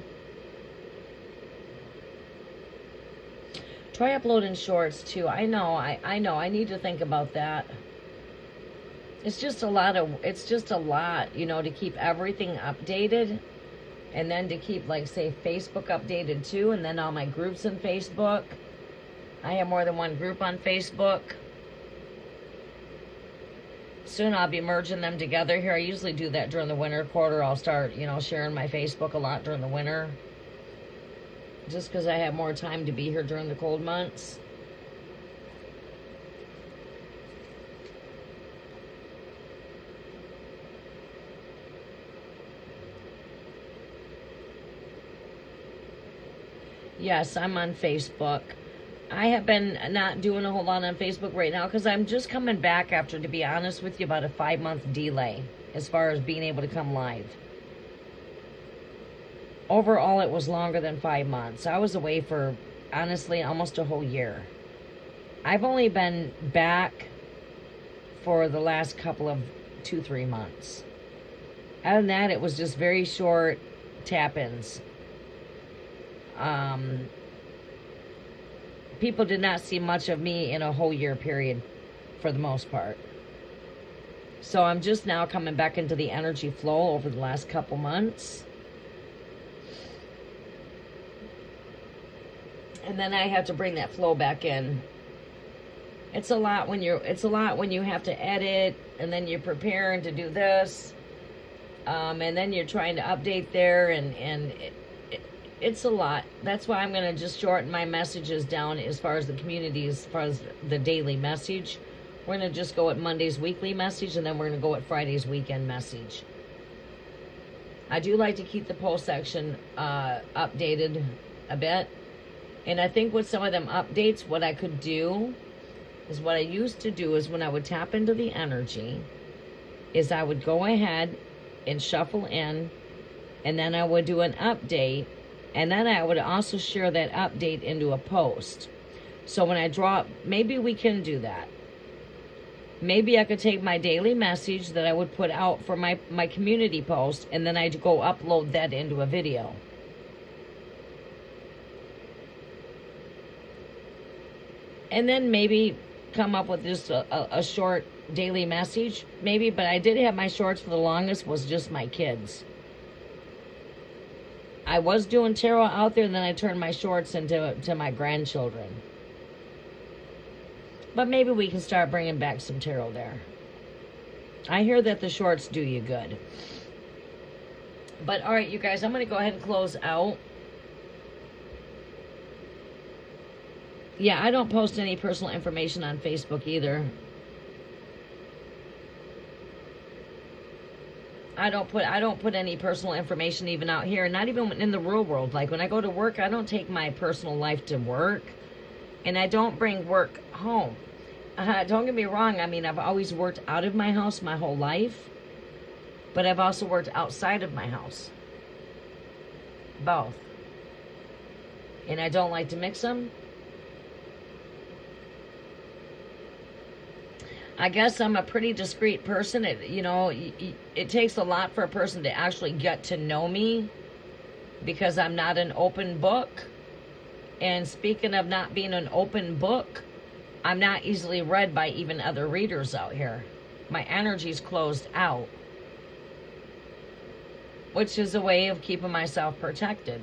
Try uploading shorts too. I know. I need to think about that. It's just a lot, you know, to keep everything updated. And then to keep, like, say, Facebook updated too. And then all my groups in Facebook. I have more than one group on Facebook. Soon I'll be merging them together here. I usually do that during the winter quarter. I'll start, you know, sharing my Facebook a lot during the winter. Just because I have more time to be here during the cold months. Yes, I'm on Facebook. I have been not doing a whole lot on Facebook right now because I'm just coming back after, to be honest with you, about a 5-month delay as far as being able to come live. Overall, it was longer than 5 months. I was away for, honestly, almost a whole year. I've only been back for the last couple of 2-3 months. Other than that, it was just very short tap-ins. People did not see much of me in a whole year period, for the most part. So I'm just now coming back into the energy flow over the last couple months. And then I have to bring that flow back in. It's a lot when you have to edit, and then you're preparing to do this, and then you're trying to update there, and it's a lot. That's why I'm going to just shorten my messages down as far as the community, as far as the daily message. We're going to just go at Monday's weekly message, and then we're going to go at Friday's weekend message. I do like to keep the post section updated a bit. And I think with some of them updates, what I could do is what I used to do is when I would tap into the energy, is I would go ahead and shuffle in, and then I would do an update, and then I would also share that update into a post. So when I draw, maybe we can do that. Maybe I could take my daily message that I would put out for my community post, and then I'd go upload that into a video. And then maybe come up with just a short daily message, maybe. But I did have my shorts for the longest was just my kids. I was doing tarot out there, and then I turned my shorts into my grandchildren. But maybe we can start bringing back some tarot there. I hear that the shorts do you good. But all right, you guys, I'm going to go ahead and close out. Yeah, I don't post any personal information on Facebook either. I don't put any personal information even out here, not even in the real world. Like when I go to work, I don't take my personal life to work, and I don't bring work home. Don't get me wrong. I mean, I've always worked out of my house my whole life, but I've also worked outside of my house. Both. And I don't like to mix them. I guess I'm a pretty discreet person. It takes a lot for a person to actually get to know me because I'm not an open book. And speaking of not being an open book, I'm not easily read by even other readers out here. My energy's closed out, which is a way of keeping myself protected.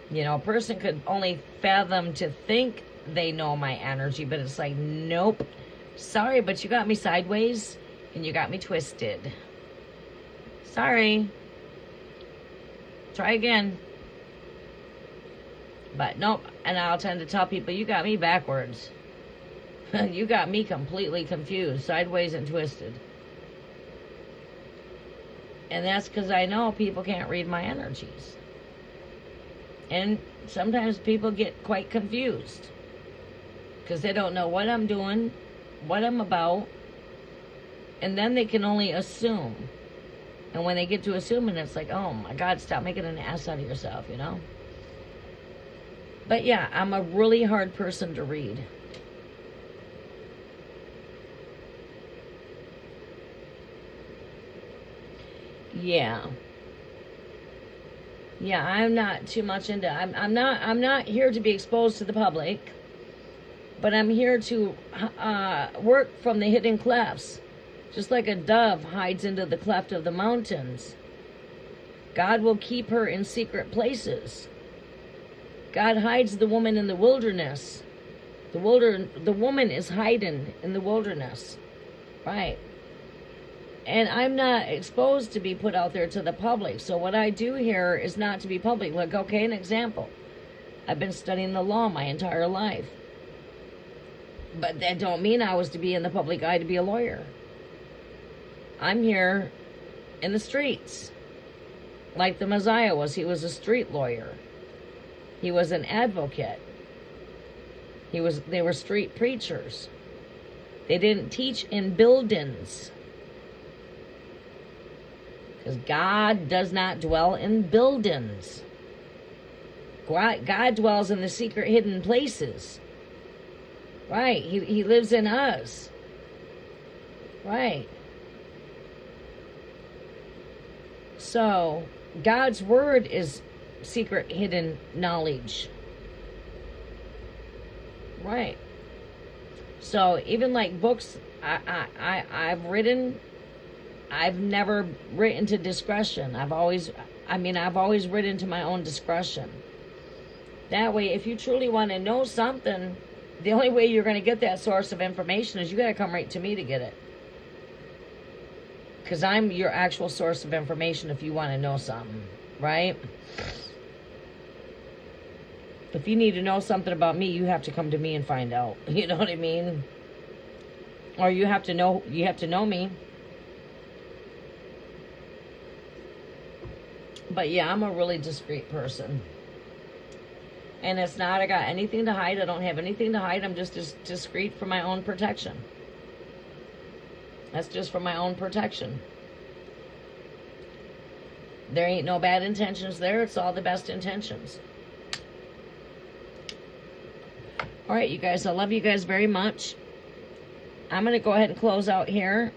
You know, a person could only fathom to think they know my energy, but it's like, nope. Sorry, but you got me sideways and you got me twisted. Sorry. Try again. But nope, and I'll tend to tell people, you got me backwards. You got me completely confused, sideways and twisted. And that's because I know people can't read my energies. And sometimes people get quite confused because they don't know what I'm doing, what I'm about, and then they can only assume. And when they get to assuming, it's like, oh my God, stop making an ass out of yourself, you know? But yeah, I'm a really hard person to read. Yeah. Yeah, I'm not too much into, I'm not here to be exposed to the public, but I'm here to work from the hidden clefts. Just like a dove hides into the cleft of the mountains, God will keep her in secret places. God hides the woman in the wilderness. The woman is hiding in the wilderness. Right. And I'm not exposed to be put out there to the public. So what I do here is not to be public. Like, okay, an example. I've been studying the law my entire life. But that don't mean I was to be in the public eye to be a lawyer. I'm here in the streets. Like the Messiah was. He was a street lawyer. He was an advocate. They were street preachers. They didn't teach in buildings. Because God does not dwell in buildings. God dwells in the secret hidden places. Right. He lives in us. Right. So, God's word is secret hidden knowledge. Right. So, even like books I've written, I've never written to discretion. I've always written to my own discretion. That way, if you truly want to know something, the only way you're going to get that source of information is you got to come right to me to get it. Because I'm your actual source of information if you want to know something, right? If you need to know something about me, you have to come to me and find out. You know what I mean? Or you have to know me. But yeah, I'm a really discreet person. And it's not I got anything to hide. I don't have anything to hide. I'm just discreet for my own protection. That's just for my own protection. There ain't no bad intentions there. It's all the best intentions. All right, you guys. I love you guys very much. I'm going to go ahead and close out here.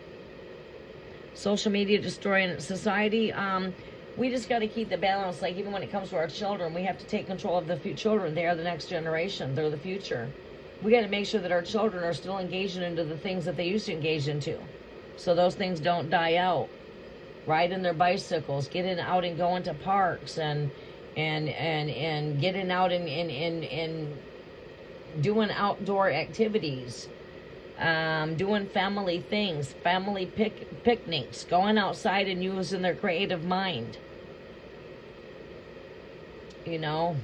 Social media destroying society. We just got to keep the balance. Like, even when it comes to our children, we have to take control of the children. They are the next generation. They're the future. We got to make sure that our children are still engaging into the things that they used to engage into. So those things don't die out. Riding their bicycles, getting out and going to parks and getting out and doing outdoor activities. Doing family things, family picnics, going outside and using their creative mind. You know,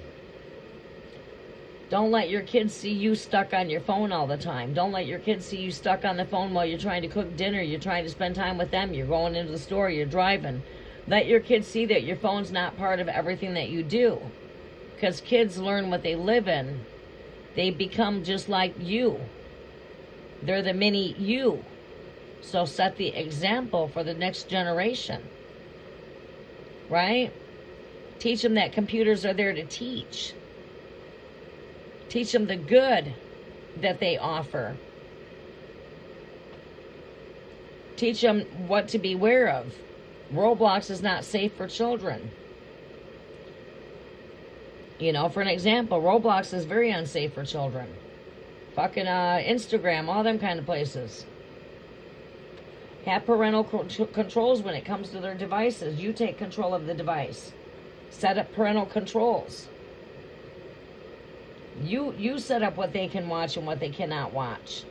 don't let your kids see you stuck on your phone all the time. Don't let your kids see you stuck on the phone while you're trying to cook dinner, you're trying to spend time with them, you're going into the store, you're driving. Let your kids see that your phone's not part of everything that you do. Because kids learn what they live in. They become just like you. They're the mini you. So set the example for the next generation. Right? Teach them that computers are there to teach. Teach them the good that they offer. Teach them what to beware of. Roblox is not safe for children. You know, for an example, Roblox is very unsafe for children. Fucking Instagram, all them kind of places. Have parental controls when it comes to their devices. You take control of the device. Set up parental controls. You set up what they can watch and what they cannot watch.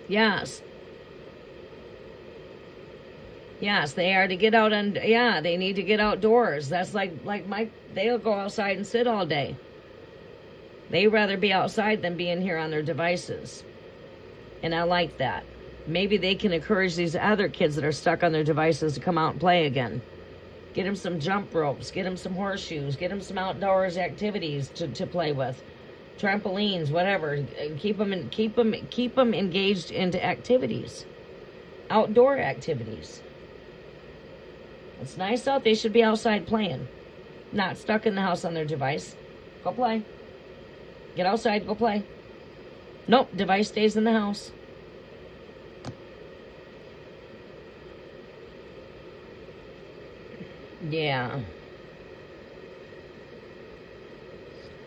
Yes. Yes, they are to get out and yeah, they need to get outdoors. That's they'll go outside and sit all day. They'd rather be outside than being here on their devices. And I like that. Maybe they can encourage these other kids that are stuck on their devices to come out and play again. Get them some jump ropes, get them some horseshoes, get them some outdoors activities to play with. Trampolines, whatever. Keep them engaged into activities. Outdoor activities. It's nice out. They should be outside playing, not stuck in the house on their device. Go play. Get outside, go play. Nope, device stays in the house. Yeah.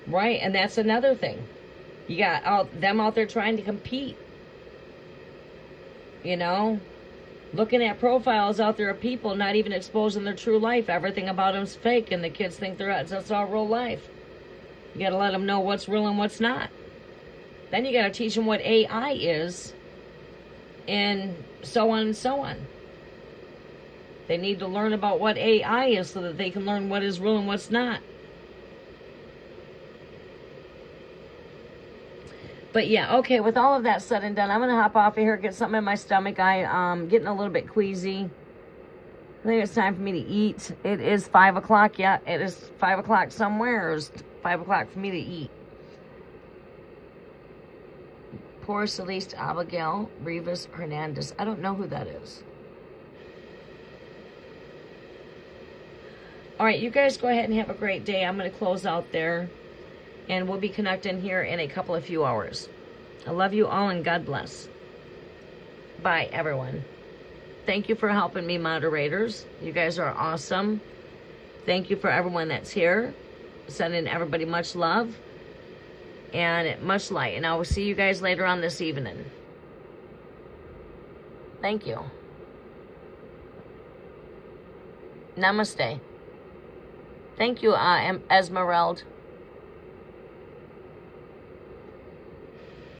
Right, and that's another thing. You got them out there trying to compete. You know? Looking at profiles out there of people not even exposing their true life. Everything about them's fake, and the kids think that's all real life. You got to let them know what's real and what's not. Then you got to teach them what AI is, and so on and so on. They need to learn about what AI is so that they can learn what is real and what's not. But yeah, okay, with all of that said and done, I'm going to hop off of here, get something in my stomach. I'm getting a little bit queasy. I think it's time for me to eat. It is 5 o'clock. Yeah, it is 5 o'clock somewhere. It's 5 o'clock for me to eat. Poor Celeste Abigail Rivas Hernandez. I don't know who that is. All right, you guys go ahead and have a great day. I'm going to close out there, and we'll be connecting here in a couple of few hours. I love you all, and God bless. Bye, everyone. Thank you for helping me, moderators. You guys are awesome. Thank you for everyone that's here. Sending everybody much love and much light. And I will see you guys later on this evening. Thank you. Namaste. Thank you, Esmeralda.